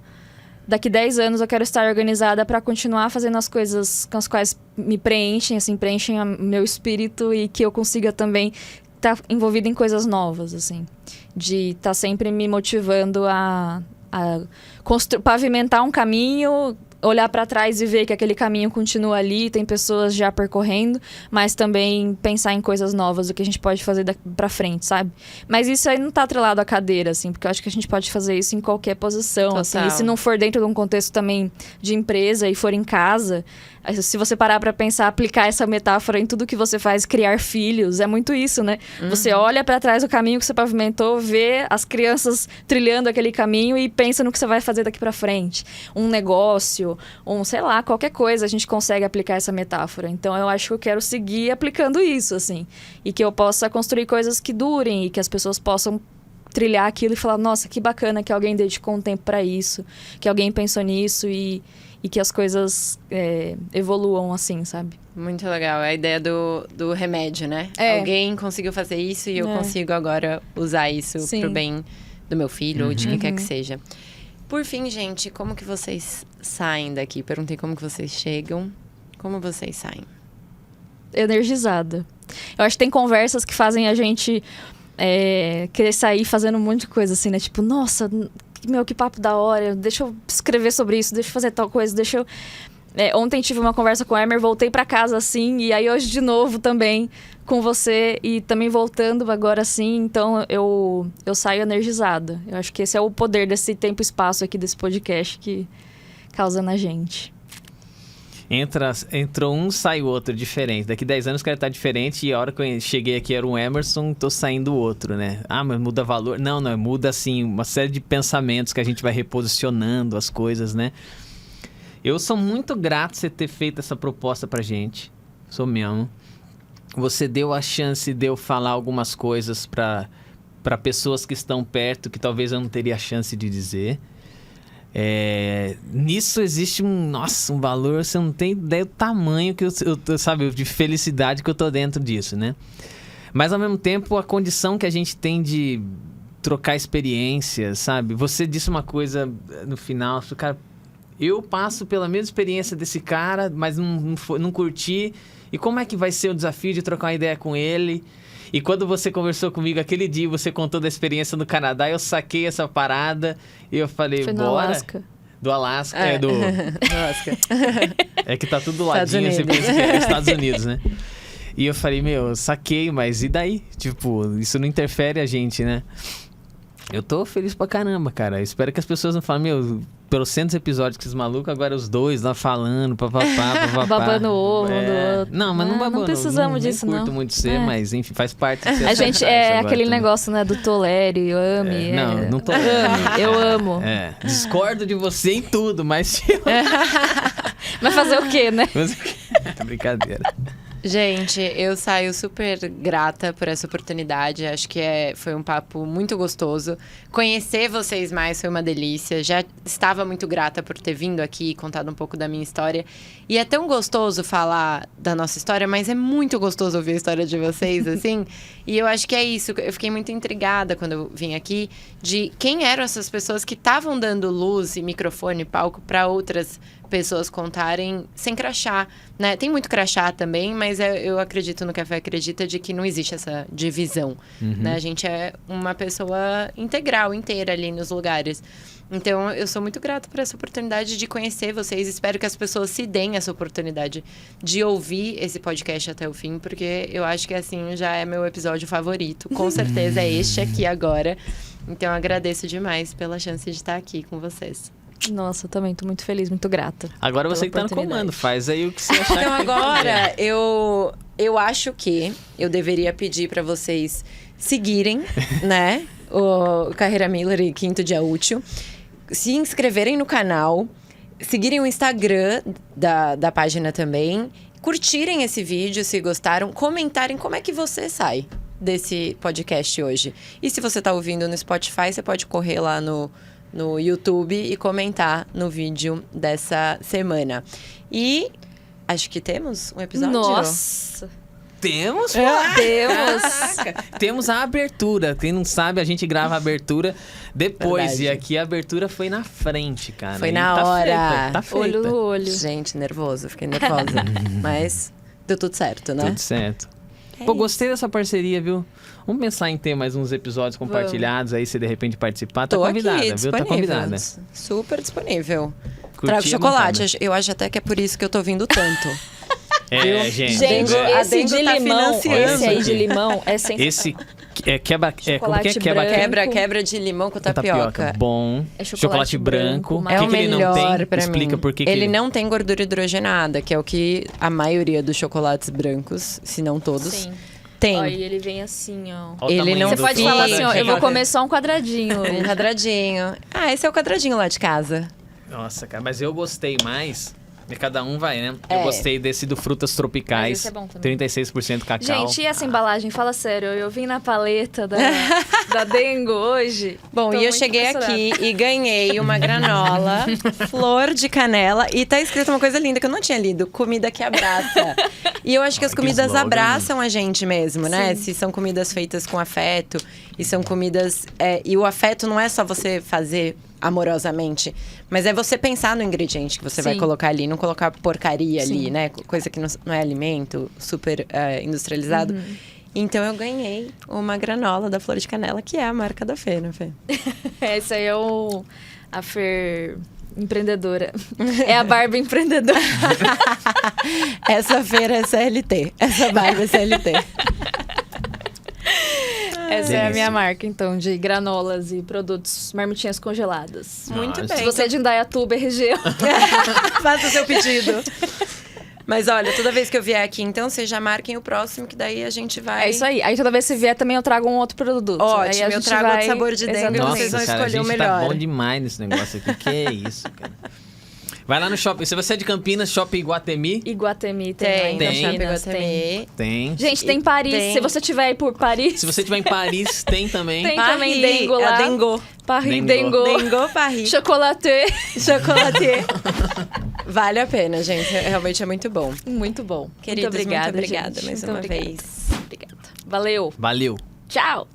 Daqui 10 anos eu quero estar organizada para continuar fazendo as coisas com as quais me preenchem, assim, preenchem o meu espírito e que eu consiga também estar envolvida em coisas novas, assim. De estar sempre me motivando a pavimentar um caminho, olhar para trás e ver que aquele caminho continua ali, tem pessoas já percorrendo, mas também pensar em coisas novas, o que a gente pode fazer daqui pra frente, sabe? Mas isso aí não tá atrelado à cadeira, assim, porque eu acho que a gente pode fazer isso em qualquer posição, assim. E se não for dentro de um contexto também de empresa e for em casa, se você parar pra pensar, aplicar essa metáfora em tudo que você faz, criar filhos, é muito isso, né? Uhum. Você olha pra trás do caminho que você pavimentou, vê as crianças trilhando aquele caminho e pensa no que você vai fazer daqui pra frente. Um negócio, sei lá, qualquer coisa, a gente consegue aplicar essa metáfora. Então, eu acho que eu quero seguir aplicando isso, assim. E que eu possa construir coisas que durem e que as pessoas possam trilhar aquilo e falar, nossa, que bacana que alguém dedicou um tempo pra isso, que alguém pensou nisso e que as coisas evoluam assim, sabe? Muito legal. A ideia do remédio, né? Alguém conseguiu fazer isso e eu consigo agora usar isso pro bem do meu filho ou de quem quer que seja. Por fim, gente, como que vocês saem daqui? Perguntei como que vocês chegam. Como vocês saem? Energizada. Eu acho que tem conversas que fazem a gente querer sair fazendo um monte de coisa, assim, né? Tipo, nossa, que papo da hora. Deixa eu escrever sobre isso, deixa eu fazer tal coisa, deixa eu... ontem tive uma conversa com o Emer, voltei pra casa, assim, e aí hoje de novo também com você e também voltando agora, assim. Então, eu saio energizada. Eu acho que esse é o poder desse tempo e espaço aqui, desse podcast que causa na gente. Entrou um, sai o outro, diferente. Daqui 10 anos quero estar diferente e a hora que eu cheguei aqui era um Emerson, tô saindo o outro, né? Ah, mas muda valor? Não, muda assim, uma série de pensamentos que a gente vai reposicionando as coisas, né? Eu sou muito grato você ter feito essa proposta pra gente. Sou mesmo. Você deu a chance de eu falar algumas coisas pra pessoas que estão perto, que talvez eu não teria a chance de dizer. Nisso existe um valor, você não tem ideia do tamanho que eu sabe, de felicidade que eu tô dentro disso, né? Mas ao mesmo tempo, a condição que a gente tem de trocar experiências, sabe? Você disse uma coisa no final, cara, eu passo pela mesma experiência desse cara, mas não curti. E como é que vai ser o desafio de trocar uma ideia com ele? E quando você conversou comigo aquele dia, você contou da experiência no Canadá, eu saquei essa parada e eu falei, foi bora. No Alasca. Do Alasca, do Alasca. É que tá tudo ladinho, você pensa que é Estados Unidos, né? E eu falei, eu saquei, mas e daí? Tipo, isso não interfere a gente, né? Eu tô feliz pra caramba, cara. Eu espero que as pessoas não falem, pelos 100 episódios que esses malucos, agora os dois lá falando, papapá. Babando o ovo do outro. Não, mas não babando. Não precisamos disso, não. Não curto muito ser, mas enfim, faz parte. A gente aquele negócio, né, do tolere, ame. Não tolere. Ame, eu amo. Discordo de você em tudo, mas... Mas fazer o quê, né? Brincadeira. Gente, eu saio super grata por essa oportunidade. Acho que foi um papo muito gostoso. Conhecer vocês mais foi uma delícia. Já estava muito grata por ter vindo aqui e contado um pouco da minha história. E é tão gostoso falar da nossa história, mas é muito gostoso ouvir a história de vocês, assim. E eu acho que é isso. Eu fiquei muito intrigada quando eu vim aqui de quem eram essas pessoas que estavam dando luz e microfone e palco para outras pessoas contarem sem crachá, né? Tem muito crachá também, mas eu acredito no Café Acredita de que não existe essa divisão, né? A gente é uma pessoa integral, inteira ali nos lugares. Então, eu sou muito grata por essa oportunidade de conhecer vocês. Espero que as pessoas se deem essa oportunidade de ouvir esse podcast até o fim, porque eu acho que, assim, já é meu episódio favorito. Com certeza é este aqui agora. Então, eu agradeço demais pela chance de estar aqui com vocês. Nossa, eu também tô muito feliz, muito grata. Agora você pela que tá no oportunidade. comando, faz aí o que você achar. Então agora eu acho que eu deveria pedir pra vocês seguirem, né? O Carreira Miller e Quinto Dia Útil. Se inscreverem no canal, seguirem o Instagram da página também, curtirem esse vídeo se gostaram, comentarem como é que você sai desse podcast hoje. E se você tá ouvindo no Spotify, você pode correr lá no YouTube e comentar no vídeo dessa semana. E acho que temos um episódio. Nossa! Temos? Temos a abertura. Quem não sabe, a gente grava a abertura depois. Verdade. E aqui a abertura foi na frente, cara. Foi E na tá hora. Feita, tá feita. Olho no olho. Gente, nervoso, fiquei nervosa. Mas deu tudo certo, né? Tudo certo. É Pô, isso. gostei dessa parceria, viu? Vamos pensar em ter mais uns episódios compartilhados aí, se de repente participar. Tá Tô convidada, aqui, viu? disponível. Tá convidada. Super disponível. Curti Trago a chocolate. bancada. Eu acho até que é por isso que eu tô vindo tanto. É, gente. Gente, a esse Dengo de tá limão, financiando. esse aí de limão é sensacional. Esse quebra... como que é? Chocolate Quebra... branco. Quebra de limão com com tapioca. Bom. É chocolate branco, O É que o que ele não melhor tem? pra Explica mim. por que ele não tem gordura hidrogenada, que é o que a maioria dos chocolates brancos, se não todos, Sim. tem. Ó, e ele vem assim, ó. Olha o Ele tamanho não Você do pode fica- falar assim, ó, eu vou Fica- comer só um quadradinho. Um quadradinho. Ah, esse é o quadradinho lá de casa. Nossa, cara, mas eu gostei mais. E cada um vai, né? É. Eu gostei desse do Frutas Tropicais. Mas esse é bom também. 36% cacau. Gente, e essa embalagem? Fala sério, eu vim na paleta da Dengo hoje. Bom, Tô e eu muito cheguei impressionada. aqui e ganhei uma granola, flor de canela, e tá escrito uma coisa linda que eu não tinha lido: comida que abraça. E eu acho que as Ai, que comidas slogan. abraçam a gente mesmo, né? Sim. Se são comidas feitas com afeto, e são comidas. E o afeto não é só você fazer amorosamente, mas é você pensar no ingrediente que você vai Sim. colocar ali, não colocar porcaria ali, Sim. né? Coisa que não é alimento, super industrializado. Então eu ganhei uma granola da Flor de Canela, que é a marca da Fê, né, Fê? Essa aí é a Fer empreendedora. É a Barbie empreendedora. Essa feira é CLT. Essa barba é CLT. Essa é a Delícia. minha marca, então, de granolas e produtos, marmitinhas congeladas. Muito Nossa. bem. Se você é de Indaiatuba, região. Faça o seu pedido. Mas olha, toda vez que eu vier aqui, então, vocês já marquem o próximo, que daí a gente vai... É isso aí. Aí toda vez que você vier também eu trago um outro produto. Aí Ótimo, a eu gente trago vai... outro sabor de dengue. Exatamente. Vocês vão Nossa, cara, a escolher o gente melhor. tá bom demais nesse negócio aqui. Que é isso, cara. Vai lá no shopping. Se você é de Campinas, Shopping Iguatemi. Iguatemi Tem, tem. no Shopping Campinas tem. Iguatemi. Tem. Gente, tem Paris. Tem. Se você estiver aí por Paris, Se você estiver em Paris, tem também. Tem também Dengo É lá. a Dengo. Paris, Dengo. Dengo, Dengo Paris. chocolate. Chocolatier. Vale a pena, gente. Realmente é muito bom. Muito bom. Queridos, muito obrigada, muito obrigada gente. mais Muito uma obrigada. vez. Obrigada. Valeu. Valeu. Tchau.